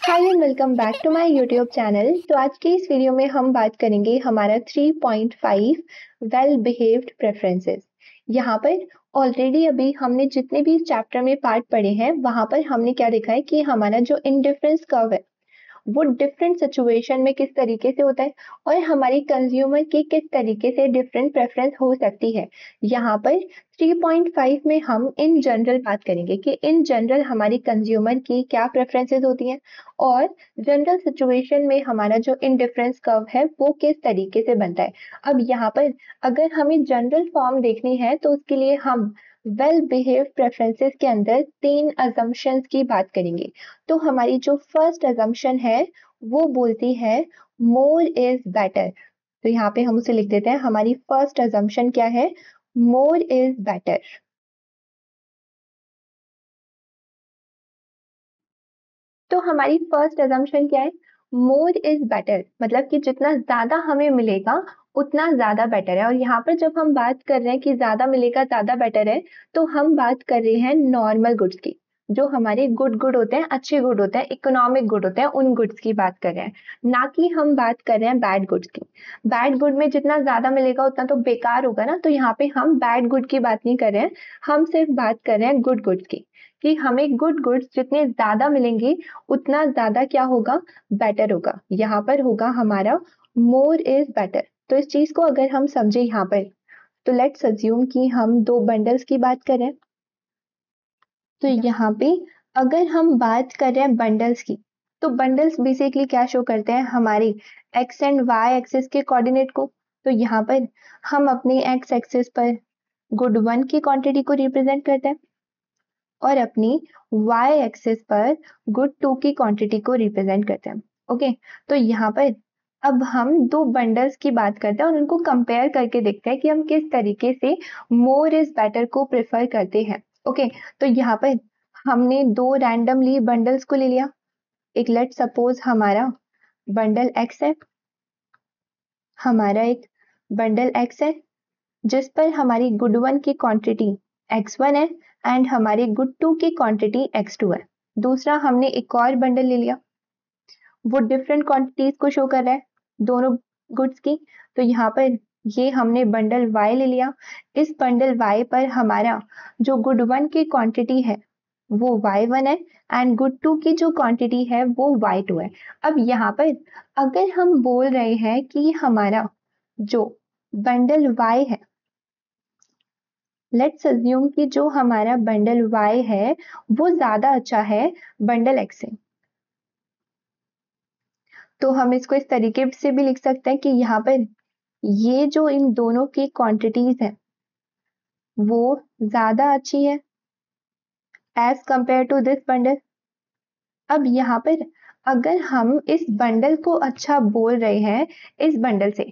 Hi and welcome back to my YouTube channel. तो आज के इस वीडियो में हम बात करेंगे हमारा 3.5 वेल बिहेव्ड प्रेफरेंसेस। यहाँ पर ऑलरेडी अभी हमने जितने भी चैप्टर में पार्ट पढ़े हैं वहां पर हमने क्या देखा है कि हमारा जो इंडिफरेंस कर्व है वो डिफरेंट सिचुएशन में किस तरीके से होता है और हमारी कंज्यूमर की किस तरीके से डिफरेंट प्रेफरेंस हो सकती है। यहाँ पर 3.5 में हम इन जनरल बात करेंगे कि इन जनरल हमारी कंज्यूमर की क्या प्रेफरेंसेस होती हैं और जनरल सिचुएशन में हमारा जो इंडिफरेंस कर्व है वो किस तरीके से बनता है। अब यहाँ पर अगर हमें जनरल फॉर्म देखनी है तो उसके लिए हम वेल बिहेव प्रेफरेंसेस के अंदर 3 अजम्पशंस की बात करेंगे। तो हमारी जो फर्स्ट अजम्पशन है वो बोलती है मोर इज बेटर। तो यहाँ पे हम उसे लिख देते हैं, हमारी फर्स्ट अजम्पशन क्या है? More is better. तो हमारी फर्स्ट अजम्पशन क्या है? मोर इज बेटर, मतलब कि जितना ज्यादा हमें मिलेगा उतना ज्यादा बेटर है। और यहाँ पर जब हम बात कर रहे हैं कि ज्यादा मिलेगा ज्यादा बेटर है तो हम बात कर रहे हैं नॉर्मल गुड्स की, जो हमारे गुड होते हैं, अच्छे गुड होते हैं, इकोनॉमिक गुड होते हैं, उन गुड्स की बात कर रहे हैं, ना कि हम बात कर रहे हैं बैड गुड्स की। बैड गुड में जितना ज्यादा मिलेगा उतना तो बेकार होगा ना, तो यहाँ पे हम बैड गुड की बात नहीं कर रहे हैं, हम सिर्फ बात कर रहे हैं गुड गुड्स की, कि हमें गुड गुड्स जितने ज्यादा मिलेंगे उतना ज्यादा क्या होगा? बेटर होगा। यहाँ पर होगा हमारा मोर इज बेटर। तो इस चीज को अगर हम समझे यहाँ पर, तो लेट्स अज्यूम कि हम 2 बंडल्स की बात करें। तो यहाँ पे अगर हम बात कर रहे हैं बंडल्स की, तो बंडल्स बेसिकली क्या शो करते हैं? हमारे एक्स एंड वाई एक्सिस के कोऑर्डिनेट को। तो यहाँ पर हम अपने एक्स एक्सिस पर गुड 1 की क्वांटिटी को रिप्रेजेंट करते हैं और अपनी y एक्सिस पर गुड 2 की क्वांटिटी को रिप्रेजेंट करते हैं। ओके, तो यहाँ पर अब हम 2 बंडल्स की बात करते हैं और उनको कंपेयर करके देखते हैं कि हम किस तरीके से मोर इज बेटर को प्रेफर करते हैं। ओके, तो यहाँ पर हमने 2 रैंडमली बंडल्स को ले लिया। एक लेट सपोज हमारा बंडल x है, हमारा एक बंडल x है जिस पर हमारी गुड 1 की क्वांटिटी x1 है एंड हमारी गुड 2 की क्वांटिटी x2 है। दूसरा हमने एक और बंडल ले लिया, वो डिफरेंट क्वांटिटीज को शो कर रहा है दोनों गुड्स की। तो यहाँ पर ये हमने बंडल y ले लिया। इस बंडल y पर हमारा जो गुड 1 की क्वांटिटी है वो y1 है एंड गुड 2 की जो क्वांटिटी है वो y2 है। अब यहाँ पर अगर हम बोल रहे हैं कि हमारा जो बंडल y है, लेट्स अज्यूम कि जो हमारा बंडल y है वो ज्यादा अच्छा है बंडल x से, तो हम इसको इस तरीके से भी लिख सकते हैं कि यहाँ पर ये जो इन दोनों की क्वांटिटीज है वो ज्यादा अच्छी है as compare to this bundle. अब यहाँ पर अगर हम इस बंडल को अच्छा बोल रहे हैं, इस बंडल से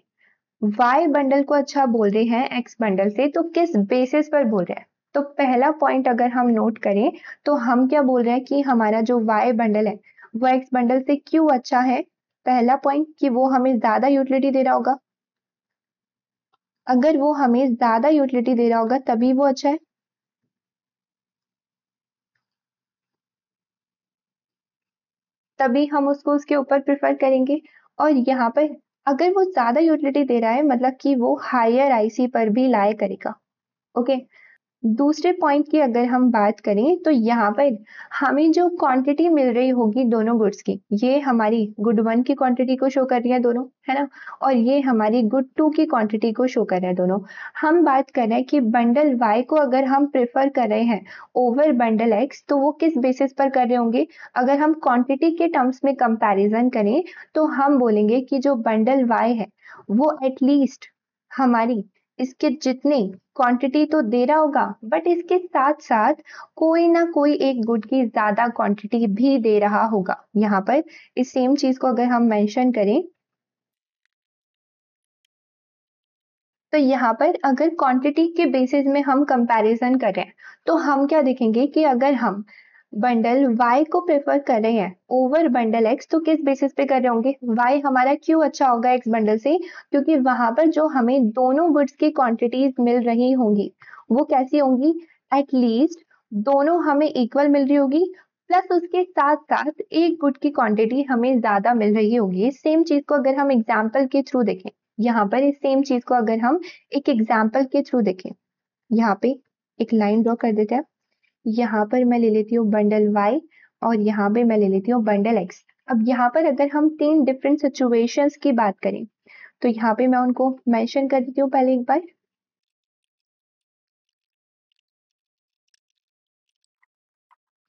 y बंडल को अच्छा बोल रहे हैं x बंडल से, तो किस बेसिस पर बोल रहे हैं? तो पहला पॉइंट अगर हम नोट करें तो हम क्या बोल रहे हैं कि हमारा जो y बंडल है वो x बंडल से क्यों अच्छा है? पहला पॉइंट कि वो हमें ज्यादा यूटिलिटी दे रहा होगा। अगर वो हमें ज्यादा यूटिलिटी दे रहा होगा तभी वो अच्छा है, तभी हम उसको उसके ऊपर प्रिफर करेंगे। और यहाँ पर अगर वो ज्यादा यूटिलिटी दे रहा है मतलब कि वो हायर आईसी पर भी लाए करेगा। ओके, दूसरे पॉइंट की अगर हम बात करें तो यहाँ पर हमें जो क्वांटिटी मिल रही होगी दोनों गुड्स की, ये हमारी गुड 1 की क्वांटिटी को शो कर रही है दोनों, है ना, और ये हमारी गुड 2 की क्वांटिटी को शो कर रहे हैं दोनों। हम बात कर रहे हैं कि बंडल y को अगर हम प्रेफर कर रहे हैं ओवर बंडल x, तो वो किस बेसिस पर कर रहे होंगे? अगर हम क्वांटिटी के टर्म्स में कंपैरिजन करें तो हम बोलेंगे कि जो बंडल y है वो एटलीस्ट हमारी इसके जितने क्वांटिटी तो दे रहा होगा बट इसके साथ साथ कोई ना कोई एक गुड की ज्यादा क्वांटिटी भी दे रहा होगा। यहाँ पर इस सेम चीज को अगर हम मेंशन करें तो यहाँ पर अगर क्वांटिटी के बेसिस में हम कंपैरिजन कर रहे हैं तो हम क्या देखेंगे कि अगर हम बंडल y को प्रेफर कर रहे हैं ओवर बंडल x, तो किस बेसिस पे कर रहे होंगे? y हमारा क्यों अच्छा होगा x बंडल से? क्योंकि वहां पर जो हमें दोनों गुड्स की क्वांटिटीज मिल रही होंगी वो कैसी होंगी? एटलीस्ट दोनों हमें इक्वल मिल रही होगी, प्लस उसके साथ साथ एक गुड की क्वांटिटी हमें ज्यादा मिल रही होगी। सेम चीज को अगर हम एग्जाम्पल के थ्रू देखें, यहाँ पर इस सेम चीज को अगर हम एक एग्जाम्पल के थ्रू देखें, यहाँ पे एक लाइन ड्रॉ कर देते हैं। यहाँ पर मैं ले लेती हूँ बंडल y और यहाँ पे मैं ले लेती हूँ बंडल x। अब यहाँ पर अगर हम तीन डिफरेंट सिचुएशंस की बात करें तो यहाँ पे मैं उनको मेंशन कर देती हूँ पहले एक बार।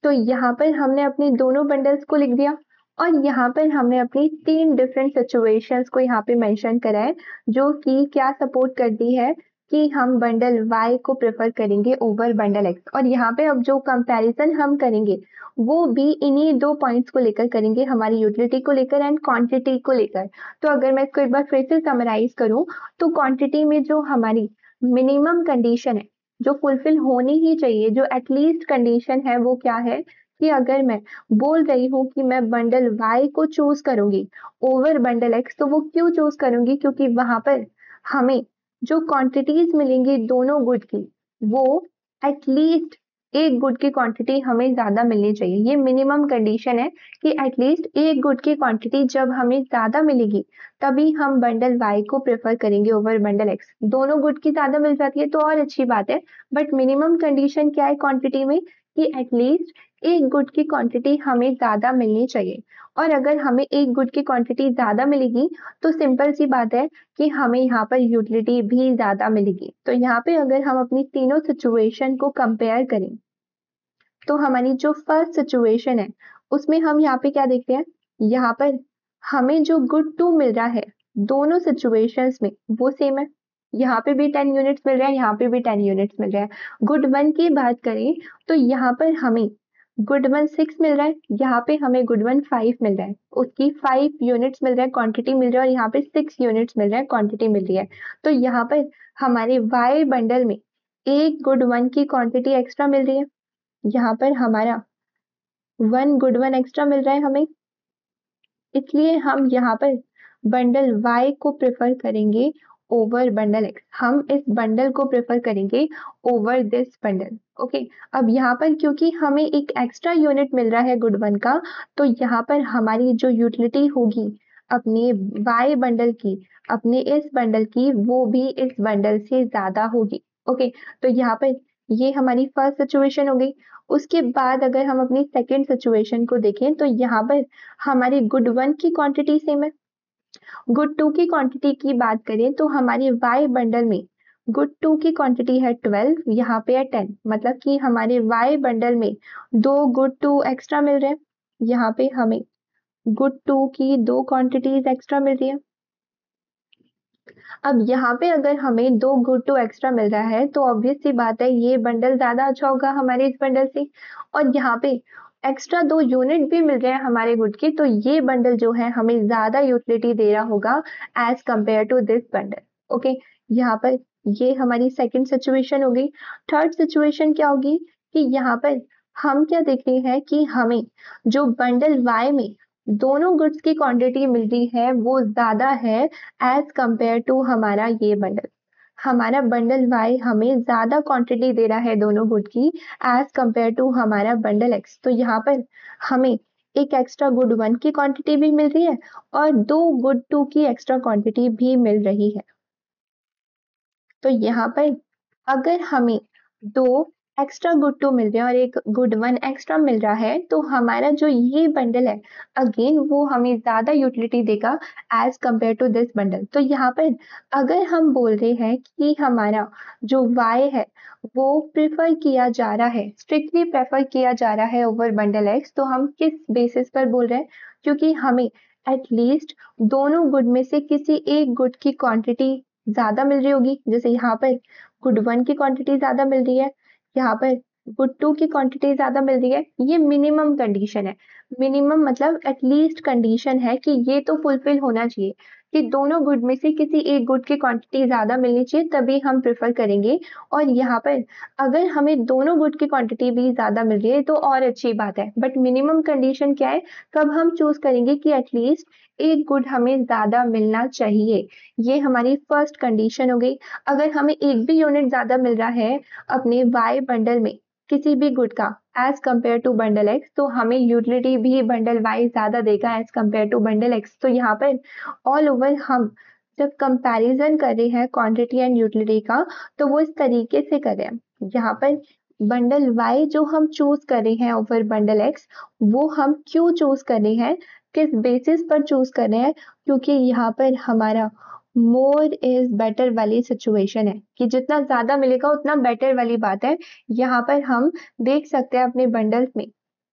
तो यहाँ पर हमने अपनी दोनों बंडल्स को लिख दिया और यहाँ पर हमने अपनी तीन डिफरेंट सिचुएशंस को यहाँ पे मेंशन करा है, जो कि क्या सपोर्ट करती है कि हम बंडल y को प्रेफर करेंगे ओवर बंडल x। और यहाँ पे अब जो कंपैरिजन हम करेंगे वो भी इन्हीं दो पॉइंट्स को लेकर करेंगे, हमारी यूटिलिटी को लेकर एंड क्वांटिटी को लेकर। तो अगर मैं इसको एक बार फिर से समराइज करूं तो क्वांटिटी में जो हमारी मिनिमम कंडीशन है, जो फुलफिल होनी ही चाहिए, जो एटलीस्ट कंडीशन है, वो क्या है कि अगर मैं बोल रही हूँ कि मैं बंडल y को चूज करूंगी ओवर बंडल x, तो वो क्यों चूज करूंगी? क्योंकि वहां पर हमें जो क्वांटिटीज मिलेंगी दोनों गुड की, वो एटलीस्ट एक गुड की क्वांटिटी हमें ज्यादा मिलनी चाहिए। ये मिनिमम कंडीशन है कि एटलीस्ट एक गुड की क्वांटिटी जब हमें ज्यादा मिलेगी तभी हम बंडल y को प्रेफर करेंगे ओवर बंडल x। दोनों गुड की ज्यादा मिल जाती है तो और अच्छी बात है, बट मिनिमम कंडीशन क्या है क्वांटिटी में कि एटलीस्ट एक गुड की क्वांटिटी हमें ज्यादा मिलनी चाहिए। और अगर हमें एक गुड की क्वांटिटी ज्यादा मिलेगी तो सिंपल सी बात है कि हमें यहाँ पर यूटिलिटी भी ज्यादा मिलेगी। तो यहाँ पे अगर हम अपनी तीनों सिचुएशन को कंपेयर करें तो हमारी जो फर्स्ट सिचुएशन है उसमें हम यहाँ पे क्या देखते हैं, यहाँ पर हमें जो गुड 2 मिल रहा है दोनों सिचुएशंस में वो सेम है। यहाँ पे भी 10 यूनिट्स मिल रहे हैं, यहाँ पे भी 10 यूनिट्स मिल रहे हैं। गुड 1 की बात करें तो यहाँ पर हमें गुड 1 6 मिल रहा है, यहाँ पे हमें गुड 1 5 मिल रहा है, उसकी 5 यूनिट्स मिल रहा है, क्वांटिटी मिल रहा है, और यहाँ पे 6 यूनिट्स मिल रहा है, क्वांटिटी मिल रही है। तो यहाँ पर हमारे y बंडल में एक गुड 1 की क्वांटिटी एक्स्ट्रा मिल रही है, यहाँ पर हमारा 1 गुड 1 एक्स्ट्रा मिल रहा है हमें, इसलिए हम यहाँ पर बंडल y को प्रेफर करेंगे ओवर बंडल x। हम इस बंडल को प्रेफर करेंगे ओवर दिस बंडल। ओके, अब यहाँ पर क्योंकि हमें एक एक्स्ट्रा यूनिट मिल रहा है गुड 1 का, तो यहाँ पर हमारी जो यूटिलिटी होगी अपने y बंडल की, अपने इस बंडल की, वो भी इस बंडल से ज्यादा होगी। ओके, तो यहाँ पर ये हमारी फर्स्ट सिचुएशन हो गई। उसके बाद अगर हम अपनी सेकेंड सिचुएशन को देखें तो यहाँ पर हमारी गुड 1 की क्वांटिटी सेम है, गुड 2 की क्वांटिटी की बात करें तो हमारी y बंडल में गुड 2 की क्वांटिटी है 12, यहाँ पे है 10, मतलब कि हमारे y बंडल में दो गुड 2 एक्स्ट्रा मिल रहे हैं, यहाँ पे हमें गुड 2 की दो क्वांटिटीज एक्स्ट्रा मिल रही है। अब यहाँ पे अगर हमें दो गुड 2 एक्स्ट्रा मिल रहा है तो ऑब्वियस सी बात है ये बंडल ज्यादा अच्छा होगा हमारे इस बंडल से, और यहाँ पे एक्स्ट्रा 2 यूनिट भी मिल रहे हैं हमारे गुड के, तो ये बंडल जो है हमें ज्यादा यूटिलिटी दे रहा होगा as compare to this bundle. Okay, यहाँ पर ये हमारी सेकंड सिचुएशन हो गई। थर्ड सिचुएशन क्या होगी कि यहाँ पर हम क्या देख रहे हैं कि हमें जो बंडल y में दोनों गुड्स की क्वांटिटी मिल रही है वो ज्यादा है एज कंपेयर टू हमारा ये बंडल। हमारा बंडल y हमें ज्यादा क्वांटिटी दे रहा है दोनों गुड की एज कंपेयर टू हमारा बंडल x। तो यहाँ पर हमें एक एक्स्ट्रा गुड 1 की क्वांटिटी भी मिल रही है और दो गुड 2 की एक्स्ट्रा क्वांटिटी भी मिल रही है। तो यहाँ पर अगर हमें दो एक्स्ट्रा गुड 2 मिल रहे हैं और एक गुड 1 एक्स्ट्रा मिल रहा है तो हमारा जो ये बंडल है अगेन वो हमें ज्यादा यूटिलिटी देगा as compare to this bundle. तो यहाँ पर अगर हम बोल रहे हैं कि हमारा जो y है वो प्रेफर किया जा रहा है, स्ट्रिक्टली प्रेफर किया जा रहा है ओवर बंडल x, तो हम किस बेसिस पर बोल रहे हैं? क्योंकि हमें एटलीस्ट दोनों गुड में से किसी एक गुड की क्वांटिटी ज्यादा मिल रही होगी। जैसे यहाँ पर गुड 1 की क्वांटिटी ज्यादा मिल रही है, यहाँ पर गुड 2 की क्वांटिटी ज्यादा मिल रही है। ये मिनिमम कंडीशन है, मिनिमम मतलब एटलीस्ट कंडीशन है कि ये तो फुलफिल होना चाहिए कि दोनों गुड में से किसी एक गुड की क्वांटिटी ज्यादा मिलनी चाहिए, तभी हम प्रेफर करेंगे। और यहाँ पर अगर हमें दोनों गुड की क्वांटिटी भी ज्यादा मिल रही है तो और अच्छी बात है, बट मिनिमम कंडीशन क्या है, कब हम चूज करेंगे कि एटलीस्ट एक गुड हमें ज्यादा मिलना चाहिए। ये हमारी फर्स्ट कंडीशन हो गई। अगर हमें एक भी यूनिट ज्यादा मिल रहा है अपने y बंडल में किसी भी गुड का as compare to bundle X, तो हमें यूटिलिटी भी बंडल वाई ज्यादा देगा as compare to bundle X. तो यहाँ पर ऑल ओवर हम जब कंपैरिजन कर रहे हैं क्वांटिटी एंड यूटिलिटी का, तो वो इस तरीके से कर रहे हैं। यहाँ पर बंडल वाई जो हम चूज कर रहे हैं ओवर बंडल एक्स, वो हम क्यों चूज कर रहे हैं, किस बेसिस पर चूज कर रहे हैं, क्योंकि यहाँ पर हमारा मोर इज बेटर वाली सिचुएशन है कि जितना ज्यादा मिलेगा उतना बेटर वाली बात है। यहाँ पर हम देख सकते हैं अपने बंडल्स में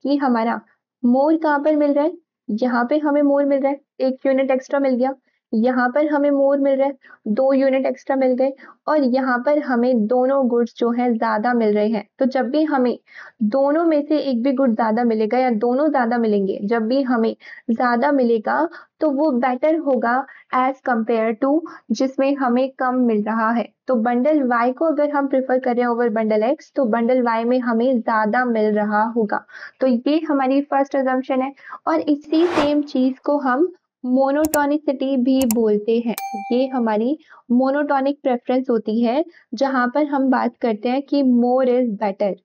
कि हमारा मोर कहाँ पर मिल रहा है, यहाँ पे हमें मोर मिल रहा है, 1 यूनिट एक्स्ट्रा मिल गया। यहाँ पर हमें मोर मिल रहा है, 2 यूनिट एक्स्ट्रा मिल गए। और यहाँ पर हमें दोनों गुड्स जो है ज्यादा मिल रहे हैं। तो जब भी हमें दोनों में से एक भी गुड ज्यादा मिलेगा या दोनों ज्यादा मिलेंगे, जब भी हमें ज्यादा मिलेगा तो वो बेटर होगा एज कंपेयर टू जिसमें हमें कम मिल रहा है। तो बंडल वाई को अगर हम प्रेफर करें ओवर बंडल एक्स, तो बंडल वाई में हमें ज्यादा मिल रहा होगा। तो ये हमारी फर्स्ट अजम्पशन है। और इसी सेम चीज को हम मोनोटोनिसिटी भी बोलते हैं। ये हमारी मोनोटोनिक प्रेफरेंस होती है, जहां पर हम बात करते हैं कि मोर इज बेटर।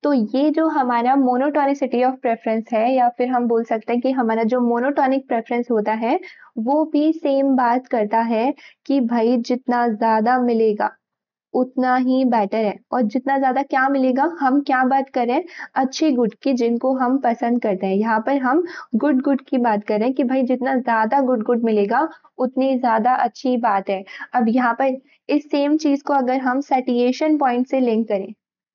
तो ये जो हमारा मोनोटोनिसिटी ऑफ प्रेफरेंस है, या फिर हम बोल सकते हैं कि हमारा जो मोनोटोनिक प्रेफरेंस होता है, वो भी सेम बात करता है कि भाई जितना ज्यादा मिलेगा उतना ही बेटर है। और जितना ज्यादा क्या मिलेगा, हम क्या बात करें, अच्छी गुड की, जिनको हम पसंद करते हैं। यहाँ पर हम गुड गुड की बात करें कि भाई जितना ज्यादा गुड गुड मिलेगा उतनी ज्यादा अच्छी बात है। अब यहाँ पर इस सेम चीज को अगर हम सैटिएशन पॉइंट से लिंक करें,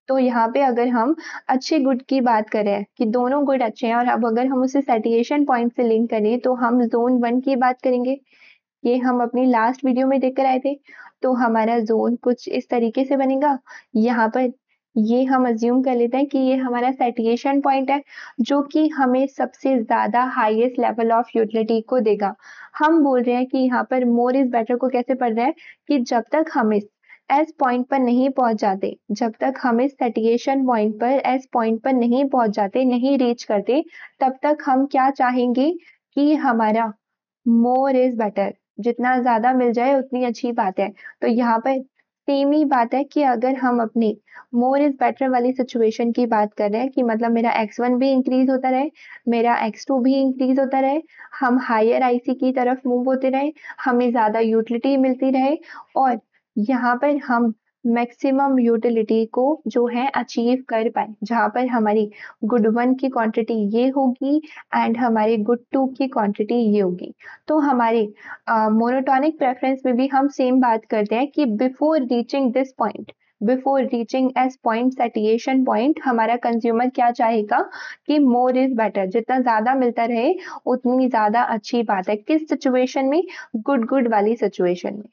तो यहाँ पे अगर हम अच्छे गुड की बात करें कि दोनों गुड अच्छे हैं, और अब अगर हम उसे सैटिएशन पॉइंट से लिंक करें तो हम जोन 1 की बात करेंगे। ये हम अपनी लास्ट वीडियो में देख कर आए थे। तो हमारा जोन कुछ इस तरीके से बनेगा। यहाँ पर ये हम अज्यूम कर लेते हैं कि ये हमारा सैटिएशन पॉइंट है, जो कि हमें सबसे ज्यादा हाईएस्ट लेवल ऑफ यूटिलिटी को देगा। हम बोल रहे हैं कि यहाँ पर मोर इज बेटर को कैसे पढ़ रहे हैं कि जब तक हम इस एस पॉइंट पर नहीं पहुंच जाते, जब तक हम इस सैटिएशन पॉइंट पर एस पॉइंट पर नहीं पहुंच जाते, नहीं रीच करते, तब तक हम क्या चाहेंगे कि हमारा मोर इज बेटर, जितना ज्यादा मिल जाए उतनी अच्छी बात है। तो यहाँ पर सेम ही बात है कि अगर हम अपने मोर इज बेटर वाली सिचुएशन की बात कर रहे हैं कि मतलब मेरा x1 भी इंक्रीज होता रहे, मेरा x2 भी इंक्रीज होता रहे, हम हायर आईसी की तरफ मूव होते रहे, हमें ज्यादा यूटिलिटी मिलती रहे, और यहाँ पर हम मैक्सिमम यूटिलिटी को जो है अचीव कर पाए, जहाँ पर हमारी गुड 1 की क्वांटिटी ये होगी एंड हमारी गुड 2 की क्वांटिटी ये होगी। तो हमारे मोनोटोनिक प्रेफरेंस में भी हम सेम बात करते हैं कि before reaching this point, before reaching S point, सैटिएशन point, हमारा कंज्यूमर क्या चाहेगा कि मोर इज बेटर, जितना ज्यादा मिलता रहे उतनी ज्यादा अच्छी बात है। किस सिचुएशन में, गुड गुड वाली सिचुएशन में।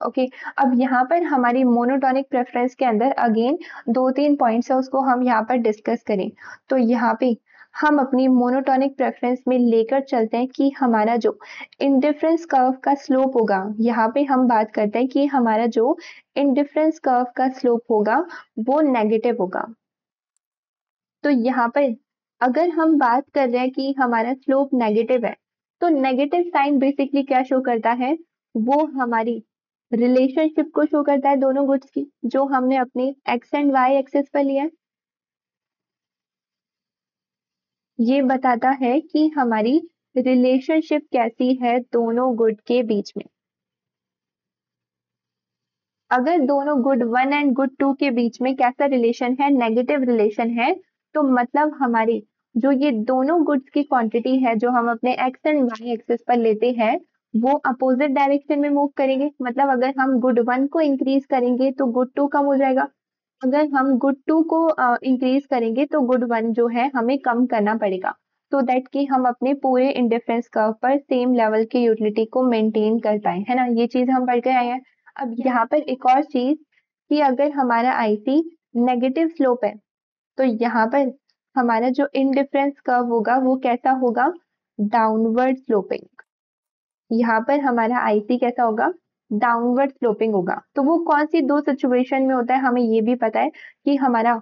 ओके अब यहाँ पर हमारी मोनोटोनिक प्रेफरेंस के अंदर अगेन 2-3 पॉइंट्स है, उसको हम यहाँ पर डिस्कस करें। तो यहाँ पे हम अपनी मोनोटोनिक प्रेफरेंस में लेकर चलते हैं कि हमारा जो इंडिफरेंस कर्व का स्लोप होगा, यहाँ पे हम बात करते हैं कि हमारा जो इंडिफरेंस कर्व का स्लोप होगा वो नेगेटिव होगा। तो यहाँ पर अगर हम बात कर रहे हैं कि हमारा स्लोप नेगेटिव है, तो नेगेटिव साइन बेसिकली क्या शो करता है, वो हमारी रिलेशनशिप को शो करता है दोनों गुड्स की, जो हमने अपने एक्स एंड वाई एक्सिस पर लिया है। ये बताता है कि हमारी रिलेशनशिप कैसी है दोनों गुड के बीच में। अगर दोनों गुड 1 एंड गुड 2 के बीच में कैसा रिलेशन है, नेगेटिव रिलेशन है, तो मतलब हमारी जो ये दोनों गुड्स की क्वांटिटी है जो हम अपने एक्स एंड वाई एक्सिस पर लेते हैं, वो अपोजिट डायरेक्शन में मूव करेंगे। मतलब अगर हम गुड 1 को इंक्रीज करेंगे तो गुड 2 कम हो जाएगा, अगर हम गुड 2 को इंक्रीज करेंगे तो गुड 1 जो है हमें कम करना पड़ेगा, सो दैट कि हम अपने पूरे इंडिफरेंस कर्व पर सेम लेवल की यूटिलिटी को मेंटेन कर पाए, है ना। ये चीज हम पढ़ के आए हैं। अब यहाँ पर एक और चीज कि अगर हमारा आईसी नेगेटिव स्लोप है, तो यहाँ पर हमारा जो इंडिफरेंस कर्व होगा वो कैसा होगा, डाउनवर्ड स्लोपिंग। यहाँ पर हमारा आईसी कैसा होगा, डाउनवर्ड स्लोपिंग होगा। तो वो कौन सी दो सिचुएशन में होता है, हमें ये भी पता है कि हमारा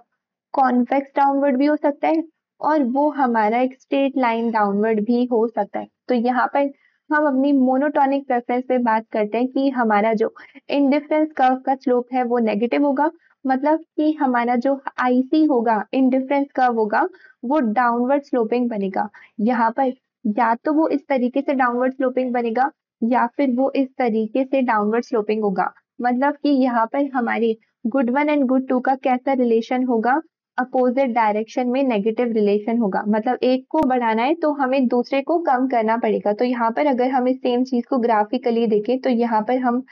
कॉन्वेक्स डाउनवर्ड भी हो सकता है और वो हमारा एक स्ट्रेट लाइन डाउनवर्ड भी हो सकता है। तो यहाँ पर हम अपनी मोनोटोनिक प्रेफरेंस पे बात करते हैं कि हमारा जो इंडिफरेंस कर्व का स्लोप है वो नेगेटिव होगा, मतलब कि हमारा जो आईसी होगा, इंडिफरेंस कर्व होगा, वो डाउनवर्ड स्लोपिंग बनेगा। यहाँ पर या तो वो इस तरीके से डाउनवर्ड स्लोपिंग बनेगा या फिर वो इस तरीके से डाउनवर्ड स्लोपिंग होगा। मतलब कि यहाँ पर हमारे good one and good two का कैसा रिलेशन होगा, अपोजिट डायरेक्शन में नेगेटिव रिलेशन होगा। मतलब एक को बढ़ाना है तो हमें दूसरे को कम करना पड़ेगा। तो यहाँ पर अगर हम इस सेम चीज को ग्राफिकली देखें तो यहाँ पर हम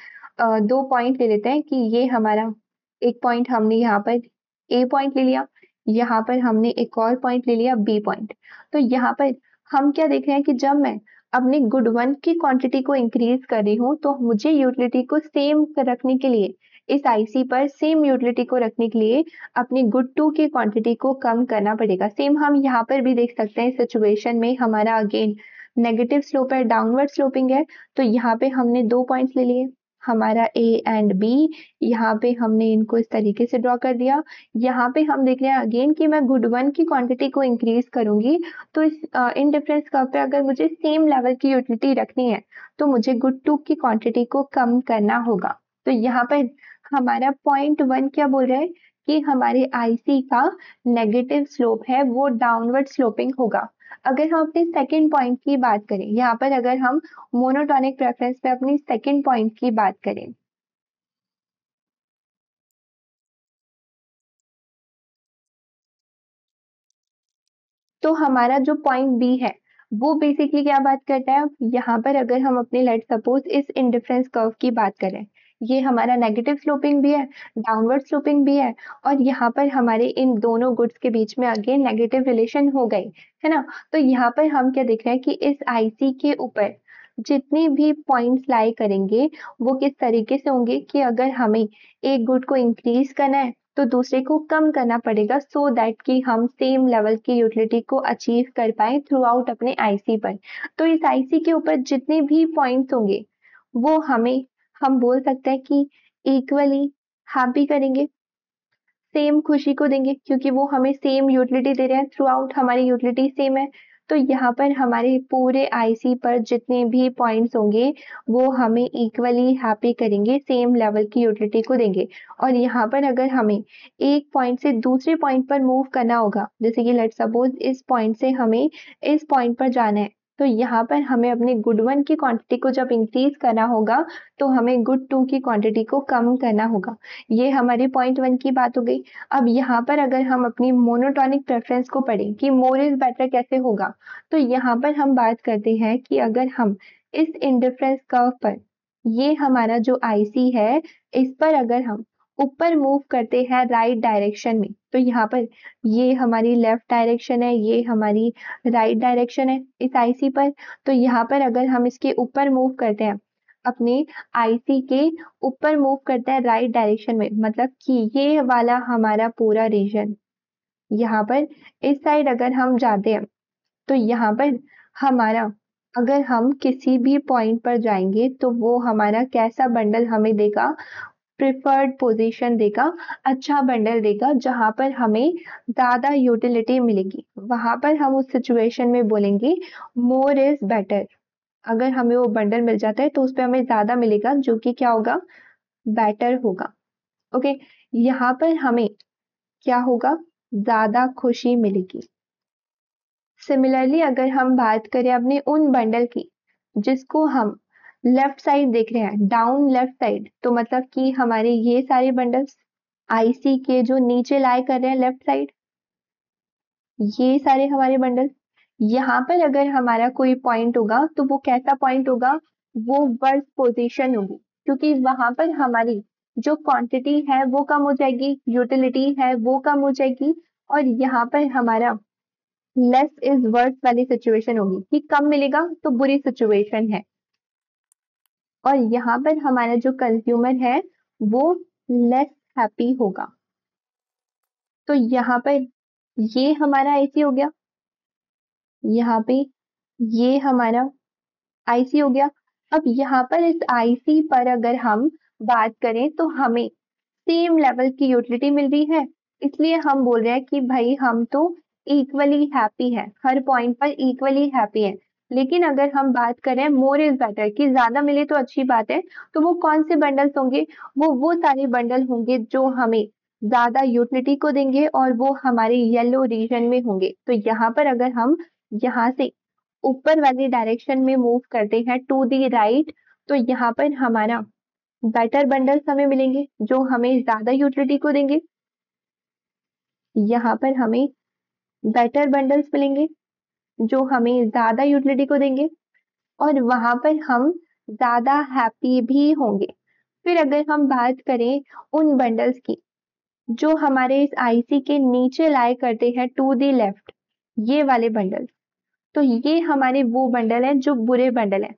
दो पॉइंट ले लेते हैं कि ये हमारा एक पॉइंट हमने यहाँ पर ए पॉइंट ले लिया, यहाँ पर हमने एक और पॉइंट ले लिया बी पॉइंट। तो यहाँ पर हम क्या देख रहे हैं कि जब मैं अपने गुड वन की क्वांटिटी को इंक्रीज कर रही हूँ तो मुझे यूटिलिटी को सेम रखने के लिए, इस आईसी पर सेम यूटिलिटी को रखने के लिए अपनी गुड टू की क्वांटिटी को कम करना पड़ेगा। सेम हम यहाँ पर भी देख सकते हैं, सिचुएशन में हमारा अगेन नेगेटिव स्लोप है, डाउनवर्ड स्लोपिंग है। तो यहाँ पे हमने दो पॉइंट्स ले लिए, हमारा ए एंड बी। यहाँ पे हमने इनको इस तरीके से ड्रॉ कर दिया। यहाँ पे हम देख रहे हैं अगेन कि मैं गुड वन की क्वांटिटी को इंक्रीज करूंगी तो इस इन डिफरेंस कर्व पे अगर मुझे सेम लेवल की यूटिलिटी रखनी है तो मुझे गुड टू की क्वांटिटी को कम करना होगा। तो यहाँ पर हमारा पॉइंट वन क्या बोल रहा है कि हमारे आईसी का नेगेटिव स्लोप है वो डाउनवर्ड स्लोपिंग होगा। अगर हम अपने सेकंड पॉइंट की बात करें, यहाँ पर अगर हम मोनोटोनिक प्रेफरेंस पे अपनी सेकंड पॉइंट की बात करें, तो हमारा जो पॉइंट बी है वो बेसिकली क्या बात करता है, यहाँ पर अगर हम अपने लेट सपोज इस इंडिफरेंस कर्व की बात करें, ये हमारा नेगेटिव स्लोपिंग भी है, डाउनवर्ड स्लोपिंग भी है, और यहाँ पर हमारे इन दोनों गुड्स के बीच में अगेन नेगेटिव रिलेशन हो गई है ना। तो यहाँ पर हम क्या देख रहे हैं कि इस आईसी के ऊपर जितने भी पॉइंट्स लाई करेंगे वो किस तरीके से होंगे कि अगर हमें एक गुड को इंक्रीज करना है तो दूसरे को कम करना पड़ेगा सो दैट कि हम सेम लेवल की यूटिलिटी को अचीव कर पाए थ्रू आउट अपने आईसी पर। तो इस आईसी के ऊपर जितने भी पॉइंट्स होंगे वो हमें, हम बोल सकते हैं कि इक्वली हैप्पी करेंगे, सेम खुशी को देंगे क्योंकि वो हमें सेम यूटिलिटी दे रहे हैं, थ्रू आउट हमारी यूटिलिटी सेम है। तो यहाँ पर हमारे पूरे आईसी पर जितने भी पॉइंट्स होंगे वो हमें इक्वली हैप्पी करेंगे, सेम लेवल की यूटिलिटी को देंगे। और यहाँ पर अगर हमें एक पॉइंट से दूसरे पॉइंट पर मूव करना होगा, जैसे कि लेट सपोज इस पॉइंट से हमें इस पॉइंट पर जाना है, तो यहाँ पर हमें अपने गुड वन की क्वांटिटी को जब इंक्रीज करना होगा तो हमें गुड टू की क्वांटिटी को कम करना होगा। ये हमारी पॉइंट वन की बात हो गई। अब यहाँ पर अगर हम अपनी मोनोटोनिक प्रेफरेंस को पढ़ें कि मोर इज बेटर कैसे होगा, तो यहाँ पर हम बात करते हैं कि अगर हम इस इंडिफरेंस कर्व पर, ये हमारा जो आईसी है, इस पर अगर हम ऊपर मूव करते हैं राइट डायरेक्शन में, तो यहाँ पर ये हमारी लेफ्ट डायरेक्शन है, ये हमारी राइट डायरेक्शन है इस आईसी पर। तो यहाँ पर अगर हम इसके ऊपर मूव करते हैं, अपने आईसी के ऊपर मूव करते हैं राइट डायरेक्शन में, मतलब कि ये वाला हमारा पूरा रीजन, यहाँ पर इस साइड अगर हम जाते हैं तो यहाँ पर हमारा, अगर हम किसी भी पॉइंट पर जाएंगे तो वो हमारा कैसा बंडल हमें देगा, प्रिफर्ड पोजीशन देगा, अच्छा बंडल देगा जहां पर हमें ज्यादा यूटिलिटी मिलेगी। वहां पर हम उस सिचुएशन में बोलेंगे मोर इज बेटर। अगर हमें वो बंडल मिल जाता है तो उस पर हमें ज्यादा मिलेगा जो कि क्या होगा, बेटर होगा। ओके, यहाँ पर हमें क्या होगा, ज्यादा खुशी मिलेगी। सिमिलरली अगर हम बात करें अपने उन बंडल की जिसको हम लेफ्ट साइड देख रहे हैं, डाउन लेफ्ट साइड, तो मतलब कि हमारे ये सारे बंडल्स आईसी के जो नीचे लाई कर रहे हैं लेफ्ट साइड, ये सारे हमारे बंडल, यहाँ पर अगर हमारा कोई पॉइंट होगा तो वो कैसा पॉइंट होगा, वो वर्स्ट पोजीशन होगी क्योंकि वहां पर हमारी जो क्वांटिटी है वो कम हो जाएगी, यूटिलिटी है वो कम हो जाएगी, और यहाँ पर हमारा लेस इज वर्स वाली सिचुएशन होगी कि कम मिलेगा तो बुरी सिचुएशन है। और यहाँ पर हमारा जो कंज्यूमर है वो लेस हैप्पी होगा। तो यहाँ पर ये हमारा आईसी हो गया, यहाँ पे ये हमारा आईसी हो गया। अब यहाँ पर इस आईसी पर अगर हम बात करें तो हमें सेम लेवल की यूटिलिटी मिल रही है, इसलिए हम बोल रहे हैं कि भाई हम तो इक्वली हैप्पी है, हर पॉइंट पर इक्वली हैप्पी है। लेकिन अगर हम बात करें मोर इज बेटर कि ज्यादा मिले तो अच्छी बात है, तो वो कौन से बंडल्स होंगे? वो सारे बंडल होंगे जो हमें ज्यादा यूटिलिटी को देंगे और वो हमारे येलो रीजन में होंगे। तो यहाँ पर अगर हम यहाँ से ऊपर वाली डायरेक्शन में मूव करते हैं टू दी राइट, तो यहाँ पर हमारा बेटर बंडल्स हमें मिलेंगे जो हमें ज्यादा यूटिलिटी को देंगे। यहाँ पर हमें बेटर बंडल्स मिलेंगे जो हमें ज्यादा यूटिलिटी को देंगे और वहां पर हम ज्यादा हैप्पी भी होंगे। फिर अगर हम बात करें उन बंडल्स की जो हमारे इस आईसी के नीचे लाए करते हैं टू दी लेफ्ट, ये वाले बंडल, तो ये हमारे वो बंडल हैं जो बुरे बंडल हैं।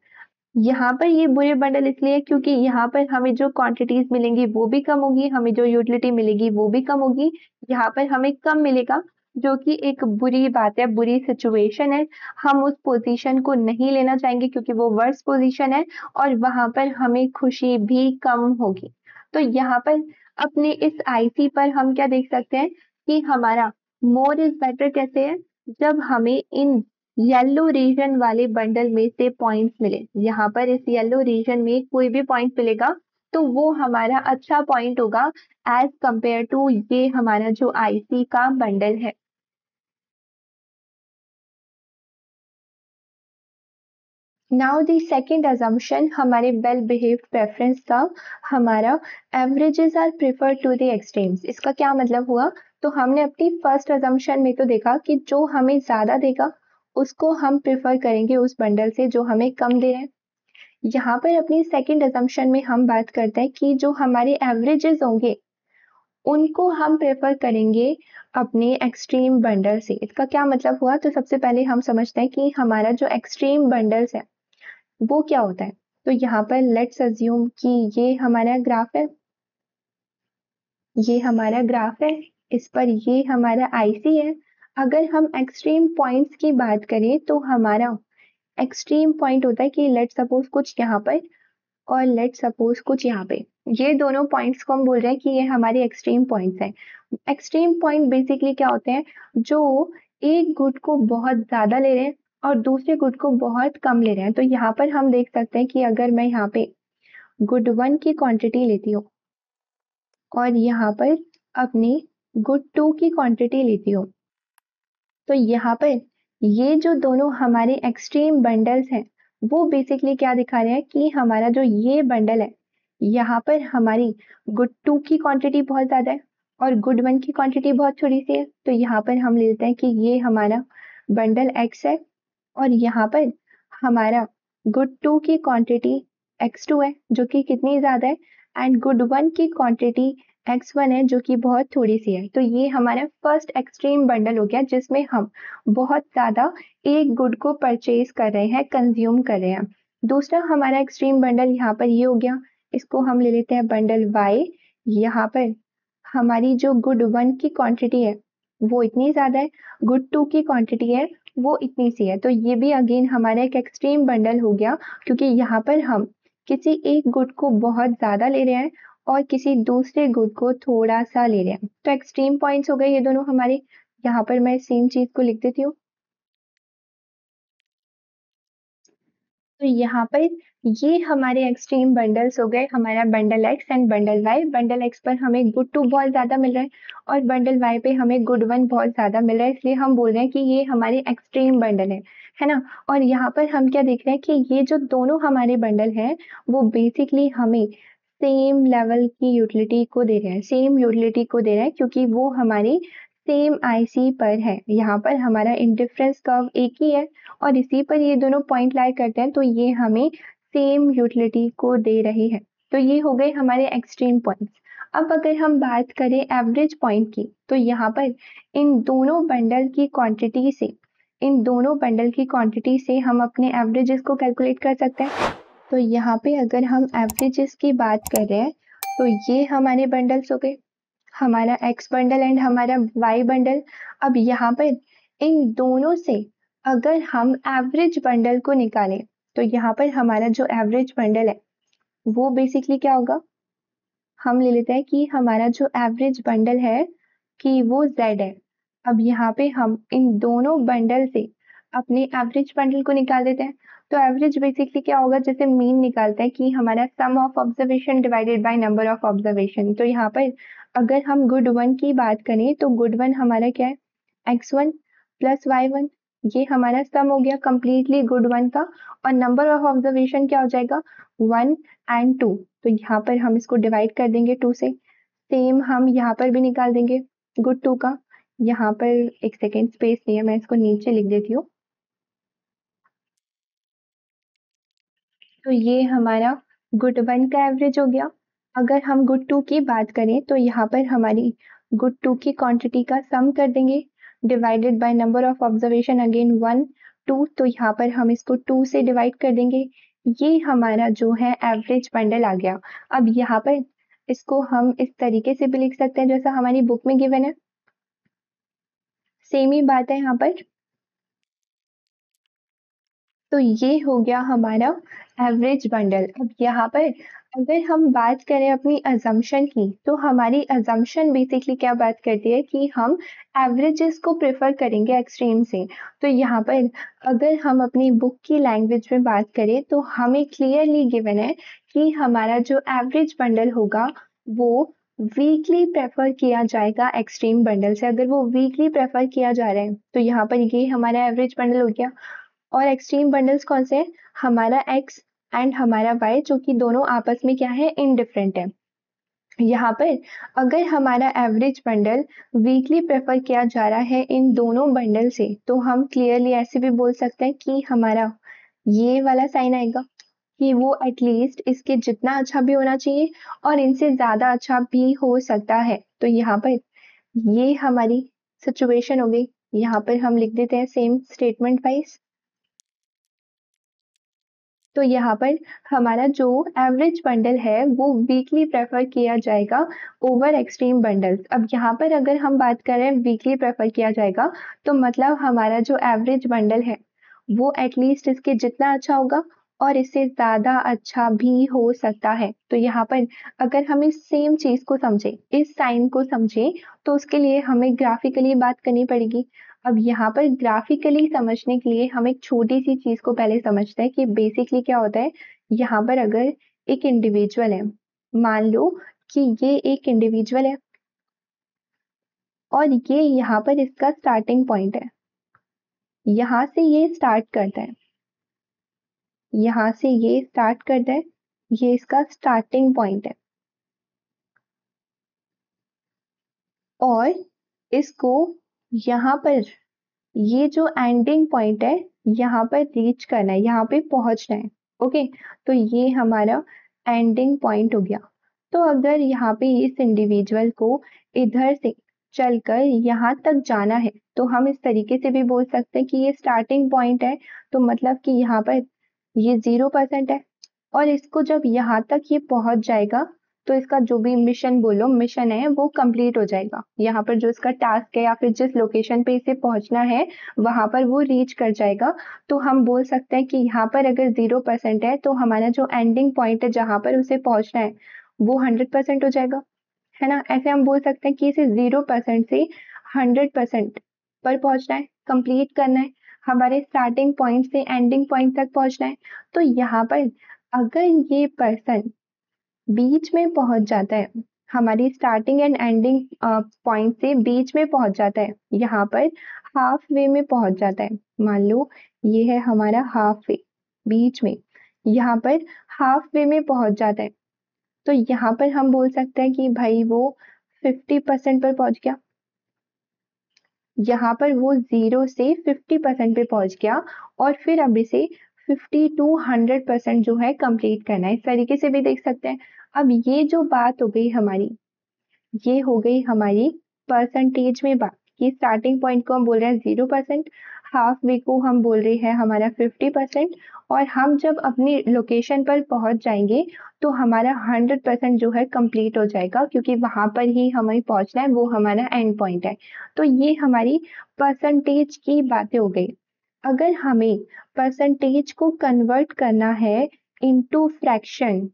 यहाँ पर ये बुरे बंडल इसलिए क्योंकि यहाँ पर हमें जो क्वांटिटीज मिलेंगी वो भी कम होगी, हमें जो यूटिलिटी मिलेगी वो भी कम होगी। यहाँ पर हमें कम मिलेगा जो कि एक बुरी बात है, बुरी सिचुएशन है। हम उस पोजीशन को नहीं लेना चाहेंगे क्योंकि वो वर्स्ट पोजीशन है और वहां पर हमें खुशी भी कम होगी। तो यहाँ पर अपने इस आईसी पर हम क्या देख सकते हैं कि हमारा मोर इज बेटर कैसे है, जब हमें इन येलो रीजन वाले बंडल में से पॉइंट्स मिले। यहाँ पर इस येलो रीजन में कोई भी पॉइंट मिलेगा तो वो हमारा अच्छा पॉइंट होगा एज कंपेयर टू ये हमारा जो आईसी का बंडल है। नाउ द सेकंड अजम्पशन हमारे वेल बिहेव्ड प्रेफरेंस का, हमारा averages are prefer to the extremes. इसका क्या मतलब हुआ? तो हमने अपनी फर्स्ट अजम्पशन में तो देखा कि जो हमें ज्यादा देगा उसको हम प्रेफर करेंगे उस बंडल से जो हमें कम दे रहे हैं। यहाँ पर अपनी सेकंड अजम्पशन में हम बात करते हैं कि जो हमारे एवरेजेस होंगे उनको हम प्रेफर करेंगे अपने एक्सट्रीम बंडल से। इसका क्या मतलब हुआ? तो सबसे पहले हम समझते हैं कि हमारा जो एक्सट्रीम बंडल्स है वो क्या होता है। तो यहाँ पर लेट्स अज्यूम कि ये हमारा ग्राफ है, ये हमारा ग्राफ है, इस पर ये हमारा आईसी है। अगर हम एक्सट्रीम पॉइंट्स की बात करें तो हमारा एक्सट्रीम पॉइंट होता है कि लेट सपोज कुछ यहाँ पर और लेट सपोज कुछ यहाँ पे, ये दोनों पॉइंट्स को हम बोल रहे हैं कि ये हमारे एक्सट्रीम पॉइंट्स हैं। एक्सट्रीम पॉइंट बेसिकली क्या होते हैं? जो एक गुड को बहुत ज्यादा ले रहे हैं और दूसरे गुड को बहुत कम ले रहे हैं। तो यहाँ पर हम देख सकते हैं कि अगर मैं यहाँ पे गुड 1 की क्वांटिटी लेती हूँ और यहाँ पर अपनी गुड 2 की क्वांटिटी लेती हूँ, तो यहाँ पर ये जो दोनों हमारे एक्सट्रीम बंडल्स हैं वो बेसिकली क्या दिखा रहे हैं कि हमारा जो ये बंडल है यहाँ पर हमारी गुड 2 की क्वांटिटी बहुत ज्यादा है और गुड 1 की क्वांटिटी बहुत थोड़ी सी है। तो यहाँ पर हम लेते हैं कि ये हमारा बंडल एक्स है और यहाँ पर हमारा गुड 2 की क्वांटिटी x2 है जो कि कितनी ज्यादा है, एंड गुड 1 की क्वांटिटी x1 है जो कि बहुत थोड़ी सी है। तो ये हमारा फर्स्ट एक्सट्रीम बंडल हो गया जिसमें हम बहुत ज्यादा एक गुड को परचेज कर रहे हैं, कंज्यूम कर रहे हैं। दूसरा हमारा एक्सट्रीम बंडल यहाँ पर ये हो गया, इसको हम ले लेते हैं बंडल y। यहाँ पर हमारी जो गुड 1 की क्वांटिटी है वो इतनी ज्यादा है, गुड 2 की क्वांटिटी है वो इतनी सी है। तो ये भी अगेन हमारा एक एक्सट्रीम बंडल हो गया क्योंकि यहाँ पर हम किसी एक गुड को बहुत ज्यादा ले रहे हैं और किसी दूसरे गुड को थोड़ा सा ले रहे हैं। तो एक्सट्रीम पॉइंट्स हो गए ये दोनों हमारे। यहाँ पर मैं सेम चीज को लिख देती हूँ। तो यहाँ पर ये हमारे एक्सट्रीम बंडल्स हो गए, हमारा bundle X and bundle Y. Bundle X पर हमें गुड 2 बहुत ज्यादा मिल रहा है और बंडल वाई पे हमें गुड 1 बहुत ज्यादा मिल रहा है, इसलिए हम बोल रहे हैं कि ये हमारे एक्सट्रीम बंडल है ना। और यहाँ पर हम क्या देख रहे हैं कि ये जो दोनों हमारे बंडल हैं वो बेसिकली हमें सेम लेवल की यूटिलिटी को दे रहे हैं, सेम यूटिलिटी को दे रहे हैं क्योंकि वो हमारी सेम आईसी पर है। यहाँ पर हमारा इंडिफरेंस कर्व एक ही है और इसी पर ये दोनों पॉइंट लाई करते हैं तो ये हमें सेम यूटिलिटी को दे रही है। तो ये हो गए हमारे एक्सट्रीम पॉइंट्स। अब अगर हम बात करें एवरेज पॉइंट की, तो यहाँ पर इन दोनों बंडल की क्वांटिटी से, इन दोनों बंडल की क्वांटिटी से हम अपने एवरेजेस को कैलकुलेट कर सकते हैं। तो यहाँ पे अगर हम एवरेजेस की बात कर रहे हैं तो ये हमारे बंडल्स हो गए, हमारा एक्स बंडल एंड हमारा वाई बंडल। अब यहाँ पर इन दोनों से अगर हम एवरेज बंडल को निकालें तो यहाँ पर हमारा जो एवरेज बंडल है वो बेसिकली क्या होगा? हम ले लेते हैं कि हमारा जो एवरेज बंडल है कि वो z है। अब यहाँ पे हम इन दोनों बंडल से अपने एवरेज बंडल को निकाल देते हैं। तो एवरेज बेसिकली क्या होगा, जैसे मीन निकालते हैं कि हमारा sum of observation divided by number of observation. तो यहाँ पर अगर हम गुड वन की बात करें तो गुड वन हमारा क्या है, x1 प्लस y1, ये हमारा सम हो गया कंप्लीटली गुड वन का। और नंबर ऑफ ऑब्जर्वेशन क्या हो जाएगा, 1 एंड 2। तो यहाँ पर हम इसको डिवाइड कर देंगे 2 से। सेम हम यहाँ पर भी निकाल देंगे गुड 2 का। यहाँ पर एक सेकेंड, स्पेस नहीं है, मैं इसको नीचे लिख देती हूँ। तो ये हमारा गुड वन का एवरेज हो गया। अगर हम गुड टू की बात करें तो यहाँ पर हमारी गुड टू की क्वांटिटी का सम कर देंगे divided by number of observation, again 1 2। तो यहाँ पर हम इसको 2 से डिवाइड कर देंगे। ये हमारा जो है एवरेज बंडल आ गया। अब यहाँ पर इसको हम इस तरीके से भी लिख सकते हैं जैसा हमारी बुक में गिवन है, सेम ही बात है यहाँ पर। तो ये हो गया हमारा एवरेज बंडल। अब यहाँ पर अगर हम बात करें अपनी अजम्पशन की, तो हमारी अजम्पशन बेसिकली क्या बात करती है कि हम एवरेजेस को प्रेफर करेंगे एक्सट्रीम से। तो यहाँ पर अगर हम अपनी बुक की लैंग्वेज में बात करें तो हमें क्लियरली गिवन है कि हमारा जो एवरेज बंडल होगा वो वीकली प्रेफर किया जाएगा एक्सट्रीम बंडल से। अगर वो वीकली प्रेफर किया जा रहा है तो यहाँ पर ये हमारा एवरेज बंडल हो गया। और एक्सट्रीम बंडल्स कौन से हैं, हमारा x एंड हमारा y, जो कि दोनों आपस में क्या है, इनडिफरेंट है। यहाँ पर अगर हमारा एवरेज बंडल वीकली प्रेफर किया जा रहा है इन दोनों बंडल से, तो हम क्लियरली ऐसे भी बोल सकते हैं कि हमारा ये वाला साइन आएगा कि वो एटलीस्ट इसके जितना अच्छा भी होना चाहिए और इनसे ज्यादा अच्छा भी हो सकता है। तो यहाँ पर ये हमारी सिचुएशन हो गई। यहाँ पर हम लिख देते हैं सेम स्टेटमेंट वाइज। तो यहाँ पर हमारा जो एवरेज बंडल है वो वीकली प्रेफर किया जाएगा ओवर एक्सट्रीम बंडल्स। अब यहाँ पर अगर हम बात करें वीकली प्रेफर किया जाएगा, तो मतलब हमारा जो एवरेज बंडल है वो एटलीस्ट इसके जितना अच्छा होगा और इससे ज्यादा अच्छा भी हो सकता है। तो यहाँ पर अगर हम इस सेम चीज को समझे, इस साइन को समझे, तो उसके लिए हमें ग्राफिकली बात करनी पड़ेगी। अब यहाँ पर ग्राफिकली समझने के लिए हम एक छोटी सी चीज को पहले समझते हैं कि बेसिकली क्या होता है। यहाँ पर अगर एक इंडिविजुअल है, मान लो कि ये एक इंडिविजुअल है और ये यहाँ पर इसका स्टार्टिंग पॉइंट है, यहाँ से ये स्टार्ट करता है, यहाँ से ये स्टार्ट करता है, ये इसका स्टार्टिंग पॉइंट है। और इसको यहाँ पर ये जो एंडिंग पॉइंट है यहाँ पर रीच करना है, यहाँ पे पहुंचना है। ओके, तो ये हमारा एंडिंग पॉइंट हो गया। तो अगर यहाँ पे इस इंडिविजुअल को इधर से चलकर यहाँ तक जाना है, तो हम इस तरीके से भी बोल सकते हैं कि ये स्टार्टिंग पॉइंट है। तो मतलब कि यहाँ पर ये 0% है और इसको जब यहाँ तक ये पहुंच जाएगा तो इसका जो भी मिशन, बोलो मिशन है, वो कंप्लीट हो जाएगा। यहाँ पर जो इसका टास्क है या फिर जिस लोकेशन पे इसे पहुंचना है वहां पर वो रीच कर जाएगा। तो हम बोल सकते हैं कि यहाँ पर अगर 0% है तो हमारा जो एंडिंग पॉइंट है जहां पर उसे पहुंचना है वो 100% हो जाएगा, है ना। ऐसे हम बोल सकते हैं कि इसे 0% से 100% पर पहुंचना है, कंप्लीट करना है, हमारे स्टार्टिंग पॉइंट से एंडिंग पॉइंट तक पहुंचना है। तो यहाँ पर अगर ये पर्सन बीच में पहुंच जाता है, हमारी स्टार्टिंग एंड एंडिंग पॉइंट से बीच में पहुंच जाता है, यहाँ पर हाफ वे में पहुंच जाता है। मान लो ये है हमारा हाफ वे, बीच में यहाँ पर हाफ वे में पहुंच जाता है। तो यहाँ पर हम बोल सकते हैं कि भाई वो 50% पर पहुंच गया। यहाँ पर वो 0 से 50% पे पहुंच गया और फिर अब इसे 50 to 100% जो है कंप्लीट करना है। इस तरीके से भी देख सकते हैं। अब ये जो बात हो गई हमारी, ये हो गई हमारी परसेंटेज में बात कि स्टार्टिंग पॉइंट को हम बोल रहे हैं 0%, हाफ वे को हम बोल रहे हैं हमारा 50%, और हम जब अपनी लोकेशन पर पहुंच जाएंगे तो हमारा 100% जो है कंप्लीट हो जाएगा, क्योंकि वहां पर ही हमें पहुंचना है, वो हमारा एंड पॉइंट है। तो ये हमारी परसेंटेज की बातें हो गई। अगर हमें परसेंटेज को कन्वर्ट करना है इनटू फ्रैक्शन,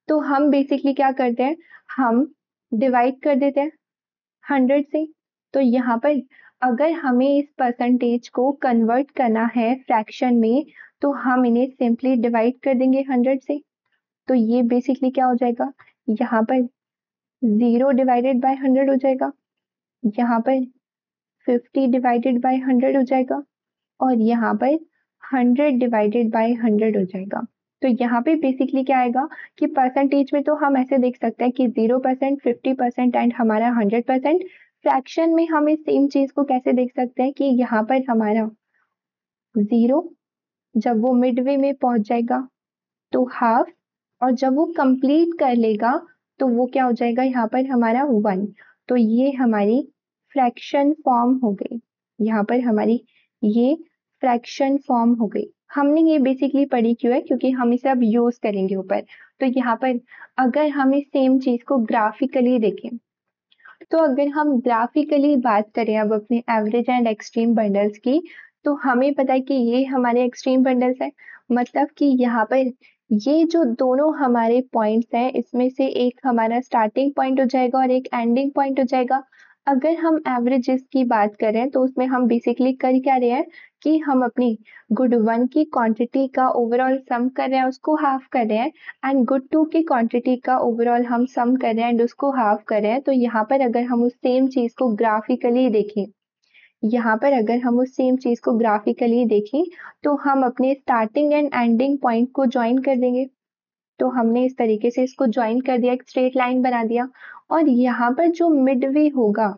तो हम बेसिकली क्या करते हैं, हम डिवाइड कर देते हैं 100 से। तो यहाँ पर अगर हमें इस परसेंटेज को कन्वर्ट करना है फ्रैक्शन में, तो हम इन्हें सिंपली डिवाइड कर देंगे 100 से। तो ये बेसिकली क्या हो जाएगा, यहाँ पर 0 डिवाइडेड बाय 100 हो जाएगा, यहाँ पर 50 डिवाइडेड बाय 100 हो जाएगा, और यहाँ पर 100 डिवाइडेड बाय 100 हो जाएगा। तो यहाँ पे बेसिकली क्या आएगा कि परसेंटेज में तो हम ऐसे देख सकते हैं कि 0%, 50% एंड हमारा 100%। फ्रैक्शन में हम इस सेम चीज को कैसे देख सकते हैं कि यहाँ पर हमारा 0 जब वो मिडवे में पहुंच जाएगा तो हाफ, और जब वो कंप्लीट कर लेगा तो वो क्या हो जाएगा, यहाँ पर हमारा 1। तो ये हमारी फ्रैक्शन फॉर्म हो गई, यहाँ पर हमारी ये फ्रैक्शन फॉर्म हो गई। हमने ये बेसिकली पढ़ी क्यों है, क्योंकि हम इसे अब यूज करेंगे ऊपर। तो यहाँ पर अगर हम इस सेम चीज को ग्राफिकली देखें, तो अगर हम ग्राफिकली बात करें अब अपने एवरेज एंड एक्सट्रीम बंडल्स की, तो हमें पता है कि ये हमारे एक्सट्रीम बंडल्स है। मतलब कि यहाँ पर ये जो दोनों हमारे पॉइंट्स हैं, इसमें से एक हमारा स्टार्टिंग पॉइंट हो जाएगा और एक एंडिंग पॉइंट हो जाएगा। अगर हम एवरेजेस की बात करें तो उसमें हम बेसिकली कर क्या रहे हैं कि हम अपनी गुड 1 की क्वांटिटी का ओवरऑल सम कर रहे हैं, उसको हाफ कर रहे हैं, एंड गुड 2 की क्वांटिटी का ओवरऑल हम सम कर रहे हैं एंड उसको हाफ कर रहे हैं। तो यहाँ पर अगर हम उस सेम चीज को ग्राफिकली देखें, यहाँ पर अगर हम उस सेम चीज को ग्राफिकली देखें, तो हम अपने स्टार्टिंग एंड एंडिंग पॉइंट को ज्वाइन कर देंगे। तो हमने इस तरीके से इसको ज्वाइन कर दिया, एक स्ट्रेट लाइन बना दिया, और यहाँ पर जो मिडवे होगा,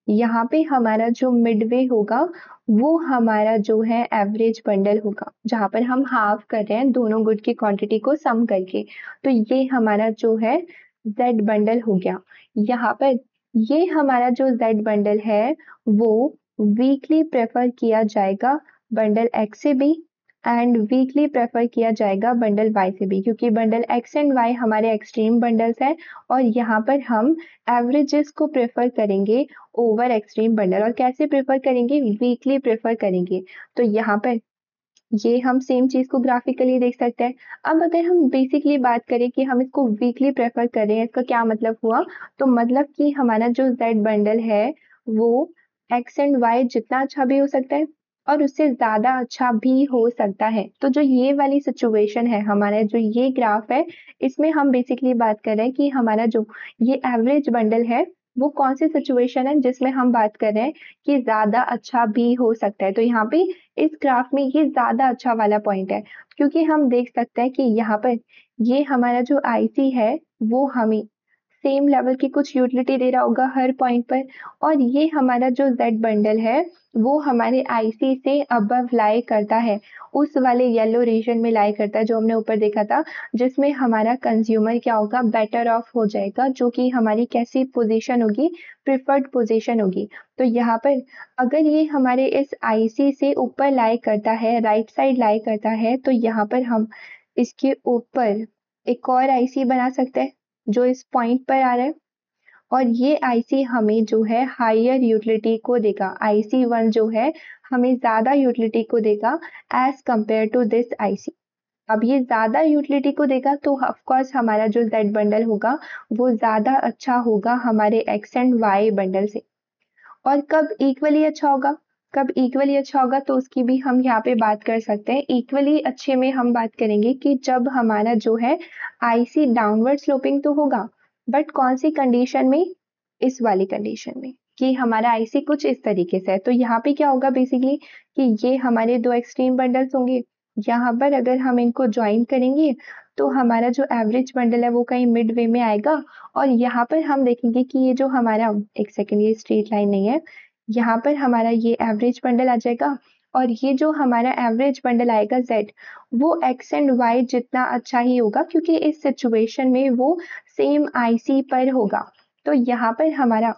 यहाँ पे हमारा जो मिडवे होगा वो हमारा जो है एवरेज बंडल होगा, जहां पर हम हाफ कर रहे हैं दोनों गुड की क्वांटिटी को सम करके। तो ये हमारा जो है जेड बंडल हो गया। यहाँ पर ये हमारा जो जेड बंडल है वो वीकली प्रेफर किया जाएगा बंडल एक्स से भी, एंड वीकली प्रेफर किया जाएगा बंडल वाई से भी, क्योंकि बंडल एक्स एंड वाई हमारे एक्सट्रीम बंडल्स हैं, और यहाँ पर हम एवरेजेस को प्रेफर करेंगे ओवर एक्सट्रीम बंडल। और कैसे प्रेफर करेंगे, वीकली प्रेफर करेंगे। तो यहाँ पर ये हम सेम चीज को ग्राफिकली देख सकते हैं। अब अगर हम बेसिकली बात करें कि हम इसको वीकली प्रेफर कर रहे हैं, इसका क्या मतलब हुआ, तो मतलब कि हमारा जो जेड बंडल है वो एक्स एंड वाई जितना अच्छा भी हो सकता है और उससे ज्यादा अच्छा भी हो सकता है। तो जो ये वाली सिचुएशन है, हमारा जो ये ग्राफ है, इसमें हम बेसिकली बात कर रहे हैं कि हमारा जो ये एवरेज बंडल है वो कौन सी सिचुएशन है जिसमें हम बात कर रहे हैं कि ज्यादा अच्छा भी हो सकता है। तो यहाँ पे इस ग्राफ में ये ज्यादा अच्छा वाला पॉइंट है, क्योंकि हम देख सकते हैं कि यहाँ पर ये हमारा जो आईसी है वो हमें सेम लेवल की कुछ यूटिलिटी दे रहा होगा हर पॉइंट पर, और ये हमारा जो जेड बंडल है वो हमारे आईसी से अबव लाई करता है, उस वाले येलो रीजन में लाई करता है जो हमने ऊपर देखा था, जिसमें हमारा कंज्यूमर क्या होगा, बेटर ऑफ हो जाएगा, जो कि हमारी कैसी पोजीशन होगी, प्रिफर्ड पोजीशन होगी। तो यहाँ पर अगर ये हमारे इस आईसी से ऊपर लाई करता है, राइट साइड लाई करता है, तो यहाँ पर हम इसके ऊपर एक और आईसी बना सकते हैं जो इस पॉइंट पर आ रहा है, और ये आईसी हमें जो है हायर यूटिलिटी को देगा। आईसी 1 जो है हमें ज्यादा यूटिलिटी को देगा as compare to this IC. अब ये ज्यादा यूटिलिटी को देगा तो ऑफ कोर्स हमारा जो जेड बंडल होगा वो ज्यादा अच्छा होगा हमारे एक्स एंड वाई बंडल से। और कब इक्वली अच्छा होगा, कब इक्वली अच्छा होगा, तो उसकी भी हम यहाँ पे बात कर सकते हैं। इक्वली अच्छे में हम बात करेंगे कि जब हमारा जो है आईसी डाउनवर्ड स्लोपिंग तो होगा, बट कौन सी कंडीशन में, इस वाली कंडीशन में कि हमारा आईसी कुछ इस तरीके से है। तो यहाँ पे क्या होगा बेसिकली कि ये हमारे दो एक्सट्रीम बंडल्स होंगे, यहाँ पर अगर हम इनको ज्वाइन करेंगे तो हमारा जो एवरेज बंडल है वो कहीं मिड वे में आएगा, और यहाँ पर हम देखेंगे कि ये जो हमारा, एक सेकेंड, ये स्ट्रेट लाइन नहीं है, यहाँ पर हमारा ये एवरेज बंडल आ जाएगा, और ये जो हमारा एवरेज बंडल आएगा Z, वो एक्स एंड वाई जितना अच्छा ही होगा, क्योंकि इस सिचुएशन में वो सेम आईसी पर होगा। तो यहाँ पर हमारा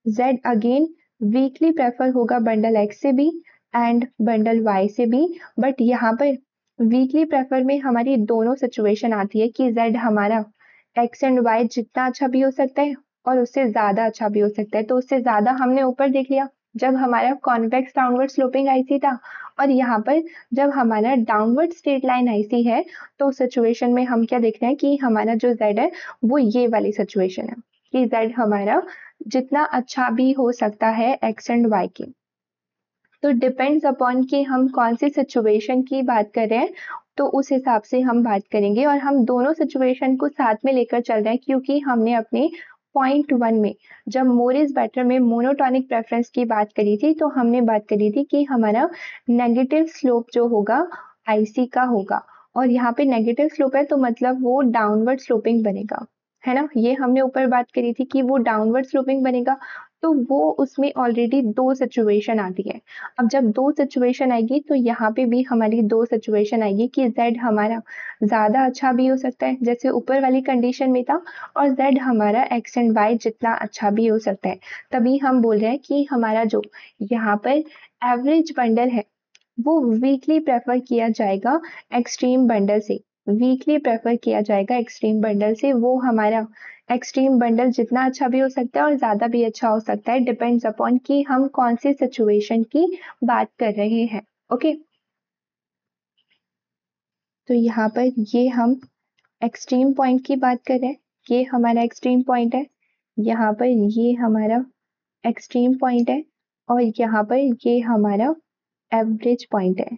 Z अगेन वीकली प्रेफर होगा बंडल X से भी एंड बंडल Y से भी, बट यहाँ पर वीकली प्रेफर में हमारी दोनों सिचुएशन आती है कि Z हमारा X एंड Y जितना अच्छा भी हो सकता है और उससे ज्यादा अच्छा भी हो सकता है। तो उससे ज्यादा हमने ऊपर देख लिया जब हमारा कॉन्वेक्स डाउनवर्ड स्लोपिंग आईसी था, और यहाँ पर जब हमारा डाउनवर्ड स्ट्रेट लाइन आईसी है तो सिचुएशन में हम क्या देख रहे हैं कि हमारा जो Z है वो ये वाली सिचुएशन है कि Z हमारा जितना अच्छा भी हो सकता है एक्स एंड वाई के। तो डिपेंड्स अपॉन कि हम कौन सी सिचुएशन की बात कर रहे हैं, तो उस हिसाब से हम बात करेंगे। और हम दोनों सिचुएशन को साथ में लेकर चल रहे हैं क्योंकि हमने अपने पॉइंट 1 में जब मोर इज बेटर में मोनोटोनिक प्रेफरेंस की बात करी थी, तो हमने बात करी थी कि हमारा नेगेटिव स्लोप जो होगा आईसी का होगा। और यहाँ पे नेगेटिव स्लोप है तो मतलब वो डाउनवर्ड स्लोपिंग बनेगा, है ना। ये हमने ऊपर बात करी थी कि वो डाउनवर्ड स्लोपिंग बनेगा। तो वो उसमें ऑलरेडी दो सिचुएशन आती है। अब जब दो सिचुएशन आएगी तो यहाँ पे भी हमारी दो सिचुएशन आएगी कि z हमारा ज्यादा अच्छा भी हो सकता है जैसे ऊपर वाली कंडीशन में था, और z हमारा x एंड y जितना अच्छा भी हो सकता है। तभी हम बोल रहे हैं कि हमारा जो यहाँ पर एवरेज बंडल है वो वीकली प्रेफर किया जाएगा एक्सट्रीम बंडल से। वीकली प्रेफर किया जाएगा एक्सट्रीम बंडल से। वो हमारा एक्सट्रीम बंडल जितना अच्छा भी हो सकता है और ज्यादा भी अच्छा हो सकता है, डिपेंड्स अपॉन कि हम कौन सी सिचुएशन की बात कर रहे हैं। ओके, तो यहाँ पर ये हम एक्सट्रीम पॉइंट की बात कर रहे हैं, ये हमारा एक्सट्रीम पॉइंट है। यहाँ पर ये हमारा एक्सट्रीम पॉइंट है और यहाँ पर ये हमारा एवरेज पॉइंट है।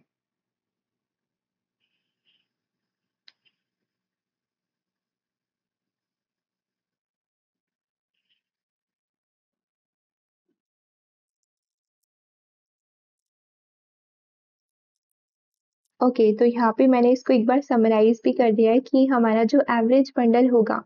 ओके, तो यहाँ पे मैंने इसको एक बार समराइज भी कर दिया है कि हमारा जो एवरेज बंडल होगा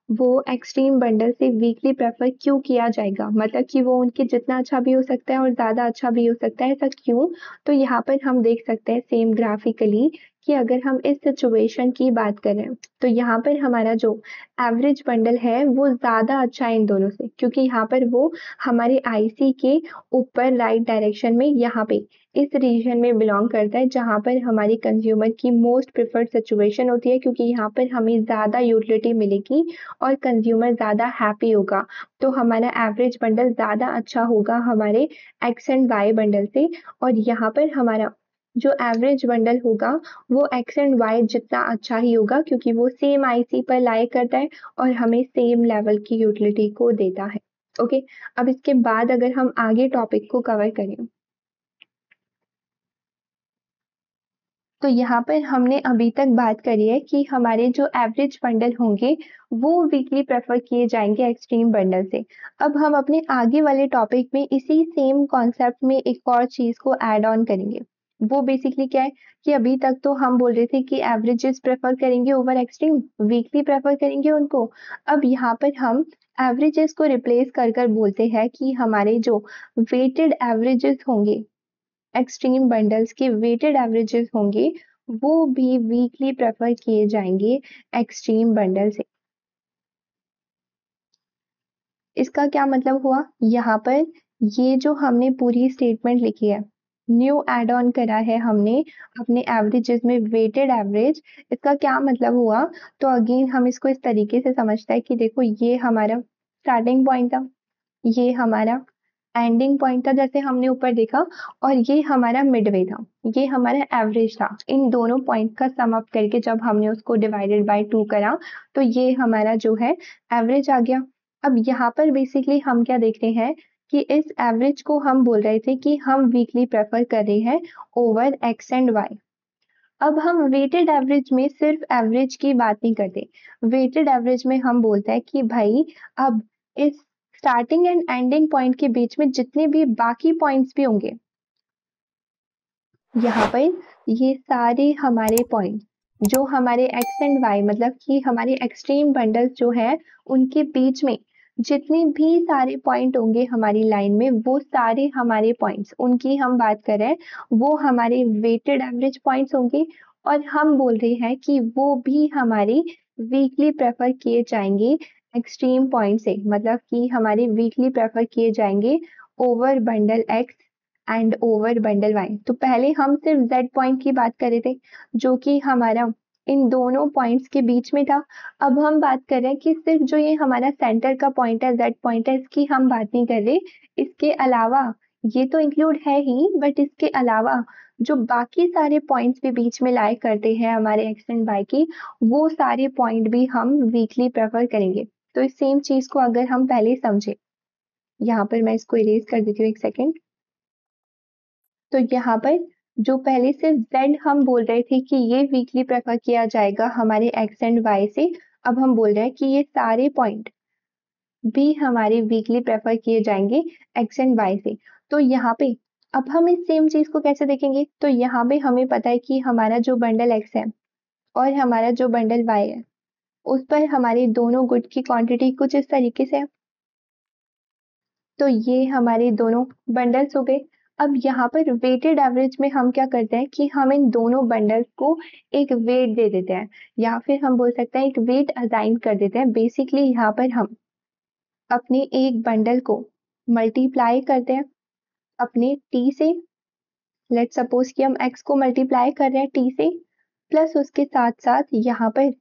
वो एक्सट्रीम बंडल से वीकली प्रेफर क्यों किया जाएगा, मतलब कि वो उनके जितना अच्छा भी हो सकता है और ज्यादा अच्छा भी हो सकता है। ऐसा क्यों? तो यहाँ पर हम देख सकते हैं सेम ग्राफिकली कि अगर हम इस सिचुएशन की बात करें तो यहाँ पर हमारा जो एवरेज बंडल है वो ज्यादा अच्छा है इन दोनों से, क्योंकि यहाँ पर वो हमारे आईसी के ऊपर राइट डायरेक्शन में यहाँ पे इस रीजन में बिलोंग करता है जहाँ पर हमारी कंज्यूमर की मोस्ट प्रिफर्ड सिचुएशन होती है, क्योंकि यहाँ पर हमें ज्यादा यूटिलिटी मिलेगी और कंज्यूमर ज्यादा हैप्पी होगा। तो हमारा एवरेज बंडल ज्यादा अच्छा होगा हमारे एक्स एंड वाई बंडल से। और यहाँ पर हमारा जो एवरेज बंडल होगा वो एक्स एंड वाई जितना अच्छा ही होगा, क्योंकि वो सेम आईसी पर लाई करता है और हमें सेम लेवल की यूटिलिटी को देता है। ओके, अब इसके बाद अगर हम आगे टॉपिक को कवर करें तो यहाँ पर हमने अभी तक बात करी है कि हमारे जो एवरेज बंडल होंगे वो वीकली प्रेफर किए जाएंगे एक्सट्रीम बंडल से। अब हम अपने आगे वाले टॉपिक में इसी सेम कॉन्सेप्ट में एक और चीज को ऐड ऑन करेंगे। वो बेसिकली क्या है कि अभी तक तो हम बोल रहे थे कि एवरेजेस प्रेफर करेंगे ओवर एक्सट्रीम, वीकली प्रेफर करेंगे उनको। अब यहाँ पर हम एवरेजेस को रिप्लेस कर कर बोलते हैं कि हमारे जो वेटेड एवरेजेस होंगे, एक्सट्रीम बंडल्स के वेटेड एवरेजेस होंगे वो भी वीकली प्रेफर किए जाएंगे एक्सट्रीम बंडल से। इसका क्या मतलब हुआ? यहाँ पर ये जो हमने पूरी स्टेटमेंट लिखी है, न्यू एड ऑन करा है हमने अपने एवरेजेस में वेटेड एवरेज। इसका क्या मतलब हुआ? तो अगेन हम इसको इस तरीके से समझते हैं कि देखो ये हमारा स्टार्टिंग पॉइंट था, ये हमारा एंडिंग पॉइंट था जैसे हमने ऊपर देखा, और ये हमारा मिडवे था, ये हमारा एवरेज था। इन दोनों पॉइंट का सम अप करके जब हमने उसको डिवाइडेड बाय 2 करा तो ये हमारा जो है एवरेज आ गया। अब यहाँ पर बेसिकली हम क्या देख रहे हैं कि इस एवरेज को हम बोल रहे थे कि हम वीकली प्रेफर कर रहे हैं ओवर एक्स एंड वाई। अब हम वेटेड एवरेज में सिर्फ एवरेज की बात नहीं करते, वेटेड एवरेज में हम बोलते हैं कि भाई अब इस स्टार्टिंग एंड एंडिंग पॉइंट के बीच में जितने भी बाकी पॉइंट्स भी होंगे, यहाँ पर ये सारे हमारे पॉइंट जो हमारे एक्स एंड वाई मतलब कि हमारे एक्सट्रीम बंडल्स जो है उनके बीच में जितने भी सारे पॉइंट होंगे हमारी लाइन में, वो सारे हमारे पॉइंट्स उनकी हम बात कर रहे हैं, वो हमारे वेटेड एवरेज पॉइंट्स होंगे। और हम बोल रहे हैं कि वो भी हमारी वीकली प्रेफर किए जाएंगे एक्सट्रीम पॉइंट से, मतलब कि हमारे वीकली प्रेफर किए जाएंगे over bundle X and over bundle Y. तो पहले हम सिर्फ z पॉइंट की बात कर रहे थे जो कि हमारा इन दोनों पॉइंट्स के बीच में था। अब हम बात कर रहे हैं कि सिर्फ जो ये हमारा सेंटर का पॉइंट है z पॉइंट है, इसकी हम बात नहीं कर रहे। इसके अलावा ये तो इंक्लूड है ही, बट इसके अलावा जो बाकी सारे पॉइंट्स भी बीच में लाए करते हैं हमारे एक्स एंड वाई की, वो सारे पॉइंट भी हम वीकली प्रेफर करेंगे। तो इस सेम चीज को अगर हम पहले समझे यहाँ पर मैं इसको इरेज कर देती हूँ, एक सेकेंड। तो यहाँ पर जो पहले से z हम बोल रहे थे कि ये वीकली प्रेफर किया जाएगा हमारे x एंड y से, अब हम बोल रहे हैं कि ये सारे पॉइंट भी हमारे वीकली प्रेफर किए जाएंगे x एंड y से। तो यहाँ पे अब हम इस सेम चीज को कैसे देखेंगे, तो यहाँ पे हमें पता है कि हमारा जो बंडल x है और हमारा जो बंडल y है उस पर हमारी दोनों गुड की क्वांटिटी कुछ इस तरीके से है। तो ये हमारे दोनों बंडल्स हो गए। अब यहाँ पर वेटेड एवरेज में हम क्या करते हैं कि हम इन दोनों बंडल्स को एक वेट दे देते हैं, या फिर हम बोल सकते हैं एक वेट असाइन कर देते हैं। बेसिकली यहाँ पर हम अपने एक बंडल को मल्टीप्लाई करते हैं अपने टी से। लेट सपोज कि हम एक्स को मल्टीप्लाई कर रहे हैं टी से, प्लस उसके साथ साथ यहाँ पर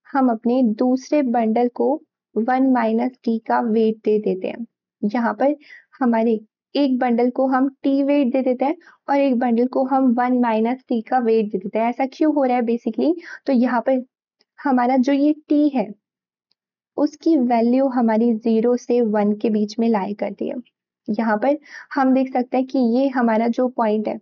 हम अपने दूसरे बंडल को 1 माइनस टी का वेट दे देते हैं। यहाँ पर हमारे एक बंडल को हम टी वेट दे देते हैं और एक बंडल को हम 1 माइनस टी का वेट दे देते हैं। ऐसा क्यों हो रहा है बेसिकली, तो यहाँ पर हमारा जो ये टी है उसकी वैल्यू हमारी 0 से 1 के बीच में लाई करती है। यहाँ पर हम देख सकते हैं कि ये हमारा जो पॉइंट है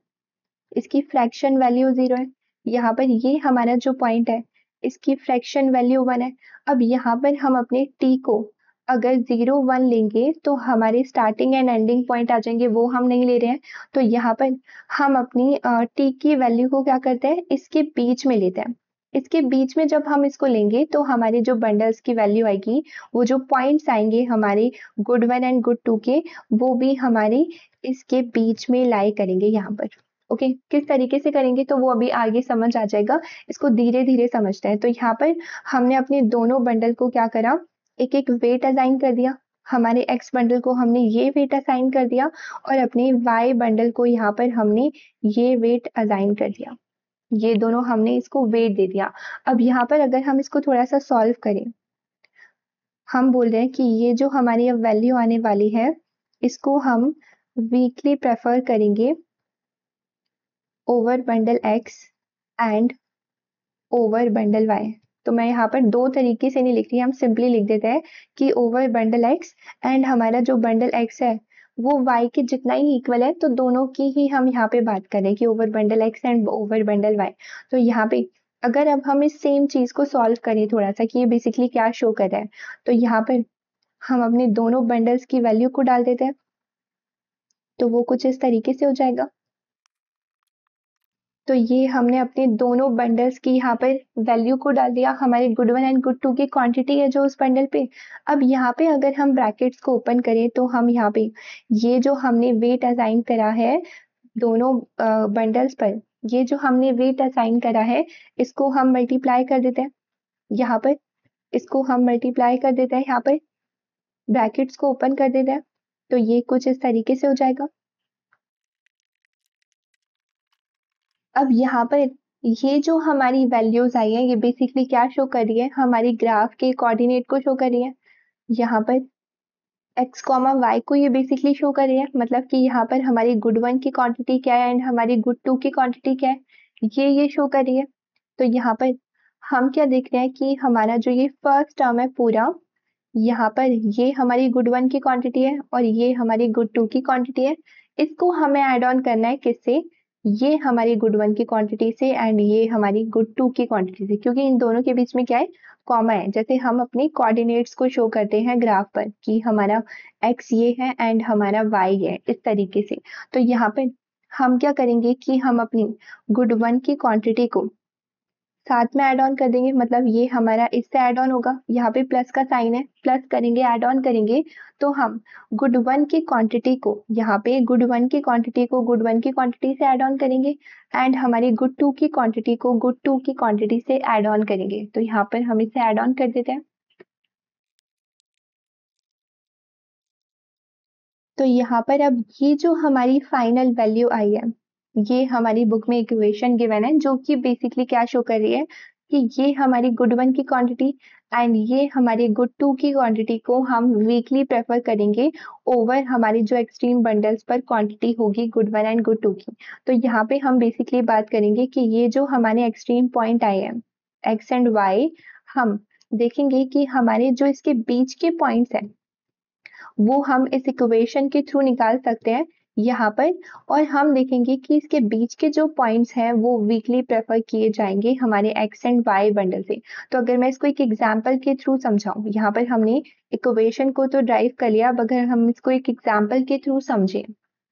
इसकी फ्रैक्शन वैल्यू 0 है। यहाँ पर ये हमारा जो पॉइंट है इसकी फ्रैक्शन वैल्यू 1 है। अब यहाँ पर हम अपने t को अगर 0 1 लेंगे तो हमारे स्टार्टिंग एंड एंडिंग पॉइंट आ जाएंगे, वो हम नहीं ले रहे हैं। तो यहाँ पर हम अपनी t की वैल्यू को क्या करते हैं, इसके बीच में लेते हैं। इसके बीच में जब हम इसको लेंगे तो हमारे जो बंडल्स की वैल्यू आएगी, वो जो पॉइंट्स आएंगे हमारे गुड 1 एंड गुड 2 के, वो भी हमारे इसके बीच में लाई करेंगे यहाँ पर। ओके किस तरीके से करेंगे तो वो अभी आगे समझ आ जाएगा, इसको धीरे धीरे समझते हैं। तो यहाँ पर हमने अपने दोनों बंडल को क्या करा, एक एक वेट असाइन कर दिया। हमारे एक्स बंडल को हमने ये वेट असाइन कर दिया और अपने वाई बंडल को यहाँ पर हमने ये वेट असाइन कर दिया। ये दोनों हमने इसको वेट दे दिया। अब यहाँ पर अगर हम इसको थोड़ा सा सॉल्व करें, हम बोल रहे हैं कि ये जो हमारी अब वैल्यू आने वाली है इसको हम वीकली प्रेफर करेंगे over bundle x and over bundle y। तो मैं यहाँ पर दो तरीके से नहीं लिख रही, हम सिंपली लिख देते हैं कि ओवर बंडल x एंड हमारा जो बंडल x है वो y के जितना ही इक्वल है। तो दोनों की ही हम यहाँ पे बात करें कि over bundle x and over bundle y। तो यहाँ पे अगर अब हम इस सेम चीज को सॉल्व करें थोड़ा सा कि ये बेसिकली क्या शो कर रहा है, तो यहाँ पर हम अपने दोनों बंडल्स की वैल्यू को डाल देते हैं। तो वो कुछ इस तरीके से हो जाएगा। तो ये हमने अपने दोनों बंडल्स की यहाँ पर वैल्यू को डाल दिया, हमारे गुड 1 एंड गुड 2 की क्वांटिटी है जो उस बंडल पे। अब यहाँ पे अगर हम ब्रैकेट्स को ओपन करें तो हम यहाँ पे ये जो हमने वेट असाइन करा है दोनों बंडल्स पर, ये जो हमने वेट असाइन करा है इसको हम मल्टीप्लाई कर देते हैं यहाँ पर। इसको हम मल्टीप्लाई कर देते हैं यहाँ पर, ब्रैकेट्स को ओपन कर देते हैं। तो ये कुछ इस तरीके से हो जाएगा। अब यहाँ पर ये जो हमारी वैल्यूज आई है ये बेसिकली क्या शो कर रही है, हमारी ग्राफ के कोऑर्डिनेट को शो कर रही है। यहाँ पर x कॉमा वाई को ये बेसिकली शो कर रही है, मतलब कि यहाँ पर हमारी गुड 1 की क्वांटिटी क्या है एंड हमारी गुड 2 की क्वांटिटी क्या है, ये शो कर रही है। तो यहाँ पर हम क्या देख रहे हैं कि हमारा जो ये फर्स्ट टर्म है पूरा, यहाँ पर ये हमारी गुड 1 की क्वांटिटी है और ये हमारी गुड 2 की क्वांटिटी है। इसको हमें ऐड ऑन करना है किससे, ये हमारी गुड 1 की क्वांटिटी से एंड ये हमारी गुड 2 की क्वांटिटी से, क्योंकि इन दोनों के बीच में क्या है, कॉमा है। जैसे हम अपने कोऑर्डिनेट्स को शो करते हैं ग्राफ पर कि हमारा x ये है एंड हमारा y है, इस तरीके से। तो यहाँ पे हम क्या करेंगे कि हम अपनी गुड 1 की क्वांटिटी को साथ में ऐड ऑन कर देंगे, मतलब ये हमारा इससे ऐड ऑन होगा, यहाँ पे प्लस का साइन है, प्लस करेंगे ऐड ऑन करेंगे। तो हम गुड 1 की क्वांटिटी को यहाँ पे गुड 1 की क्वांटिटी को गुड 1 की क्वांटिटी से ऐड ऑन करेंगे एंड हमारी गुड 2 की क्वांटिटी को गुड 2 की क्वांटिटी से ऐड ऑन करेंगे। तो यहाँ पर हम इसे ऐड ऑन कर देते हैं। तो यहाँ पर अब ये जो हमारी फाइनल वैल्यू आई है, ये हमारी बुक में इक्वेशन गिवन है जो कि बेसिकली क्या शो कर रही है कि ये हमारी गुड 1 की क्वांटिटी एंड ये हमारी गुड 2 की क्वांटिटी को हम वीकली प्रेफर करेंगे ओवर हमारी जो एक्सट्रीम बंडल्स पर क्वांटिटी होगी गुड 1 एंड गुड 2 की। तो यहाँ पे हम बेसिकली बात करेंगे कि ये जो हमारे एक्सट्रीम पॉइंट आए हैं एक्स एंड वाई, हम देखेंगे कि हमारे जो इसके बीच के पॉइंट्स हैं वो हम इस इक्वेशन के थ्रू निकाल सकते हैं यहाँ पर। और हम देखेंगे कि इसके बीच के जो पॉइंट्स हैं वो वीकली प्रेफर किए जाएंगे हमारे एक्स एंड वाई बंडल से। तो अगर मैं इसको एक एग्जाम्पल के थ्रू समझाऊं, यहाँ पर हमने इक्वेशन को तो ड्राइव कर लिया, अब अगर हम इसको एक एग्जाम्पल के थ्रू समझें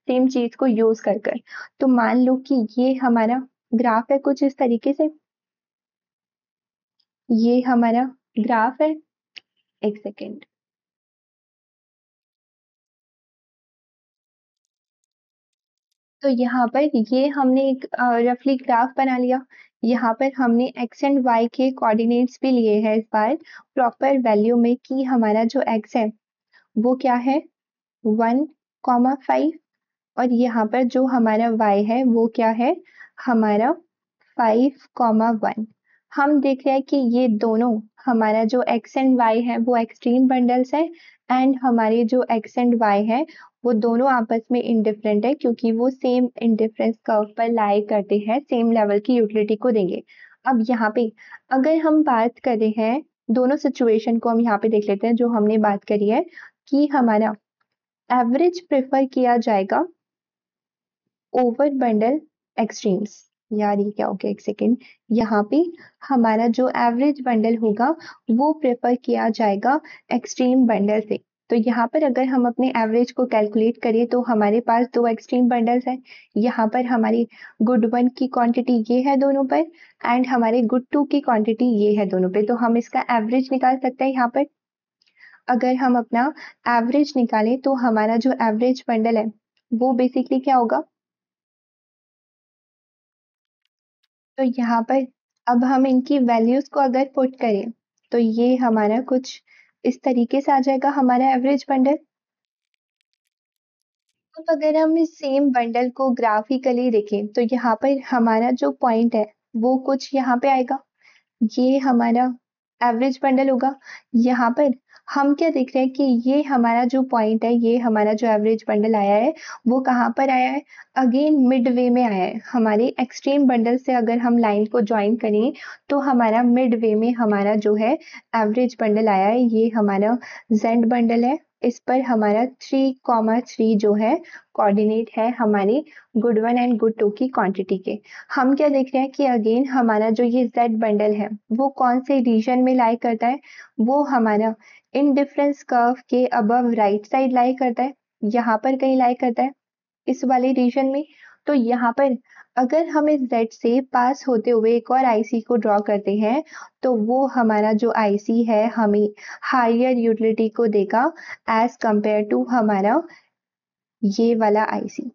सेम चीज को यूज कर कर, तो मान लो कि ये हमारा ग्राफ है कुछ इस तरीके से। ये हमारा ग्राफ है, एक सेकेंड। तो यहाँ पर ये हमने एक रफली ग्राफ बना लिया। यहाँ पर हमने एक्स एंड वाई के कोऑर्डिनेट्स भी लिए हैं इस बार प्रॉपर वैल्यू में, कि हमारा जो एक्स है वो क्या है 1,5, और यहाँ पर जो हमारा y है वो क्या है हमारा 5,1। हम देख रहे हैं कि ये दोनों हमारा जो x एंड y है वो एक्सट्रीम बंडल्स है, एंड हमारे जो x एंड y है वो दोनों आपस में इंडिफरेंट है, क्योंकि वो सेम इंडिफरेंस कर्व पर लाई करते हैं, सेम लेवल की यूटिलिटी को देंगे। अब यहाँ पे अगर हम बात कर रहे हैं, दोनों सिचुएशन को हम यहाँ पे देख लेते हैं जो हमने बात करी है, कि हमारा एवरेज प्रेफर किया जाएगा ओवर बंडल एक्सट्रीम्स। यार ये क्या हो गया, एक सेकेंड। यहाँ पे हमारा जो एवरेज बंडल होगा वो प्रेफर किया जाएगा एक्सट्रीम बंडल से। तो यहाँ पर अगर हम अपने एवरेज को कैलकुलेट करें तो हमारे पास दो एक्सट्रीम बंडल्स हैं। यहाँ पर हमारी गुड 1 की क्वांटिटी ये है दोनों पर, एंड हमारे गुड 2 की क्वांटिटी ये है दोनों पे। तो हम इसका एवरेज निकाल सकते हैं यहाँ पर। अगर हम अपना एवरेज निकालें तो हमारा जो एवरेज बंडल है वो बेसिकली क्या होगा, तो यहाँ पर अब हम इनकी वैल्यूज को अगर पुट करें तो ये हमारा कुछ इस तरीके से आ जाएगा हमारा एवरेज बंडल। अब अगर हम इस सेम बंडल को ग्राफिकली देखें तो यहाँ पर हमारा जो पॉइंट है वो कुछ यहाँ पे आएगा, ये हमारा एवरेज बंडल होगा। यहाँ पर हम क्या देख रहे हैं कि ये हमारा जो पॉइंट है, ये हमारा जो एवरेज बंडल आया है वो कहाँ पर आया है, अगेन मिड वे में आया है। हमारे एक्सट्रीम बंडल से अगर हम लाइन को ज्वाइन करें तो हमारा मिड वे में हमारा जो है एवरेज बंडल आया है, ये हमारा जेड बंडल है। इस पर हमारा 3,3 जो है कोऑर्डिनेट है हमारी गुड 1 एंड गुड 2 की क्वांटिटी के। हम क्या देख रहे हैं कि अगेन हमारा जो ये जेड बंडल है वो कौन से रीजन में लाई करता है, वो हमारा इनडिफरेंस कर्व के अबव राइट साइड लाई करता है, यहाँ पर कहीं लाई करता है इस वाले रीजन में। तो यहाँ पर अगर हम इस जेड से पास होते हुए एक और आईसी को ड्रॉ करते हैं तो वो हमारा जो आईसी है हमें हायर यूटिलिटी को देगा एज कंपेयर टू हमारा ये वाला आईसी।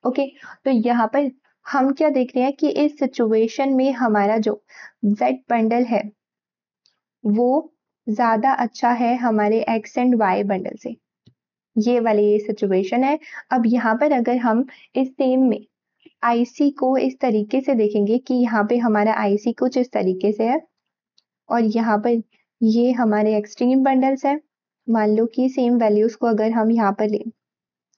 ओके, तो यहाँ पर हम क्या देख रहे हैं कि इस सिचुएशन में हमारा जो जेड बंडल है वो ज्यादा अच्छा है हमारे एक्स एंड वाई बंडल से। ये वाली ये सिचुएशन है। अब यहाँ पर अगर हम इस सेम में आईसी को इस तरीके से देखेंगे कि यहाँ पे हमारा आईसी कुछ इस तरीके से है, और यहाँ पर ये हमारे एक्सट्रीम बंडल्स है। मान लो कि सेम वैल्यूज को अगर हम यहाँ पर लें,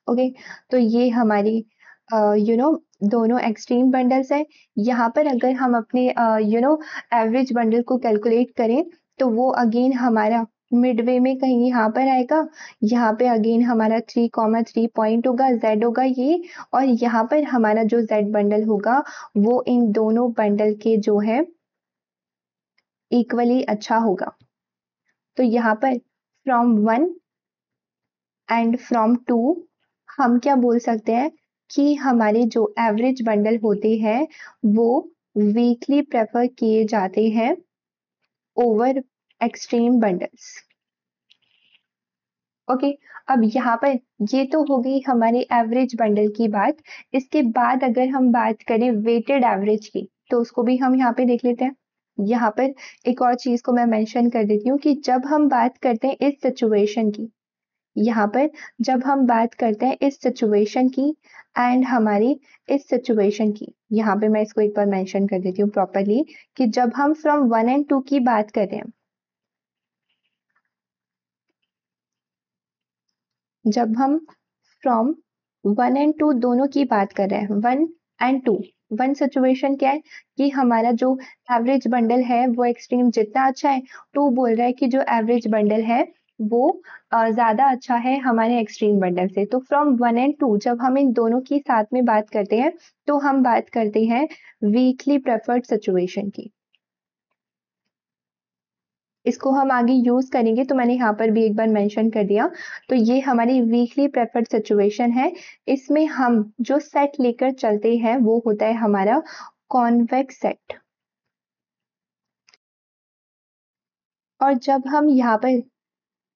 ओके, तो ये हमारी दोनों एक्सट्रीम बंडल्स है। यहाँ पर अगर हम अपने एवरेज बंडल को कैलकुलेट करें तो वो अगेन हमारा मिडवे में कहीं यहाँ पर आएगा। यहाँ पे अगेन हमारा 3,3 पॉइंट होगा, जेड होगा ये, और यहाँ पर हमारा जो जेड बंडल होगा वो इन दोनों बंडल के जो है इक्वली अच्छा होगा। तो यहाँ पर फ्रॉम 1 एंड फ्रॉम 2 हम क्या बोल सकते हैं कि हमारे जो एवरेज बंडल होते हैं वो वीकली प्रेफर किए जाते हैं ओवर एक्सट्रीम बंडल्स। ओके, अब यहाँ पर ये तो हो गई हमारे एवरेज बंडल की बात। इसके बाद अगर हम बात करें वेटेड एवरेज की तो उसको भी हम यहाँ पे देख लेते हैं। यहाँ पर एक और चीज को मैं मेंशन कर देती हूँ कि जब हम बात करते हैं इस सिचुएशन की, यहाँ पर जब हम बात करते हैं इस सिचुएशन की एंड हमारी इस सिचुएशन की, यहाँ पे मैं इसको एक बार मेंशन कर देती हूँ प्रॉपरली कि जब हम फ्रॉम 1 एंड 2 की बात कर रहे हैं, जब हम फ्रॉम 1 एंड 2 दोनों की बात कर रहे हैं, 1 एंड 2, वन सिचुएशन क्या है कि हमारा जो एवरेज बंडल है वो एक्सट्रीम जितना अच्छा है, टू बोल रहा है कि जो एवरेज बंडल है वो ज़्यादा अच्छा है हमारे एक्सट्रीम बंडल से। तो फ्रॉम 1 एंड 2 जब हम इन दोनों की साथ में बात करते हैं, तो हम बात करते हैं वीकली प्रेफर्ड सिचुएशन की। इसको हम आगे यूज़ करेंगे, तो मैंने यहाँ पर भी एक बार मेंशन कर दिया। तो ये हमारी वीकली प्रेफर्ड सिचुएशन है। इसमें हम जो सेट लेकर चलते हैं वो होता है हमारा कॉन्वेक्स सेट। और जब हम यहाँ पर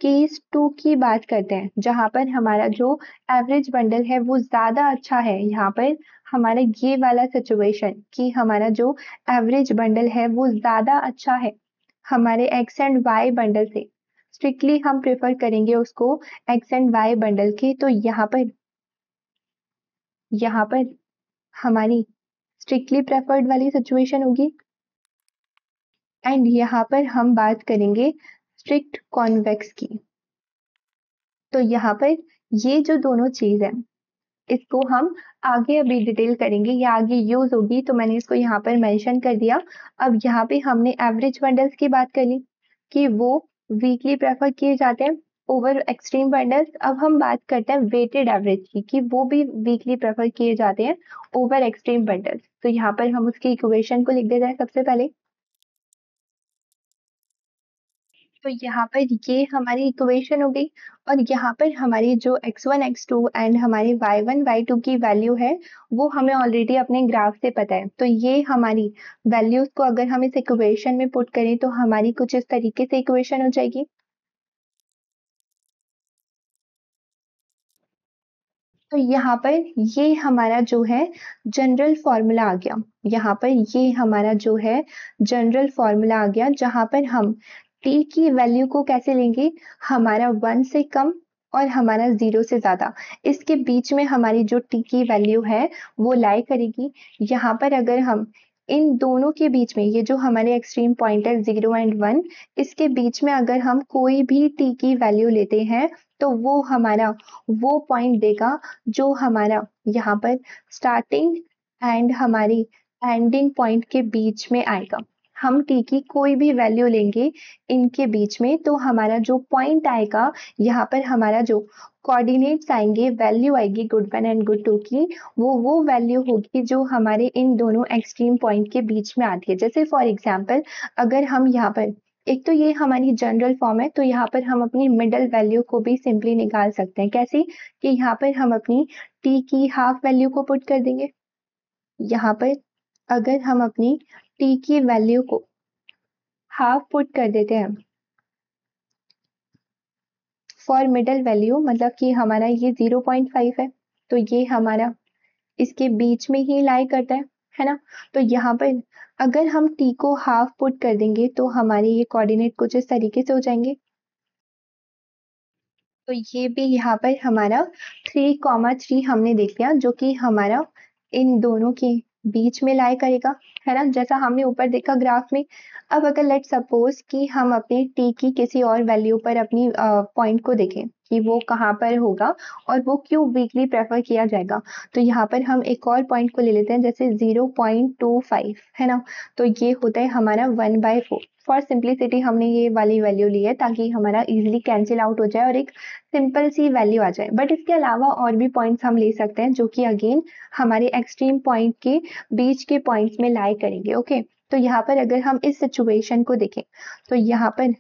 केस 2 की बात करते हैं, जहाँ पर हमारा जो एवरेज बंडल है वो ज़्यादा अच्छा है, यहाँ पर हमारा ये वाला सिचुएशन कि हमारा जो एवरेज बंडल है वो ज़्यादा अच्छा है हमारे एक्स एंड वाई बंडल से। स्ट्रिक्टली हम प्रेफर करेंगे उसको एक्स एंड वाई बंडल के। तो यहाँ पर हमारी स्ट्रिक्टली प्रेफर्ड वाली सिचुएशन होगी। एंड यहाँ पर हम बात करेंगे स्ट्रिक्ट कॉन्वेक्स की। तो यहाँ पर ये जो दोनों चीज़ है, इसको हम आगे अभी डिटेल करेंगे, या आगे यूज होगी, तो मैंने इसको यहाँ पर मेंशन कर दिया। अब यहाँ पे हमने एवरेज बंडल्स की बात कर ली कि वो वीकली प्रेफर किए जाते हैं ओवर एक्सट्रीम बंडल्स। अब हम बात करते हैं वेटेड एवरेज की कि वो भी वीकली प्रेफर किए जाते हैं ओवर एक्सट्रीम बंडल्स। तो यहाँ पर हम उसकी इक्वेशन को लिख देते हैं सबसे पहले। तो यहाँ पर ये हमारी इक्वेशन हो गई, और यहाँ पर हमारी जो x1 x2 एंड हमारी y1 y2 की वैल्यू है वो हमें ऑलरेडी अपने ग्राफ से पता है। तो ये हमारी वैल्यूज को अगर हम इस इक्वेशन में पुट करें तो हमारी कुछ इस तरीके से इक्वेशन हो जाएगी। तो यहाँ पर ये हमारा जो है जनरल फॉर्मूला आ गया। यहाँ पर ये हमारा जो है जनरल फॉर्मूला आ गया, जहाँ पर हम t की वैल्यू को कैसे लेंगे, हमारा 1 से कम और हमारा 0 से ज्यादा, इसके बीच में हमारी जो t की वैल्यू है वो लाई करेगी। यहाँ पर अगर हम इन दोनों के बीच में, ये जो हमारे एक्सट्रीम पॉइंट है 0 एंड 1, इसके बीच में अगर हम कोई भी t की वैल्यू लेते हैं तो वो हमारा वो पॉइंट देगा जो हमारा यहाँ पर स्टार्टिंग एंड हमारी एंडिंग पॉइंट के बीच में आएगा। हम t की कोई भी वैल्यू लेंगे इनके बीच में, तो हमारा जो पॉइंट आएगा, यहाँ पर हमारा जो कोऑर्डिनेट्स आएंगे, वैल्यू आएगी गुड 1 एंड गुड 2 की, वो वैल्यू होगी जो हमारे इन दोनों एक्सट्रीम पॉइंट के बीच में आती है। जैसे फॉर एग्जाम्पल अगर हम यहाँ पर, एक तो ये हमारी जनरल फॉर्म है, तो यहाँ पर हम अपनी मिडल वैल्यू को भी सिंपली निकाल सकते हैं। कैसी कि यहाँ पर हम अपनी t की हाफ वैल्यू को पुट कर देंगे। यहाँ पर अगर हम अपनी t की वैल्यू को हाफ पुट कर देते हैं फॉर मिडल वैल्यू, मतलब कि हमारा ये 0.5 है, तो ये हमारा इसके बीच में ही लाई करता है ना। तो यहाँ पर अगर हम t को हाफ पुट कर देंगे तो हमारे ये कोऑर्डिनेट कुछ इस तरीके से हो जाएंगे। तो ये भी यहाँ पर हमारा 3,3 हमने देख लिया, जो कि हमारा इन दोनों के बीच में लाई करेगा, है ना, जैसा हमने ऊपर देखा ग्राफ में। अब अगर लेट सपोज कि हम अपनी t की किसी और वैल्यू पर अपनी पॉइंट को देखें कि वो कहाँ पर होगा और वो क्यों वीकली प्रेफर किया जाएगा, तो यहाँ पर हम एक और पॉइंट को ले लेते हैं, जैसे 0.25, है ना। तो ये होता है हमारा 1/4। फॉर सिंप्लिसिटी हमने ये वाली वैल्यू ली है ताकि हमारा इजीली कैंसिल आउट हो जाए और एक सिंपल सी वैल्यू आ जाए। बट इसके अलावा और भी पॉइंट्स हम ले सकते हैं जो कि अगेन हमारे एक्सट्रीम पॉइंट के बीच के पॉइंट्स में लाई करेंगे। ओके, तो यहाँ पर अगर हम इस सिचुएशन को देखें तो यहाँ पर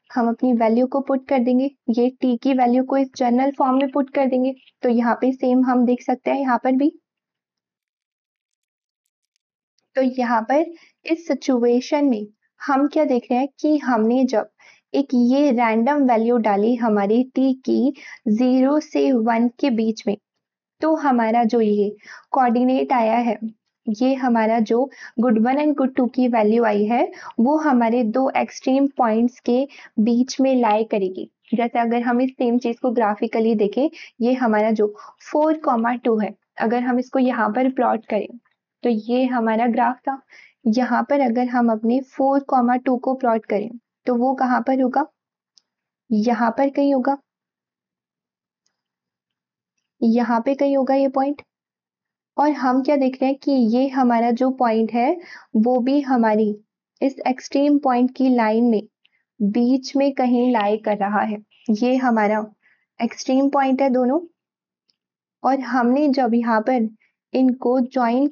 हम अपनी वैल्यू को पुट कर देंगे, ये t की वैल्यू को इस जनरल फॉर्म में पुट कर देंगे। तो यहाँ पे सेम हम देख सकते हैं यहाँ पर भी। तो यहाँ पर इस सिचुएशन में हम क्या देख रहे हैं कि हमने जब एक ये रैंडम वैल्यू डाली हमारी t की 0 से 1 के बीच में, तो हमारा जो ये कोऑर्डिनेट आया है, ये हमारा जो गुड 1 एंड गुड 2 की वैल्यू आई है, वो हमारे दो एक्सट्रीम पॉइंट्स के बीच में लाई करेगी। जैसे अगर हम इस सेम चीज को ग्राफिकली देखें, ये हमारा जो 4,2 है, अगर हम इसको यहाँ पर प्लॉट करें तो ये हमारा ग्राफ था। यहाँ पर अगर हम अपने 4,2 को प्लॉट करें तो वो कहाँ पर होगा, यहाँ पर कहीं होगा, यहाँ पे कहीं होगा ये पॉइंट। और हम क्या देख रहे हैं कि ये हमारा जो पॉइंट है वो भी हमारी इस एक्सट्रीम पॉइंट की लाइन में बीच में कहीं लाई कर रहा है। ये हमारा एक्सट्रीम पॉइंट है दोनों, और हमने जब यहाँ पर इनको ज्वाइन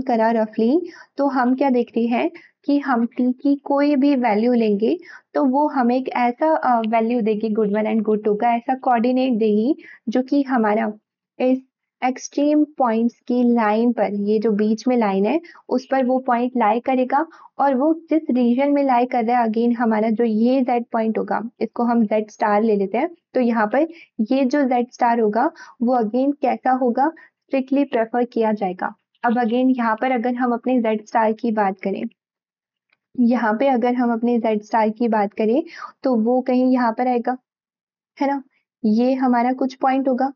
करा रफली, तो हम क्या देखते हैं कि हम टी की कोई भी वैल्यू लेंगे तो वो हमें एक ऐसा वैल्यू देगी, good one and good two का ऐसा कोऑर्डिनेट देगी जो कि हमारा इस एक्सट्रीम पॉइंट्स की लाइन पर, ये जो बीच में लाइन है उस पर वो पॉइंट लाई करेगा। और वो जिस रीजन में लाई कर रहा है, अगेन हमारा जो ये जेड पॉइंट होगा, इसको हम जेड स्टार ले लेते हैं, तो यहाँ पर ये जो जेड स्टार होगा वो अगेन कैसा होगा, स्ट्रिक्टली प्रेफर किया जाएगा। अब अगेन यहाँ पर अगर हम अपने जेड स्टार की बात करें, यहाँ पे अगर हम अपने जेड स्टार की बात करें तो वो कहीं यहाँ पर आएगा, है ना। ये हमारा कुछ पॉइंट होगा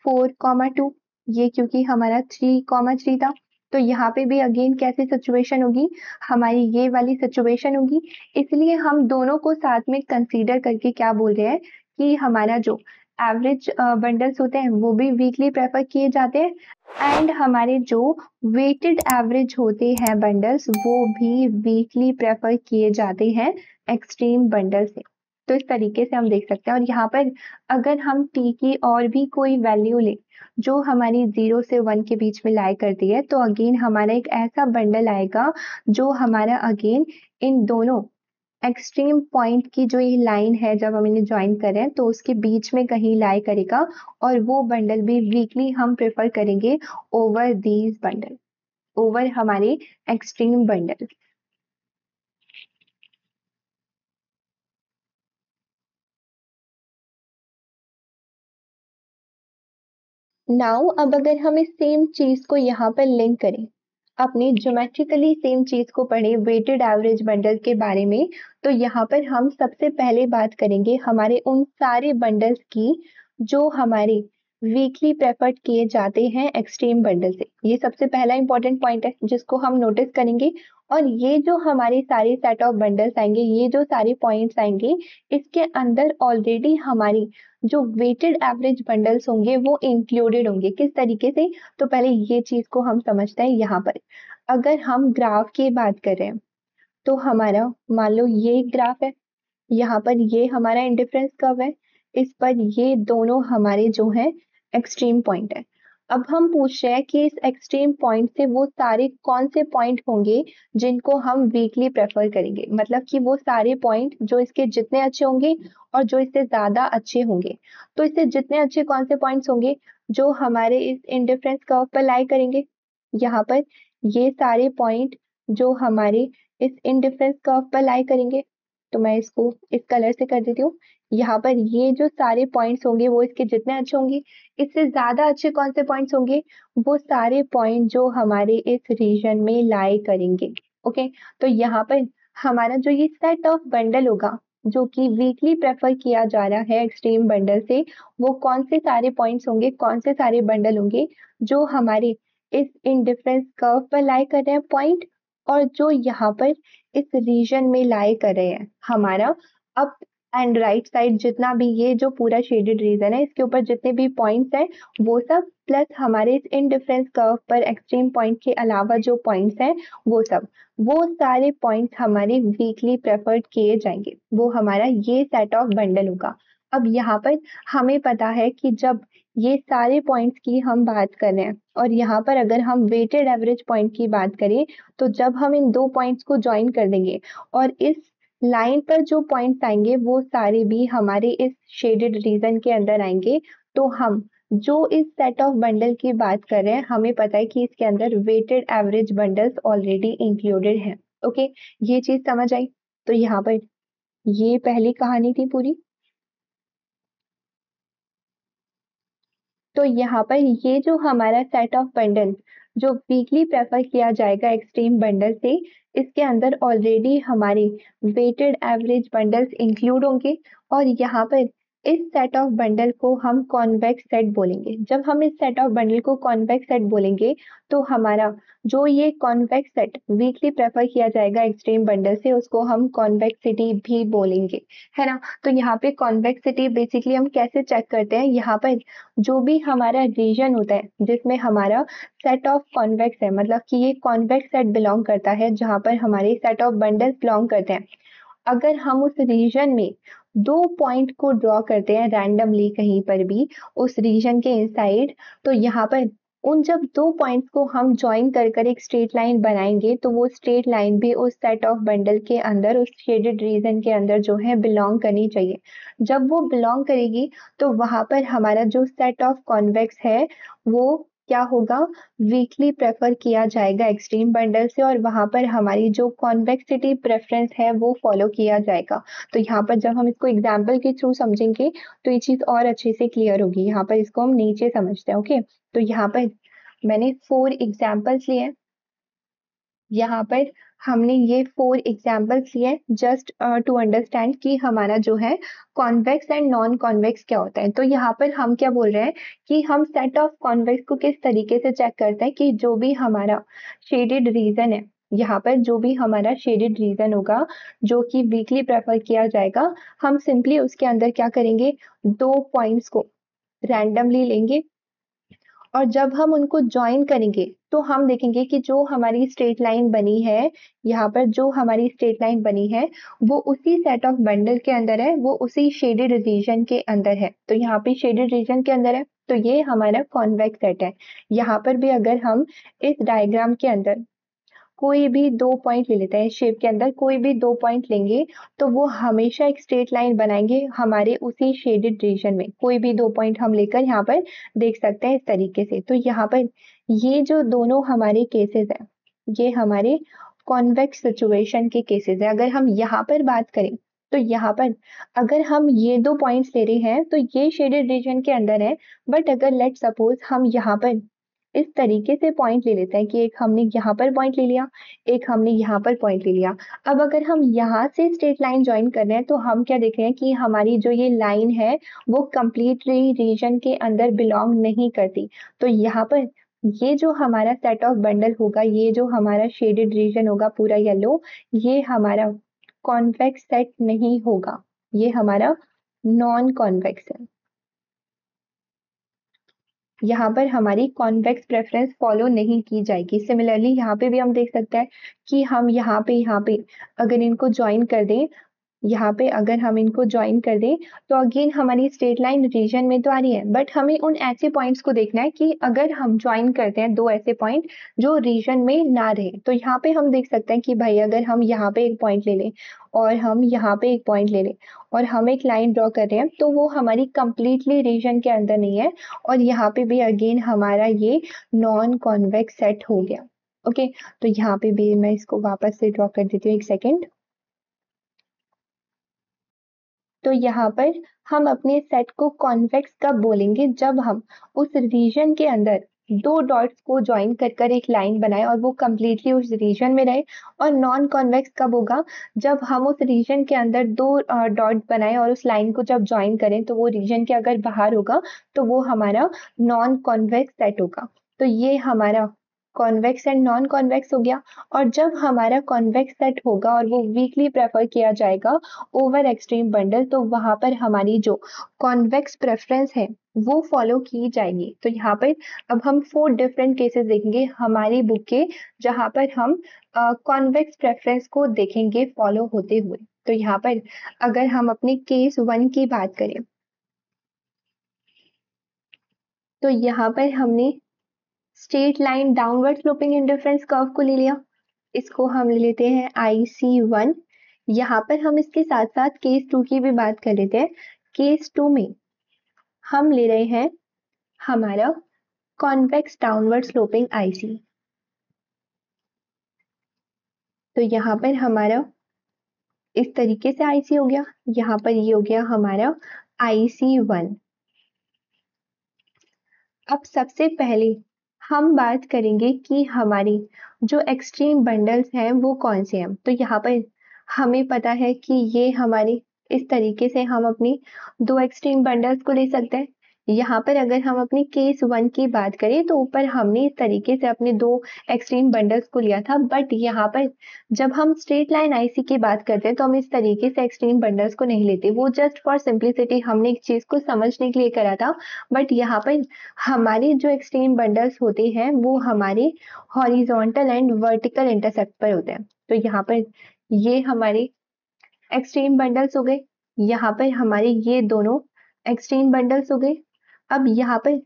4,2, ये क्योंकि हमारा 3,3 था, तो यहाँ पे भी अगेन कैसी सिचुएशन होगी, हमारी ये वाली सिचुएशन होगी। इसलिए हम दोनों को साथ में कंसीडर करके क्या बोल रहे हैं कि हमारा जो एवरेज बंडल्स होते हैं वो भी वीकली प्रेफर किए जाते हैं, एंड हमारे जो वेटेड एवरेज होते हैं बंडल्स वो भी वीकली प्रेफर किए जाते हैं एक्सट्रीम बंडल से। तो इस तरीके से हम देख सकते हैं। और यहाँ पर अगर हम टी की और भी कोई वैल्यू ले जो हमारी 0 से 1 के बीच में लाई करती है, तो अगेन हमारा एक ऐसा बंडल आएगा जो हमारा अगेन इन दोनों एक्सट्रीम पॉइंट की जो ये लाइन है, जब हम इन्हें ज्वाइन करें तो उसके बीच में कहीं लाई करेगा, और वो बंडल भी वीकली हम प्रेफर करेंगे ओवर दीज बंडल, ओवर हमारे एक्सट्रीम बंडल। नाउ अब अगर हम इस सेम चीज को यहाँ पर लिंक करें, अपने ज्योमेट्रिकली सेम चीज को पढ़े वेटेड एवरेज बंडल के बारे में, तो यहाँ पर हम सबसे पहले बात करेंगे हमारे उन सारे बंडल्स की जो हमारे वीकली प्रेफर्ड किए जाते हैं एक्सट्रीम बंडल से। ये सबसे पहला इंपॉर्टेंट पॉइंट है जिसको हम नोटिस करेंगे। और ये जो हमारे सारे सेट ऑफ बंडल्स आएंगे, ये जो सारे पॉइंट्स आएंगे, इसके अंदर ऑलरेडी हमारी जो वेटेड एवरेज बंडल्स होंगे वो इंक्लूडेड होंगे। किस तरीके से, तो पहले ये चीज को हम समझते हैं। यहाँ पर अगर हम ग्राफ की बात करें तो हमारा मान लो ये ग्राफ है, यहाँ पर ये हमारा इंडिफरेंस कर्व है, इस पर ये दोनों हमारे जो है एक्सट्रीम पॉइंट है। अब हम पूछ रहे हैं कि इस एक्सट्रीम पॉइंट से वो सारे कौन से पॉइंट होंगे जिनको हम वीकली प्रेफर करेंगे, मतलब कि वो सारे पॉइंट जो इसके जितने अच्छे होंगे और जो इससे ज्यादा अच्छे होंगे। तो इससे जितने अच्छे कौन से पॉइंट्स होंगे जो हमारे इस इंडिफरेंस कर्व पर लाई करेंगे, यहाँ पर ये सारे पॉइंट जो हमारे इस इंडिफरेंस कर्व पर लाई करेंगे, तो मैं इसको इस कलर से कर देती हूँ। यहाँ पर ये जो सारे पॉइंट्स होंगे वो इसके जितने अच्छे होंगे, इससे ज्यादा अच्छे कौन से पॉइंट्स होंगे, वो सारे पॉइंट जो हमारे इस रीजन में लाई करेंगे। ओके, तो यहाँ पर हमारा जो ये सेट ऑफ बंडल होगा जो कि वीकली प्रेफर किया जा रहा है एक्सट्रीम बंडल से, वो कौन से सारे पॉइंट्स होंगे, कौन से सारे बंडल होंगे जो हमारे इस इंडिफरेंस कर्व पर लाई कर रहे हैं पॉइंट, और जो यहाँ पर इस रीजन में लाई कर रहे हैं हमारा अप एंड राइट साइड, जितना भी ये जो पूरा शेडेड रीजन है इसके ऊपर जितने भी पॉइंट्स हैं वो सब, प्लस हमारे इस इनडिफरेंस कर्व पर एक्सट्रीम पॉइंट के अलावा जो पॉइंट्स हैं वो सब, वो सारे पॉइंट्स हमारे वीकली प्रेफर्ड किए जाएंगे। वो हमारा ये सेट ऑफ बंडल होगा। अब यहाँ पर हमें पता है कि जब ये सारे पॉइंट्स की हम बात कर रहे हैं, और यहाँ पर अगर हम वेटेड एवरेज पॉइंट की बात करें, तो जब हम इन दो पॉइंट्स को ज्वाइन कर देंगे और इस लाइन पर जो पॉइंट्स आएंगे वो सारे भी हमारे इस शेडेड रीजन के अंदर आएंगे, तो हम जो इस सेट ऑफ बंडल की बात कर रहे हैं हमें पता है कि इसके अंदर weighted average bundles already included हैं। ओके, ये चीज समझ आई। तो यहाँ पर ये पहली कहानी थी पूरी। तो यहाँ पर ये जो हमारा सेट ऑफ बंडल जो वीकली प्रेफर किया जाएगा एक्सट्रीम बंडल से, इसके अंदर ऑलरेडी हमारे वेटेड एवरेज बंडल्स इंक्लूड होंगे। और यहाँ पर इस सेट ऑफ बंडल को हम कॉन्वेक्स सेट बोलेंगे। जब हम इस सेट ऑफ बंडल को कॉन्वेक्स सेट बोलेंगे तो हमारा जो ये कॉन्वेक्स सेट वीकली प्रेफर किया जाएगा एक्सट्रीम बंडल से, उसको हम कॉन्वेक्सिटी भी बोलेंगे, है ना। तो यहाँ पे कॉन्वेक्सिटी बेसिकली हम कैसे चेक करते हैं, यहाँ पर जो भी हमारा रीजन होता है जिसमें हमारा सेट ऑफ कॉन्वेक्स है, मतलब कि ये कॉन्वेक्स सेट बिलोंग करता है जहां पर हमारे सेट ऑफ बंडल्स बिलोंग करते हैं। अगर हम उस रीजन में दो पॉइंट को ड्रॉ करते हैं रैंडमली कहीं पर भी उस रीजन के इनसाइड, तो यहाँ पर उन जब दो पॉइंट्स को हम ज्वाइन कर कर एक स्ट्रेट लाइन बनाएंगे तो वो स्ट्रेट लाइन भी उस सेट ऑफ बंडल के अंदर, उस शेडेड रीजन के अंदर जो है बिलोंग करनी चाहिए। जब वो बिलोंग करेगी तो वहां पर हमारा जो सेट ऑफ कॉन्वेक्स है वो क्या होगा, वीकली प्रेफर किया जाएगा एक्सट्रीम बंडल से, और वहां पर हमारी जो कॉन्वेक्सिटी प्रेफरेंस है वो फॉलो किया जाएगा। तो यहाँ पर जब हम इसको एग्जाम्पल के थ्रू समझेंगे तो ये चीज और अच्छे से क्लियर होगी। यहाँ पर इसको हम नीचे समझते हैं। ओके, तो यहाँ पर मैंने 4 एग्जाम्पल्स लिए हैं। यहाँ पर हमने ये 4 एग्जाम्पल्स लिए जस्ट टू अंडरस्टैंड कि हमारा जो है कॉन्वेक्स एंड नॉन कॉन्वेक्स क्या होता है। तो यहाँ पर हम क्या बोल रहे हैं कि हम सेट ऑफ कॉन्वेक्स को किस तरीके से चेक करते हैं कि जो भी हमारा शेडेड रीजन है, यहाँ पर जो भी हमारा शेडेड रीजन होगा जो कि वीकली प्रेफर किया जाएगा, हम सिंपली उसके अंदर क्या करेंगे, दो पॉइंट्स को रैंडमली लेंगे और जब हम उनको ज्वाइन करेंगे तो हम देखेंगे कि जो हमारी स्ट्रेट लाइन बनी है, यहाँ पर जो हमारी स्ट्रेट लाइन बनी है वो उसी सेट ऑफ बंडल के अंदर है, वो उसी शेडेड रीजन के अंदर है। तो यहाँ पे शेडेड रीजन के अंदर है, तो ये हमारा कॉन्वेक्स सेट है। यहाँ पर भी अगर हम इस डायग्राम के अंदर कोई भी दो पॉइंट ले लेते हैं, शेप के अंदर कोई भी दो पॉइंट लेंगे तो वो हमेशा एक स्ट्रेट लाइन बनाएंगे हमारे उसी शेडेड रीजन में। कोई भी दो पॉइंट हम लेकर यहाँ पर देख सकते हैं इस तरीके से। तो यहाँ पर ये जो दोनों हमारे केसेस हैं, ये हमारे कॉन्वेक्स सिचुएशन के केसेस है। अगर हम यहाँ पर बात करें तो यहाँ पर अगर हम ये दो पॉइंट्स ले रहे हैं तो ये शेडेड रीजन के अंदर है, बट अगर लेट सपोज हम यहाँ पर इस तरीके से पॉइंट ले लेते हैं कि एक हमने यहाँ पर पॉइंट ले लिया, एक हमने यहाँ पर पॉइंट ले लिया। अब अगर हम यहाँ से स्ट्रेट लाइन ज्वाइन कर रहे हैं तो हम क्या देख रहे हैं कि हमारी जो ये लाइन है वो कंप्लीटली रीजन के अंदर बिलोंग नहीं करती। तो यहाँ पर ये जो हमारा सेट ऑफ बंडल होगा, ये जो हमारा शेडेड रीजन होगा पूरा येलो, ये हमारा कॉन्वेक्स सेट नहीं होगा, ये हमारा नॉन कॉन्वेक्स है। यहाँ पर हमारी कॉन्वेक्स प्रेफरेंस फॉलो नहीं की जाएगी। सिमिलरली यहाँ पे भी हम देख सकते हैं कि हम यहाँ पे अगर इनको ज्वाइन कर दें, यहाँ पे अगर हम इनको ज्वाइन कर दें तो अगेन हमारी स्ट्रेट लाइन रीजन में तो आ रही है, बट हमें उन ऐसे पॉइंट्स को देखना है कि अगर हम ज्वाइन करते हैं दो ऐसे पॉइंट जो रीजन में ना रहे। तो यहाँ पे हम देख सकते हैं कि भाई अगर हम यहाँ पे एक पॉइंट ले लें और हम यहाँ पे एक पॉइंट ले लें और हम एक लाइन ड्रॉ कर रहे हैं तो वो हमारी कंप्लीटली रीजन के अंदर नहीं है, और यहाँ पे भी अगेन हमारा ये नॉन कॉन्वेक्स सेट हो गया। ओके, तो यहाँ पे भी मैं इसको वापस से ड्रॉ कर देती हूँ, एक सेकेंड। तो यहाँ पर हम अपने सेट को कॉन्वेक्स कब बोलेंगे, जब हम उस रीजन के अंदर दो डॉट्स को ज्वाइन कर कर एक लाइन बनाए और वो कंप्लीटली उस रीजन में रहे। और नॉन कॉन्वेक्स कब होगा, जब हम उस रीजन के अंदर दो डॉट बनाए और उस लाइन को जब ज्वाइन करें तो वो रीजन के अगर बाहर होगा तो वो हमारा नॉन कॉन्वेक्स सेट होगा। तो ये हमारा कॉन्वेक्स एंड नॉन कॉन्वेक्स हो गया। और जब हमारा कॉन्वेक्स सेट होगा और वो वीकली प्रेफर किया जाएगा ओवर एक्सट्रीम बंडल, तो वहां पर हमारी जो कॉन्वेक्स प्रेफरेंस है वो फॉलो की जाएगी। तो यहाँ पर अब हम 4 डिफरेंट केसेस देखेंगे हमारी बुक के, जहां पर हम कॉन्वेक्स प्रेफरेंस को देखेंगे फॉलो होते हुए। तो यहाँ पर अगर हम अपने केस 1 की बात करें तो यहाँ पर हमने straight line downward sloping indifference curve को ले लिया, इसको हम ले लेते हैं IC1। यहाँ पर हम इसके साथ साथ केस 2 की भी बात कर लेते हैं। केस 2 में हम ले रहे हैं हमारा कॉन्वेक्स डाउनवर्ड स्लोपिंग IC। तो यहाँ पर हमारा इस तरीके से IC हो गया, यहाँ पर ये हो गया हमारा IC1। अब सबसे पहले हम बात करेंगे कि हमारी जो एक्सट्रीम बंडल्स हैं वो कौन से हैं। तो यहाँ पर हमें पता है कि ये हमारी इस तरीके से हम अपनी दो एक्सट्रीम बंडल्स को ले सकते हैं। यहाँ पर अगर हम अपनी केस 1 की बात करें तो ऊपर हमने इस तरीके से अपने दो एक्सट्रीम बंडल्स को लिया था, बट यहाँ पर जब हम स्ट्रेट लाइन IC की बात करते हैं तो हम इस तरीके से एक्सट्रीम बंडल्स को नहीं लेते, वो जस्ट फॉर सिंप्लिसिटी हमने एक चीज को समझने के लिए करा था। बट यहाँ पर हमारे जो एक्सट्रीम बंडल्स होते हैं वो हमारे हॉरिजॉन्टल एंड वर्टिकल इंटरसेप्ट पर होते हैं। तो यहाँ पर ये हमारे एक्सट्रीम बंडल्स हो गए। यहाँ पर हमारे ये दोनों एक्सट्रीम बंडल्स हो गए। अब यहाँ पर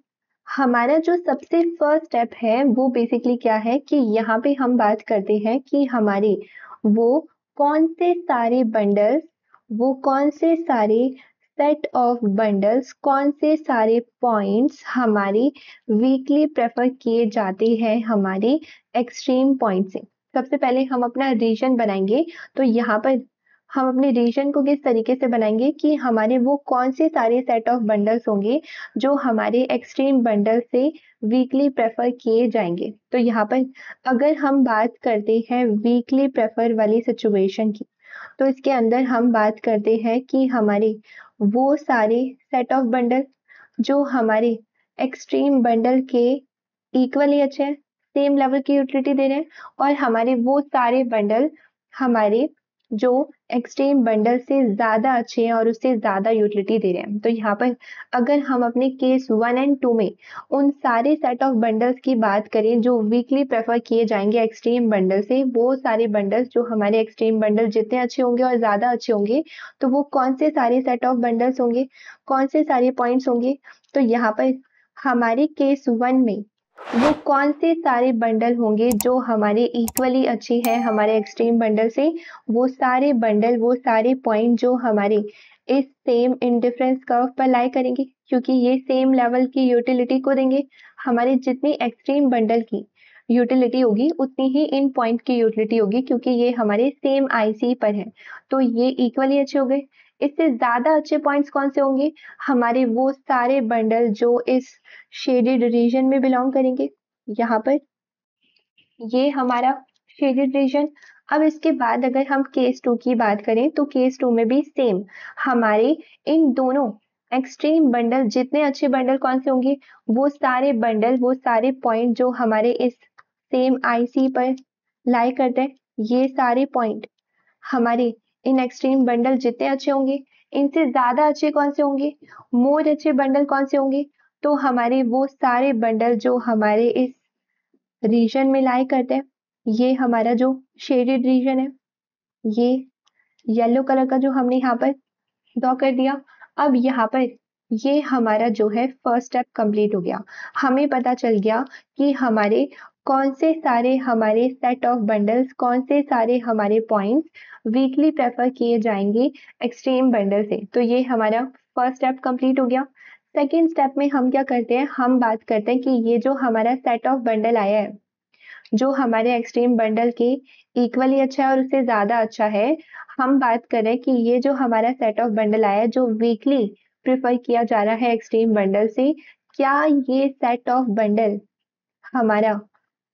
हमारा जो सबसे फर्स्ट स्टेप है वो बेसिकली क्या है कि यहाँ पे हम बात करते हैं कि हमारे वो कौन से सारे बंडल्स, वो कौन से सारे सेट ऑफ बंडल्स, कौन से सारे पॉइंट्स हमारे वीकली प्रेफर किए जाते हैं हमारे एक्सट्रीम पॉइंट से। सबसे पहले हम अपना रीजन बनाएंगे। तो यहाँ पर हम अपने रीजन को किस तरीके से बनाएंगे कि हमारे वो कौन से सारे सेट ऑफ बंडल्स होंगे जो हमारे एक्सट्रीम बंडल से वीकली प्रेफर किए जाएंगे। तो यहाँ पर अगर हम बात करते हैं वीकली प्रेफर वाली सिचुएशन की, तो इसके अंदर हम बात करते हैं कि हमारे वो सारे सेट ऑफ बंडल जो हमारे एक्सट्रीम बंडल के इक्वली अच्छे हैं, सेम लेवल की यूटिलिटी दे रहे हैं, और हमारे वो सारे बंडल हमारे जो एक्सट्रीम बंडल से ज़्यादा अच्छे हैं और उससे ज़्यादा यूटिलिटी दे रहे हैं। तो यहाँ पर अगर हम अपने केस 1 एंड 2 में उन सारे सेट ऑफ बंडल्स की बात करें जो वीकली प्रेफर किए जाएंगे एक्सट्रीम बंडल से, वो सारे बंडल्स जो हमारे एक्सट्रीम बंडल जितने अच्छे होंगे और ज़्यादा अच्छे होंगे, तो वो कौन से सारे सेट ऑफ बंडल्स होंगे, कौन से सारे पॉइंट्स होंगे। तो यहाँ पर हमारे केस 1 में वो कौन से सारे बंडल होंगे जो हमारे इक्वली अच्छे हैं हमारे एक्सट्रीम बंडल से, वो सारे बंडल, वो सारे पॉइंट जो हमारे इस सेम इंडिफरेंस कर्व पर लाई करेंगे, क्योंकि ये सेम लेवल की यूटिलिटी को देंगे। हमारे जितनी एक्सट्रीम बंडल की यूटिलिटी होगी उतनी ही इन पॉइंट की यूटिलिटी होगी, क्योंकि ये हमारे सेम आईसी पर है। तो ये इक्वली अच्छे हो गए। इससे ज्यादा अच्छे पॉइंट्स कौन से होंगे, हमारे वो सारे बंडल जो इस शेडेड रीजन में बिलोंग करेंगे। यहाँ पर ये हमारा शेडेड रीजन। अब इसके बाद अगर हम केस 2 की बात करें, तो केस 2 में भी सेम हमारे इन दोनों एक्सट्रीम बंडल, जितने अच्छे बंडल कौन से होंगे, वो सारे बंडल, वो सारे पॉइंट जो हमारे इस सेम आईसी पर लाई करते हैं, ये सारे पॉइंट हमारे इन एक्सट्रीम बंडल जितने अच्छे होंगे, इनसे ज्यादा अच्छे कौन से होंगे, मोर अच्छे बंडल कौन से होंगे, तो हमारे वो सारे बंडल जो हमारे इस रीजन में लाई करते हैं। ये हमारा जो शेडेड रीजन है, ये येलो कलर का जो हमने यहाँ पर ड्रॉ कर दिया। अब यहाँ पर ये हमारा जो है फर्स्ट स्टेप कंप्लीट हो गया। हमें पता चल गया कि हमारे कौन से सारे हमारे सेट ऑफ बंडल्स, कौन से सारे हमारे पॉइंट्स वीकली प्रेफर किए जाएंगे एक्सट्रीम बंडल से। तो ये हमारा फर्स्ट स्टेप कंप्लीट हो गया। सेकेंड स्टेप में हम क्या करते हैं, हम बात करते हैं कि ये जो हमारा सेट ऑफ बंडल आया है, जो हमारे एक्सट्रीम बंडल के इक्वली अच्छा है और उससे ज्यादा अच्छा है, हम बात करें कि ये जो हमारा सेट ऑफ बंडल आया है जो वीकली प्रिफर किया जा रहा है एक्सट्रीम बंडल से, क्या ये सेट ऑफ बंडल हमारा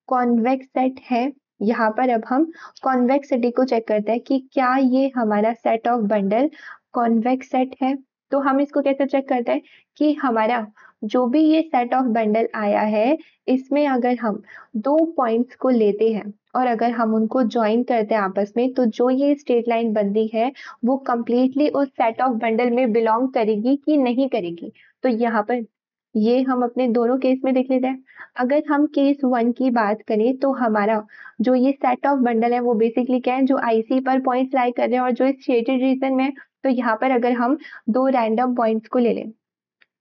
कॉन्वेक्स सेट है। यहाँ पर अब हम कॉन्वेक्सिटी को चेक करते हैं कि क्या ये हमारा set of bundle convex set है। तो हम इसको कैसे चेक करते हैं कि हमारा जो भी ये सेट ऑफ बंडल आया है, इसमें अगर हम दो पॉइंट्स को लेते हैं और अगर हम उनको ज्वाइन करते हैं आपस में, तो जो ये स्ट्रेट लाइन बनती है वो कंप्लीटली उस सेट ऑफ बंडल में बिलोंग करेगी कि नहीं करेगी। तो यहाँ पर ये हम अपने दोनों केस में देख लेते हैं। अगर हम केस 1 की बात करें, तो हमारा जो ये सेट ऑफ बंडल है वो बेसिकली क्या है, जो आईसी पर पॉइंट्स लाई कर रहे हैं और जो इस शेडेड रीजन में है। तो यहाँ पर अगर हम दो रैंडम पॉइंट्स को ले लें,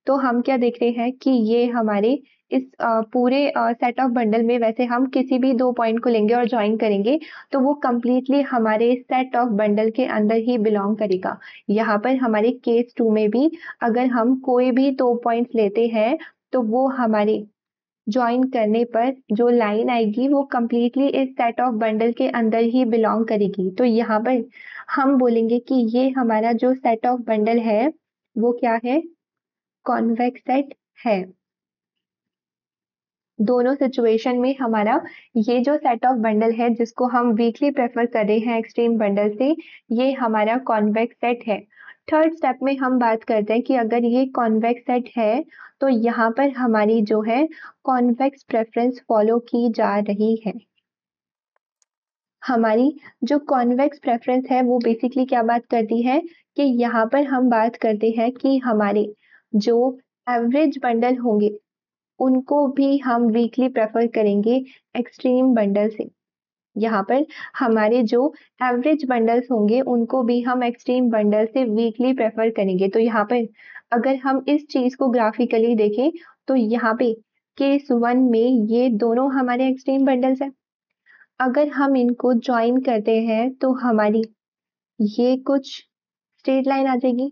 तो हम क्या देख रहे हैं कि ये हमारे इस पूरे सेट ऑफ बंडल में, वैसे हम किसी भी दो पॉइंट को लेंगे और ज्वाइन करेंगे तो वो कंप्लीटली हमारे सेट ऑफ बंडल के अंदर ही बिलोंग करेगा। यहाँ पर हमारे केस 2 में भी अगर हम कोई भी दो पॉइंट्स लेते हैं, तो वो हमारे ज्वाइन करने पर जो लाइन आएगी वो कंप्लीटली इस सेट ऑफ बंडल के अंदर ही बिलोंग करेगी। तो यहाँ पर हम बोलेंगे कि ये हमारा जो सेट ऑफ बंडल है वो क्या है, कॉन्वेक्स सेट है। दोनों सिचुएशन में हमारा ये जो सेट ऑफ बंडल है जिसको हम वीकली प्रेफर कर रहे हैं एक्सट्रीम बंडल से, ये हमारा कॉन्वेक्स सेट है। थर्ड स्टेप में हम बात करते हैं कि अगर ये कॉन्वेक्स सेट है, तो यहाँ पर हमारी जो है कॉन्वेक्स प्रेफरेंस फॉलो की जा रही है। हमारी जो कॉन्वेक्स प्रेफरेंस है वो बेसिकली क्या बात करती है कि यहाँ पर हम बात करते हैं कि हमारे जो एवरेज बंडल होंगे उनको भी हम वीकली प्रेफर करेंगे एक्सट्रीम बंडल से। यहाँ पर हमारे जो एवरेज बंडल्स होंगे उनको भी हम एक्सट्रीम बंडल से वीकली प्रेफर करेंगे। तो यहाँ पर अगर हम इस चीज को ग्राफिकली देखें तो यहाँ पे केस 1 में ये दोनों हमारे एक्सट्रीम बंडल्स हैं। अगर हम इनको ज्वाइन करते हैं तो हमारी ये कुछ स्ट्रेट लाइन आ जाएगी।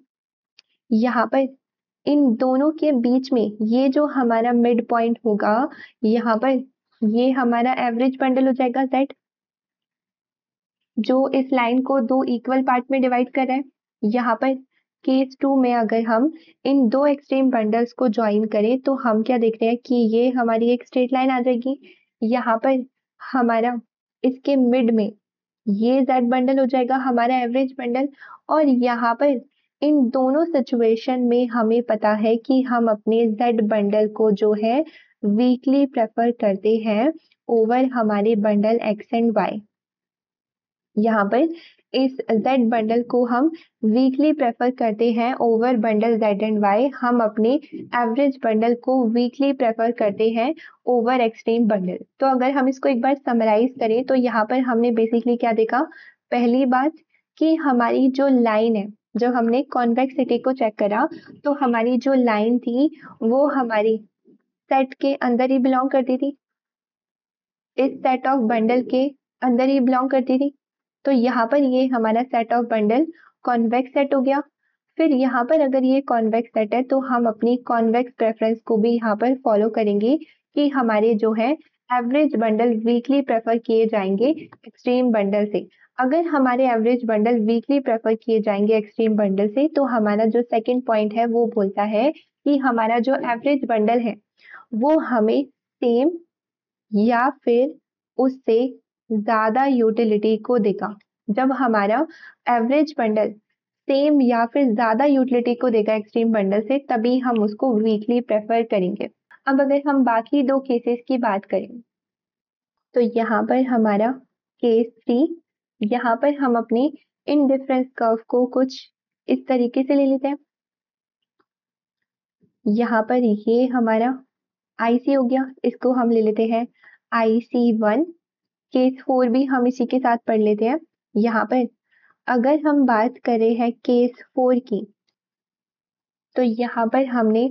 यहाँ पर इन दोनों के बीच में ये जो हमारा मिड पॉइंट होगा, यहाँ पर ये हमारा एवरेज बंडल हो जाएगा Z, जो इस लाइन को दो इक्वल पार्ट में डिवाइड कर रहा है। यहाँ पर केस 2 में अगर हम इन दो एक्सट्रीम बंडल्स को ज्वाइन करें तो हम क्या देख रहे हैं कि ये हमारी एक स्ट्रेट लाइन आ जाएगी। यहाँ पर हमारा इसके मिड में ये Z बंडल हो जाएगा हमारा एवरेज बंडल। और यहाँ पर इन दोनों सिचुएशन में हमें पता है कि हम अपने Z बंडल को जो है वीकली प्रेफर करते हैं ओवर हमारे बंडल X एंड Y। यहाँ पर इस Z बंडल को हम वीकली प्रेफर करते हैं over bundle Z and Y। हम अपने एवरेज बंडल को वीकली प्रेफर करते हैं ओवर एक्सट्रीम बंडल। तो अगर हम इसको एक बार समराइज करें तो यहाँ पर हमने बेसिकली क्या देखा, पहली बात कि हमारी जो लाइन है, जब हमने कॉन्वेक्सिटी को चेक करा तो हमारी जो लाइन थी वो हमारी सेट के अंदर ही बिलोंग करती थी, इस सेट ऑफ बंडल के अंदर ही बिलोंग करती थी। तो यहाँ पर ये हमारा set of bundle convex set हो गया। फिर यहाँ पर अगर ये कॉन्वेक्स सेट है तो हम अपनी कॉन्वेक्स प्रेफरेंस को भी यहाँ पर फॉलो करेंगे कि हमारे जो है एवरेज बंडल वीकली प्रेफर किए जाएंगे एक्सट्रीम बंडल से। अगर हमारे एवरेज बंडल वीकली प्रेफर किए जाएंगे एक्सट्रीम बंडल से तो हमारा जो सेकेंड पॉइंट है वो बोलता है कि हमारा जो एवरेज बंडल है वो हमें सेम या फिर उससे ज्यादा यूटिलिटी को देगा। जब हमारा एवरेज बंडल सेम या फिर ज्यादा यूटिलिटी को देगा एक्सट्रीम बंडल से, तभी हम उसको वीकली प्रेफर करेंगे। अब अगर हम बाकी दो केसेस की बात करें तो यहाँ पर हमारा केस 3, यहाँ पर हम अपने इनडिफरेंस कर्व को कुछ इस तरीके से ले लेते हैं। यहाँ पर ये हमारा IC हो गया, इसको हम ले लेते हैं IC1। केस 4 भी हम इसी के साथ पढ़ लेते हैं। यहाँ पर अगर हम बात करें हैं केस 4 की तो यहाँ पर हमने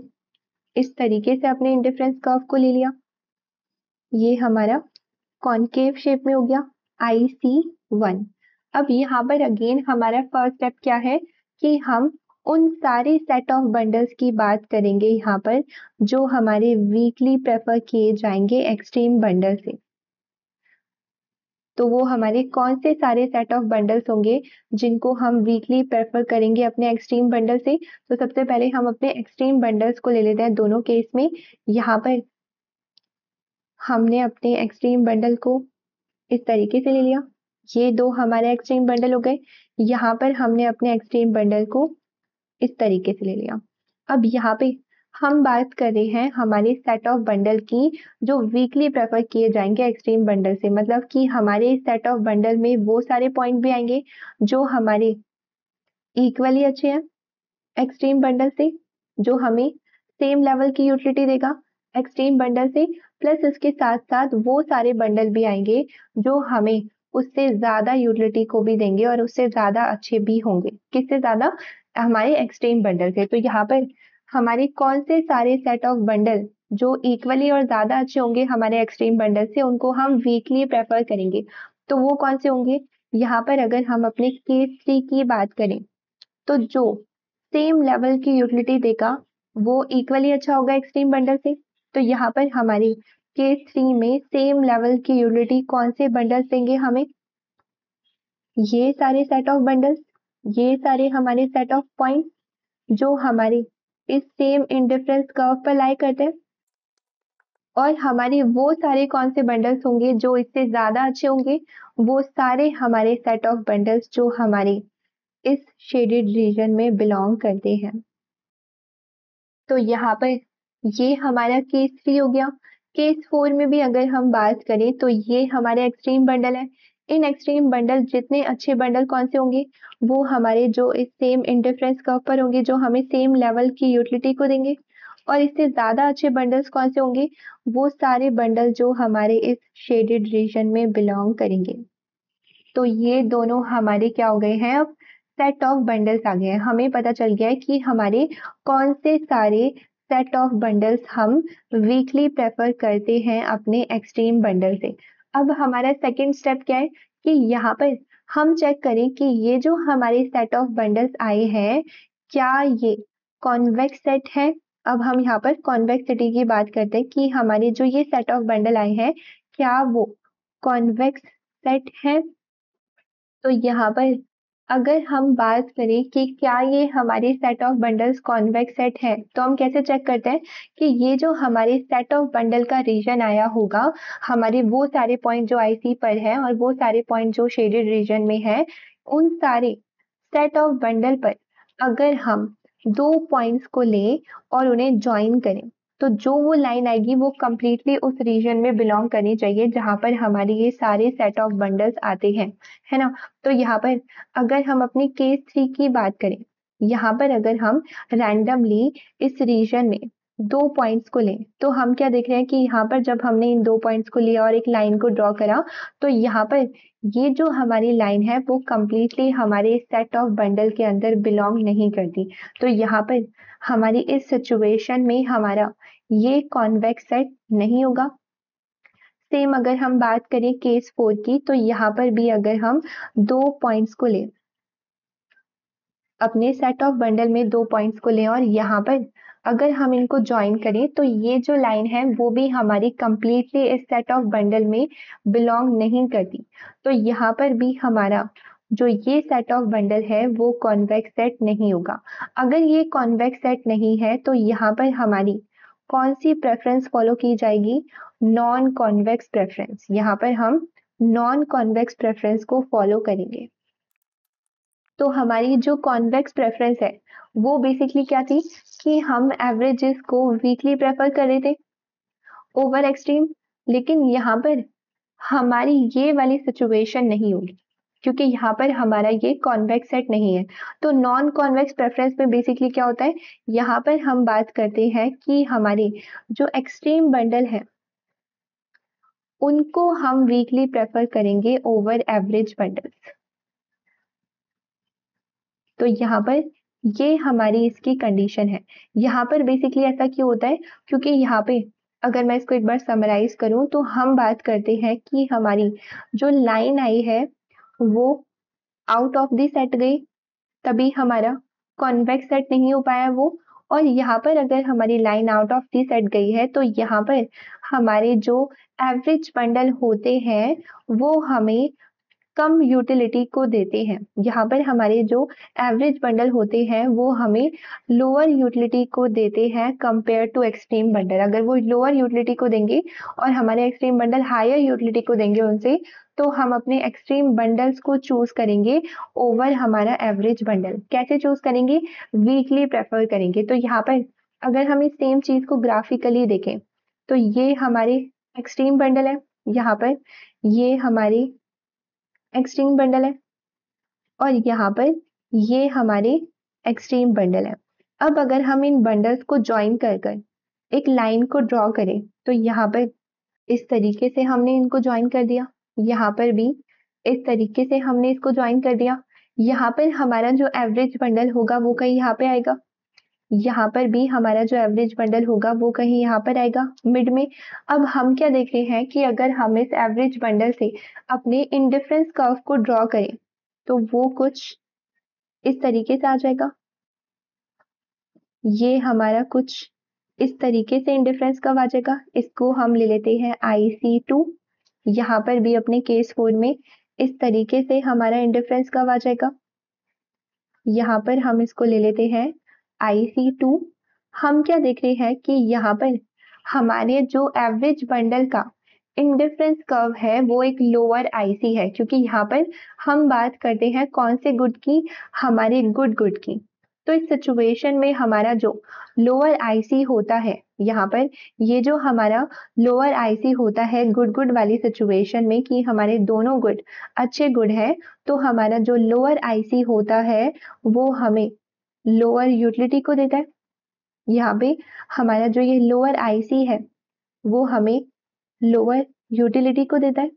इस तरीके से अपने इंडिफरेंस कर्व को ले लिया। ये हमारा कॉनकेव शेप में हो गया IC1। अब यहाँ पर अगेन हमारा फर्स्ट स्टेप क्या है कि हम उन सारे सेट ऑफ बंडल्स की बात करेंगे यहाँ पर जो हमारे वीकली प्रेफर किए जाएंगे एक्सट्रीम बंडल से। तो वो हमारे कौन से सारे सेट ऑफ बंडल्स होंगे जिनको हम वीकली प्रेफर करेंगे अपने एक्सट्रीम बंडल से। तो सबसे पहले हम अपने एक्सट्रीम बंडल्स को ले लेते हैं दोनों केस में। यहाँ पर हमने अपने एक्सट्रीम बंडल को इस तरीके से ले लिया, ये दो हमारे एक्सट्रीम बंडल हो गए। यहाँ पर हमने अपने एक्सट्रीम बंडल को इस तरीके से ले लिया। अब यहाँ पे हम बात कर रहे हैं हमारे सेट ऑफ बंडल की जो वीकली प्रेफर किए जाएंगे एक्सट्रीम बंडल से, मतलब कि हमारे सेट ऑफ बंडल में वो सारे पॉइंट भी आएंगे जो हमारे इक्वली अच्छे हैं एक्सट्रीम बंडल से, जो हमें सेम लेवल की यूटिलिटी देगा एक्सट्रीम बंडल से, प्लस उसके साथ साथ वो सारे बंडल भी आएंगे जो हमें उससे ज्यादा यूटिलिटी को भी देंगे और उससे ज्यादा अच्छे भी होंगे। किससे ज्यादा? हमारे एक्सट्रीम बंडल से। तो यहाँ पर हमारे कौन से सारे सेट ऑफ बंडल जो इक्वली और ज्यादा अच्छे होंगे हमारे एक्सट्रीम बंडल से, उनको हम वीकली प्रेफर करेंगे। तो वो कौन से होंगे? यहाँ पर अगर हम अपने केस 3 की बात करें तो जो सेम लेवल की यूटिलिटी देगा वो इक्वली अच्छा होगा एक्सट्रीम बंडल से। तो यहाँ पर हमारी केस 3 में सेम लेवल की यूटिलिटी कौन से बंडल्स देंगे हमें? ये सारे सेट ऑफ बंडल्स, ये सारे हमारे सेट ऑफ पॉइंट जो हमारे इस सेम इंडिफरेंस कर्व पर लाई करते हैं। और हमारे वो सारे कौन से बंडल्स होंगे जो इससे ज्यादा अच्छे होंगे? वो सारे हमारे सेट ऑफ बंडल्स जो हमारे इस शेडेड रीजन में बिलोंग करते हैं। तो यहाँ पर ये हमारा केस 3 हो गया। केस 4 में भी अगर हम बात करें तो ये हमारे एक्सट्रीम बंडल है। इन एक्सट्रीम बंडल जितने अच्छे बंडल कौन से होंगे? वो हमारे जो इस सेम इंडिफरेंस कर्व पर होंगे, जो हमें सेम लेवल की यूटिलिटी को देंगे। और इससे ज़्यादा अच्छे बंडल्स कौन से होंगे? वो सारे बंडल जो हमारे इस शेडेड रीजन में बिलोंग करेंगे। तो ये दोनों हमारे क्या हो गए हैं, अब सेट ऑफ बंडल्स आ गए हैं। हमें पता चल गया है कि हमारे कौन से सारे सेट ऑफ बंडल्स हम वीकली प्रेफर करते हैं अपने एक्सट्रीम बंडल से। अब हमारा सेकंड स्टेप क्या है कि यहाँ पर हम चेक करें कि ये जो हमारे सेट ऑफ बंडल्स आए हैं, क्या ये कॉन्वेक्स सेट है? अब हम यहाँ पर कॉन्वेक्सिटी की बात करते हैं कि हमारे जो ये सेट ऑफ बंडल आए हैं, क्या वो कॉन्वेक्स सेट है? तो यहाँ पर अगर हम बात करें कि क्या ये हमारे set of bundles convex set है, तो हम कैसे चेक करते हैं कि ये जो हमारे सेट ऑफ बंडल का रीजन आया होगा, हमारे वो सारे पॉइंट जो आईसी पर है और वो सारे पॉइंट जो शेडेड रीजन में है, उन सारे सेट ऑफ बंडल पर अगर हम दो पॉइंट्स को लें और उन्हें ज्वाइन करें, तो जो वो लाइन आएगी वो कंप्लीटली उस रीजन में बिलोंग करनी चाहिए जहां पर हमारे ये सारे सेट ऑफ बंडल्स आते हैं, है ना? तो यहाँ पर अगर हम अपनी केस 3 की बात करें, यहाँ पर अगर हम रैंडमली इस रीजन में दो पॉइंट्स को लें, तो हम क्या देख रहे हैं कि यहाँ पर जब हमने इन दो पॉइंट्स को लिया और एक लाइन को ड्रॉ करा, तो यहाँ पर ये जो हमारी लाइन है वो कंप्लीटली हमारे सेट ऑफ बंडल के अंदर बिलोंग नहीं करती। तो यहाँ पर हमारी इस सिचुएशन में हमारा ये कॉन्वेक्स सेट नहीं होगा। सेम अगर हम बात करें केस 4 की, तो यहाँ पर भी अगर हम दो पॉइंट्स को लें, अपने सेट ऑफ बंडल में दो पॉइंट्स को लें और यहाँ पर अगर हम इनको ज्वाइन करें, तो ये जो लाइन है वो भी हमारी कंप्लीटली इस सेट ऑफ बंडल में बिलोंग नहीं करती। तो यहाँ पर भी हमारा जो ये सेट ऑफ बंडल है वो कॉन्वेक्स सेट नहीं होगा। अगर ये कॉन्वेक्स सेट नहीं है, तो यहाँ पर हमारी कौन सी प्रेफरेंस फॉलो की जाएगी? Non convex preference. यहाँ पर हम नॉन कॉन्वेक्स प्रेफरेंस को फॉलो करेंगे। तो हमारी जो कॉन्वेक्स प्रेफरेंस है वो बेसिकली क्या थी कि हम एवरेजेस को वीकली प्रेफर कर रहे थे ओवर एक्सट्रीम। लेकिन यहाँ पर हमारी ये वाली सिचुएशन नहीं होगी क्योंकि यहाँ पर हमारा ये कॉन्वेक्स सेट नहीं है। तो नॉन कॉन्वेक्स प्रेफरेंस में बेसिकली क्या होता है, यहाँ पर हम बात करते हैं कि हमारे जो एक्सट्रीम बंडल है उनको हम वीकली प्रेफर करेंगे ओवर एवरेज बंडल्स। तो यहाँ पर ये हमारी इसकी कंडीशन है। यहाँ पर बेसिकली ऐसा क्यों होता है, क्योंकि यहाँ पे अगर मैं इसको एक बार समराइज करूं, तो हम बात करते हैं कि हमारी जो लाइन आई है वो आउट ऑफ द सेट गई, तभी हमारा कॉन्वेक्स सेट नहीं हो पाया वो। और यहाँ पर अगर हमारी line out of the set गई है, तो यहाँ पर हमारे जो एवरेज बंडल होते हैं वो हमें कम यूटिलिटी को देते हैं। यहाँ पर हमारे जो एवरेज बंडल होते हैं वो हमें लोअर यूटिलिटी को देते हैं कंपेयर टू एक्सट्रीम बंडल। अगर वो लोअर यूटिलिटी को देंगे और हमारे एक्सट्रीम बंडल हायर यूटिलिटी को देंगे उनसे, तो हम अपने एक्सट्रीम बंडल्स को चूज करेंगे ओवर हमारा एवरेज बंडल। कैसे चूज करेंगे? वीकली प्रेफर करेंगे। तो यहाँ पर अगर हम इस सेम चीज को ग्राफिकली देखें, तो ये हमारे एक्सट्रीम बंडल है, यहाँ पर ये हमारी एक्सट्रीम बंडल है और यहाँ पर ये हमारे एक्सट्रीम बंडल है। अब अगर हम इन बंडल्स को ज्वाइन कर कर एक लाइन को ड्रॉ करें, तो यहाँ पर इस तरीके से हमने इनको ज्वाइन कर दिया, यहाँ पर भी इस तरीके से हमने इसको ज्वाइन कर दिया। यहाँ पर हमारा जो एवरेज बंडल होगा वो कहीं यहाँ पे आएगा, यहाँ पर भी हमारा जो एवरेज बंडल होगा वो कहीं यहाँ पर आएगा मिड में। अब हम क्या देख रहे हैं कि अगर हम इस एवरेज बंडल से अपने इंडिफरेंस कर्व को ड्रॉ करें, तो वो कुछ इस तरीके से आ जाएगा। ये हमारा कुछ इस तरीके से इंडिफरेंस कर्व आ जाएगा। इसको हम ले लेते हैं IC2। यहाँ पर भी अपने केस 4 में इस तरीके से हमारा इंडिफरेंस कर्व आ जाएगा। यहाँ पर हम इसको ले लेते हैं IC2। हम क्या देख रहे हैं कि यहाँ पर हमारे जो एवरेज बंडल का इंडिफरेंस कर्व है वो एक लोअर IC है, क्योंकि यहाँ पर हम बात करते हैं कौन से गुड की, हमारे गुड की। तो इस सिचुएशन में हमारा जो लोअर IC होता है, यहाँ पर ये जो हमारा लोअर IC होता है गुड वाली सिचुएशन में कि हमारे दोनों गुड अच्छे गुड है, तो हमारा जो लोअर IC होता है वो हमें लोअर यूटिलिटी को देता है। यहाँ पे हमारा जो ये लोअर आईसी है वो हमें लोअर यूटिलिटी को देता है,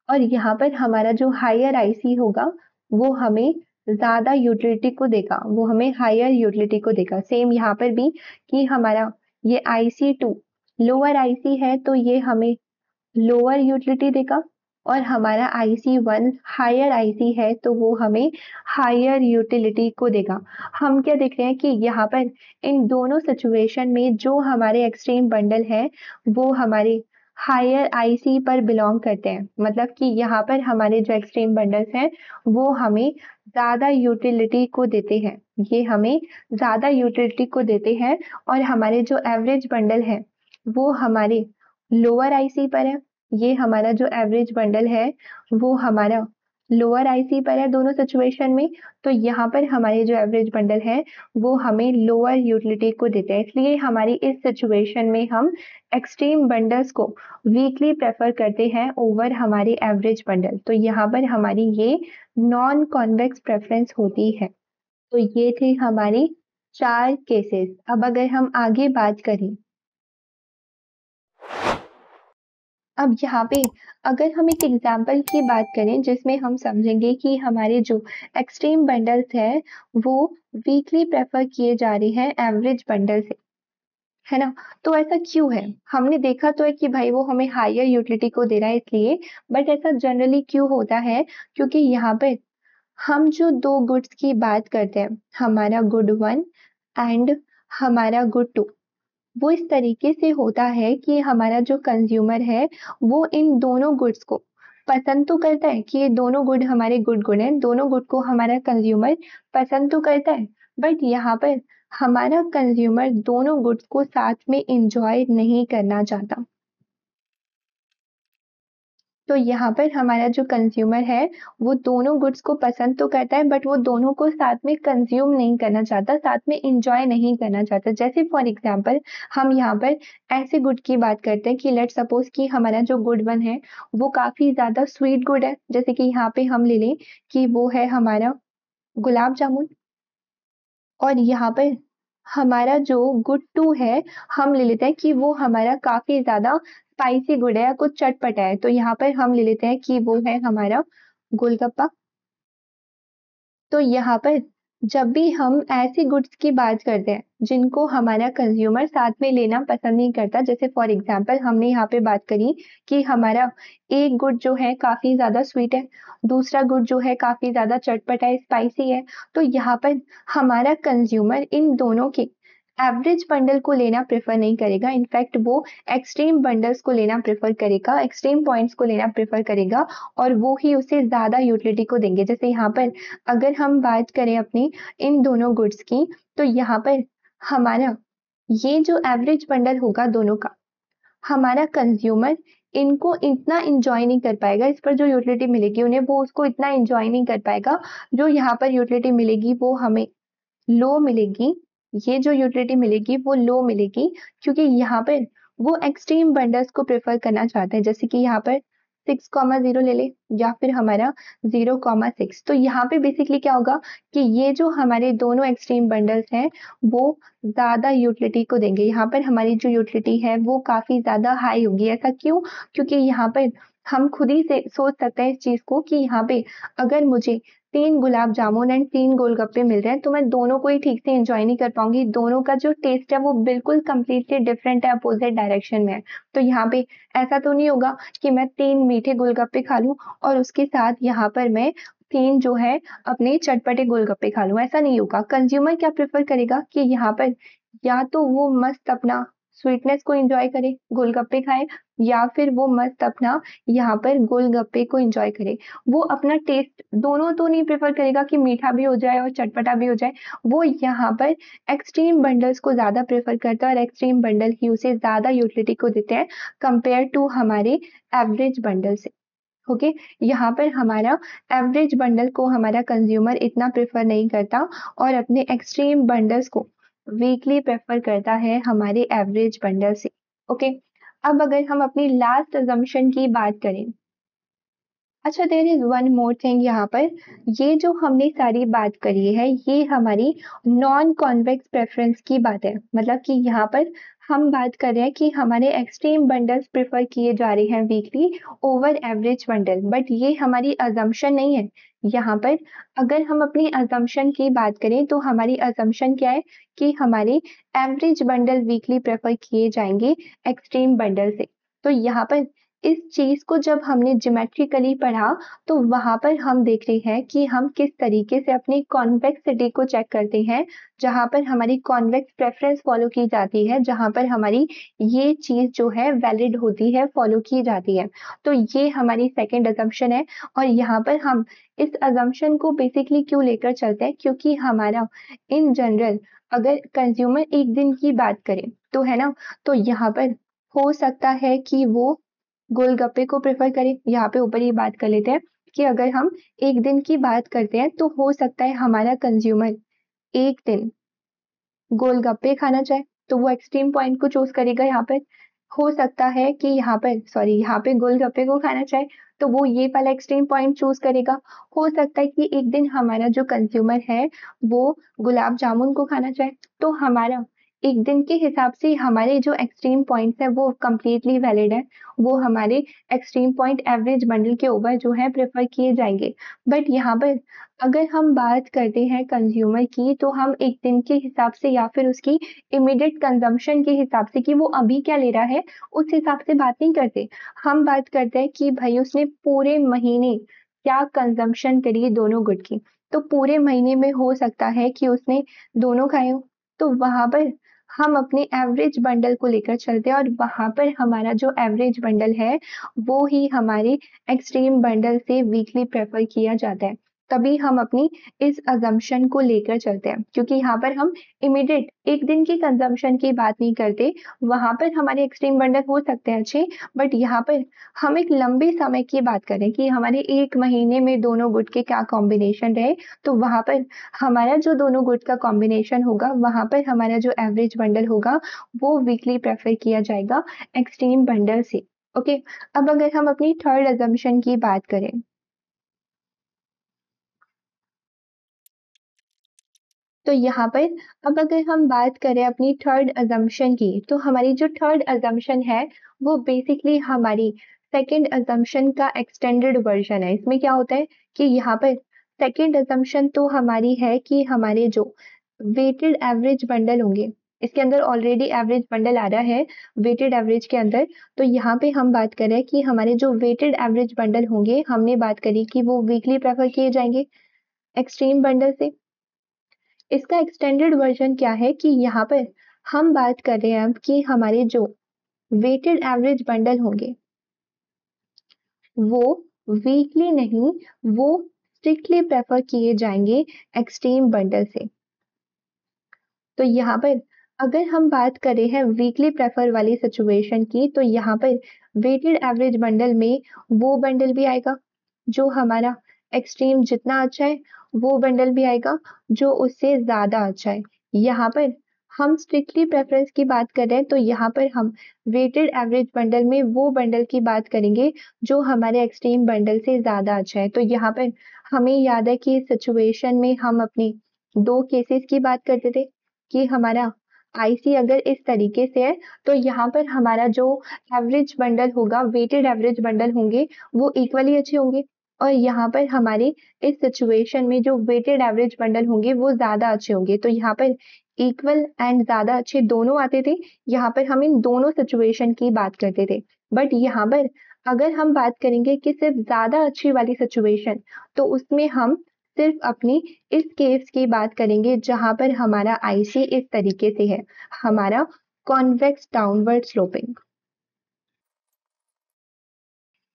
और यहाँ पर हमारा जो हायर आईसी होगा वो हमें ज्यादा यूटिलिटी को देगा, वो हमें हायर यूटिलिटी को देगा। सेम यहाँ पर भी कि हमारा ये IC2 लोअर आईसी है तो ये हमें लोअर यूटिलिटी देगा, और हमारा IC1 हायर आईसी है तो वो हमें हायर यूटिलिटी को देगा। हम क्या देख रहे हैं कि यहाँ पर इन दोनों सिचुएशन में जो हमारे एक्सट्रीम बंडल है वो हमारे हायर आईसी पर बिलोंग करते हैं, मतलब कि यहाँ पर हमारे जो एक्सट्रीम बंडल्स हैं वो हमें ज्यादा यूटिलिटी को देते हैं, ये हमें ज्यादा यूटिलिटी को देते हैं। और हमारे जो एवरेज बंडल है वो हमारे लोअर आईसी पर है, ये हमारा जो एवरेज बंडल है वो हमारा लोअर आईसी पर है दोनों सिचुएशन में। तो यहाँ पर हमारे जो एवरेज बंडल है वो हमें लोअर यूटिलिटी को देते हैं, इसलिए हमारी इस सिचुएशन में हम एक्सट्रीम बंडल्स को वीकली प्रेफर करते हैं ओवर हमारे एवरेज बंडल। तो यहाँ पर हमारी ये नॉन कॉन्वेक्स प्रेफरेंस होती है। तो ये थे हमारी 4 केसेस। अब अगर हम आगे बात करें, अब यहाँ पे अगर हम एक एग्जाम्पल की बात करें जिसमें हम समझेंगे कि हमारे जो एक्सट्रीम बंडल्स है वो वीकली प्रेफर किए जा रहे हैं एवरेज बंडल से, है ना। तो ऐसा क्यों है? हमने देखा तो है कि भाई वो हमें हायर यूटिलिटी को दे रहा है इसलिए, बट ऐसा जनरली क्यों होता है? क्योंकि यहाँ पे हम जो दो गुड्स की बात करते हैं, हमारा गुड 1 एंड हमारा गुड 2, वो इस तरीके से होता है कि हमारा जो कंज्यूमर है वो इन दोनों गुड्स को पसंद तो करता है कि ये दोनों गुड हमारे गुड गुड हैं, दोनों गुड को हमारा कंज्यूमर पसंद तो करता है, बट यहाँ पर हमारा कंज्यूमर दोनों गुड्स को साथ में इंजॉय नहीं करना चाहता। तो यहाँ पर हमारा जो कंज्यूमर है वो दोनों गुड्स को पसंद तो करता है, बट वो दोनों को साथ में कंज्यूम नहीं करना चाहता, साथ में इंजॉय नहीं करना चाहता। जैसे फॉर एग्जाम्पल हम यहाँ पर ऐसे गुड की बात करते हैं कि लेट सपोज कि हमारा जो गुड 1 है वो काफी ज्यादा स्वीट गुड है, जैसे कि यहाँ पे हम ले लें कि वो है हमारा गुलाब जामुन। और यहाँ पर हमारा जो गुड 2 है हम ले लेते हैं कि वो हमारा काफी ज्यादा स्पाइसी गुड है या कुछ चटपटा है, तो यहाँ पर हम ले लेते हैं कि वो है हमारा गोलगप्पा। तो यहाँ पर जब भी हम ऐसे गुड्स की बात करते हैं जिनको हमारा कंज्यूमर साथ में लेना पसंद नहीं करता, जैसे फॉर एग्जाम्पल हमने यहाँ पे बात करी कि हमारा एक गुड जो है काफी ज्यादा स्वीट है, दूसरा गुड जो है काफी ज्यादा चटपटा है, स्पाइसी है। तो यहाँ पर हमारा कंज्यूमर इन दोनों के एवरेज बंडल को लेना प्रेफर नहीं करेगा, इनफैक्ट वो एक्सट्रीम बंडल्स को लेना प्रेफर करेगा, एक्सट्रीम पॉइंट्स को लेना प्रेफर करेगा, और वो ही उसे ज्यादा यूटिलिटी को देंगे। जैसे यहाँ पर अगर हम बात करें अपनी इन दोनों गुड्स की, तो यहाँ पर हमारा ये जो एवरेज बंडल होगा दोनों का, हमारा कंज्यूमर इनको इतना इंजॉय नहीं कर पाएगा, इस पर जो यूटिलिटी मिलेगी उन्हें वो उसको इतना इंजॉय नहीं कर पाएगा। जो यहाँ पर यूटिलिटी मिलेगी वो हमें लो मिलेगी, ये जो यूटिलिटी मिलेगी वो लो मिलेगी, क्योंकि यहाँ पर वो एक्सट्रीम बंडल्स को प्रेफर करना चाहते हैं, जैसे कि यहाँ पर 6,0 ले ले या फिर हमारा 0,6। तो यहाँ पे बेसिकली क्या होगा कि ये जो हमारे दोनों एक्सट्रीम बंडल्स हैं वो ज्यादा यूटिलिटी को देंगे, यहाँ पर हमारी जो यूटिलिटी है वो काफी ज्यादा हाई होगी। ऐसा क्यों? क्योंकि यहाँ पर हम खुद ही से सोच सकते हैं इस चीज को कि यहाँ पे अगर मुझे 3 गुलाब जामुन एंड 3 गोलगप्पे मिल रहे हैं तो मैं दोनों को ही ठीक से एंजॉय नहीं कर पाऊंगी, दोनों का जो टेस्ट है वो बिल्कुल कंप्लीटली डिफरेंट है, अपोजिट डायरेक्शन में है। तो यहाँ पे ऐसा तो नहीं होगा कि मैं 3 मीठे गोलगप्पे खा लूं और उसके साथ यहाँ पर मैं 3 जो है अपने चटपटे गोलगप्पे खा लूं, ऐसा नहीं होगा। कंज्यूमर क्या प्रेफर करेगा कि यहाँ पर या तो वो मस्त अपना स्वीटनेस को एंजॉय करे, गोलगप्पे खाए, या फिर वो मस्त अपना यहाँ पर गोलगप्पे को एंजॉय करे। वो अपना टेस्ट दोनों तो नहीं प्रेफर करेगा कि मीठा भी हो जाए और चटपटा भी हो जाए, वो यहाँ पर एक्सट्रीम बंडल्स को ज्यादा प्रेफर करता है और एक्सट्रीम बंडल ही उसे ज्यादा यूटिलिटी को देते हैं कंपेयर टू हमारे एवरेज बंडल से। ओके, यहाँ पर हमारा एवरेज बंडल को हमारा कंज्यूमर इतना प्रेफर नहीं करता और अपने एक्सट्रीम बंडल्स को वीकली प्रेफर करता है हमारे एवरेज बंडल से। ओके, अब अगर हम अपनी लास्ट अजम्पशन की बात करें, अच्छा, there is one more thing यहाँ पर। ये जो हमने सारी बात करी है, ये हमारी नॉन कॉन्वेक्स प्रेफरेंस की बात है। मतलब कि यहाँ पर हम बात कर रहे हैं कि हमारे एक्सट्रीम बंडल्स प्रेफर किए जा रहे हैं weekly over average bundle, but ये हमारी अजम्पशन नहीं है। यहाँ पर अगर हम अपनी अजम्पशन की बात करें तो हमारी अजम्पशन क्या है कि हमारे एवरेज बंडल वीकली प्रेफर किए जाएंगे एक्सट्रीम बंडल से। तो यहाँ पर इस चीज को जब हमने ज्योमेट्रिकली पढ़ा, तो वहां पर हम देख रहे हैं कि हम किस तरीके से अपनी कॉन्वेक्सिटी को चेक करते हैं, जहां पर हमारी कॉन्वेक्स प्रेफरेंस फॉलो की जाती है, जहां पर हमारी ये चीज जो है वैलिड होती है, फॉलो की जाती है। तो ये हमारी सेकंड अजम्पशन है। और यहाँ पर हम इस अजम्पशन को बेसिकली क्यों लेकर चलते हैं, क्योंकि हमारा इन जनरल अगर कंज्यूमर एक दिन की बात करें तो है ना, तो यहाँ पर हो सकता है कि वो गोलगप्पे को प्रेफर करें। यहाँ पे ऊपर ही बात कर लेते हैं कि अगर हम एक दिन की बात करते हैं तो हो सकता है हमारा कंज्यूमर एक दिन गोलगप्पे खाना चाहे, तो वो एक्सट्रीम पॉइंट को चूज करेगा। यहाँ पर हो सकता है कि यहाँ पे गोलगप्पे को खाना चाहे, तो वो ये वाला एक्सट्रीम पॉइंट चूज करेगा। हो सकता है कि एक दिन हमारा जो कंज्यूमर है वो गुलाब जामुन को खाना चाहे, तो हमारा एक दिन के हिसाब से हमारे जो एक्सट्रीम पॉइंट्स है वो कंप्लीटली वैलिड है। वो हमारे एक्सट्रीम पॉइंट एवरेज बंडल के ऊपर जो है प्रेफर किए जाएंगे। बट यहाँ पर अगर हम बात करते हैं कंज्यूमर की, तो हम एक दिन के हिसाब से या फिर उसकी इमीडिएट कंजम्पशन के हिसाब से कि वो अभी क्या ले रहा है, उस हिसाब से बात नहीं करते। हम बात करते हैं कि भाई उसने पूरे महीने क्या कंजम्पशन करी है दोनों गुड की। तो पूरे महीने में हो सकता है कि उसने दोनों खाए हो, तो वहां पर हम अपने एवरेज बंडल को लेकर चलते हैं, और वहां पर हमारा जो एवरेज बंडल है वो ही हमारे एक्सट्रीम बंडल से वीकली प्रेफर किया जाता है। तभी हम अपनी इस अजम्पशन को लेकर चलते हैं, क्योंकि यहाँ पर हम इमीडिएट एक दिन की कंजम्पशन की बात नहीं करते। वहां पर हमारे एक्सट्रीम बंडल हो सकते हैं अच्छे, बट यहाँ पर हम एक लंबे समय की बात करें कि हमारे एक महीने में दोनों गुट के क्या कॉम्बिनेशन रहे, तो वहां पर हमारा जो दोनों गुट का कॉम्बिनेशन होगा, वहां पर हमारा जो एवरेज बंडल होगा वो वीकली प्रेफर किया जाएगा एक्सट्रीम बंडल से। ओके, अब अगर हम अपनी थर्ड अजम्पशन की बात करें, तो यहाँ पर अब अगर हम बात करें अपनी थर्ड अजम्पशन की, तो हमारी जो थर्ड अजम्पशन है वो बेसिकली हमारी सेकंड अजम्पशन का एक्सटेंडेड वर्जन है। इसमें क्या होता है कि यहाँ पर सेकंड अजम्पशन तो हमारी है कि हमारे जो वेटेड एवरेज बंडल होंगे, इसके अंदर ऑलरेडी एवरेज बंडल आ रहा है वेटेड एवरेज के अंदर। तो यहाँ पे हम बात करें कि हमारे जो वेटेड एवरेज बंडल होंगे, हमने बात करी कि वो वीकली प्रेफर किए जाएंगे एक्सट्रीम बंडल से। इसका एक्सटेंडेड वर्जन क्या है कि यहाँ पर हम बात कर रहे हैं अब कि हमारे जो वेटेड एवरेज बंडल होंगे वो वीकली नहीं, वो स्ट्रिक्टली प्रेफर किए जाएंगे एक्सट्रीम बंडल से। तो यहाँ पर अगर हम बात कर रहे हैं वीकली प्रेफर वाली सिचुएशन की, तो यहाँ पर वेटेड एवरेज बंडल में वो बंडल भी आएगा जो हमारा एक्सट्रीम जितना अच्छा है, वो बंडल भी आएगा जो उससे ज्यादा अच्छा है। यहाँ पर हम स्ट्रिक्टली प्रेफरेंस की बात कर रहे हैं, तो यहाँ पर हम वेटेड एवरेज बंडल में वो बंडल की बात करेंगे जो हमारे एक्सट्रीम बंडल से ज्यादा अच्छा है। तो यहाँ पर हमें याद है कि इस सिचुएशन में हम अपनी दो केसेस की बात करते थे कि हमारा आईसी अगर इस तरीके से है, तो यहाँ पर हमारा जो एवरेज बंडल होगा, वेटेड एवरेज बंडल होंगे, वो इक्वली अच्छे होंगे। और यहाँ पर हमारे इस सिचुएशन में जो वेटेड एवरेज बंडल होंगे वो ज्यादा अच्छे होंगे। तो यहाँ पर इक्वल एंड ज्यादा अच्छे दोनों आते थे। यहाँ पर हम इन दोनों सिचुएशन की बात करते थे। बट यहाँ पर अगर हम बात करेंगे कि सिर्फ ज्यादा अच्छी वाली सिचुएशन, तो उसमें हम सिर्फ अपनी इस केस की बात करेंगे जहां पर हमारा आईसी इस तरीके से है, हमारा कॉन्वेक्स डाउनवर्ड स्लोपिंग।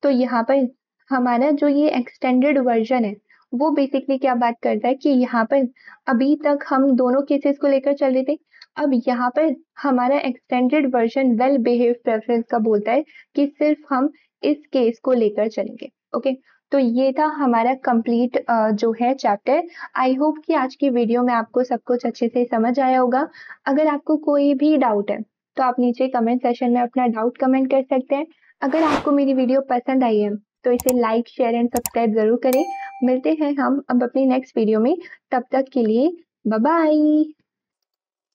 तो यहाँ पर हमारा जो ये एक्सटेंडेड वर्जन है वो बेसिकली क्या बात करता है कि यहाँ पर अभी तक हम दोनों केसेस को लेकर चल रहे थे। अब यहाँ पर हमारा extended version well behave preference का बोलता है कि सिर्फ हम इस केस को लेकर चलेंगे। ओके, तो ये था हमारा कंप्लीट जो है चैप्टर। आई होप कि आज की वीडियो में आपको सब कुछ अच्छे से समझ आया होगा। अगर आपको कोई भी डाउट है तो आप नीचे कमेंट सेशन में अपना डाउट कमेंट कर सकते हैं। अगर आपको मेरी वीडियो पसंद आई है तो इसे लाइक, शेयर एंड सब्सक्राइब ज़रूर करें। मिलते हैं हम अब अपनी नेक्स्ट वीडियो में, तब तक के लिए बाय बाय।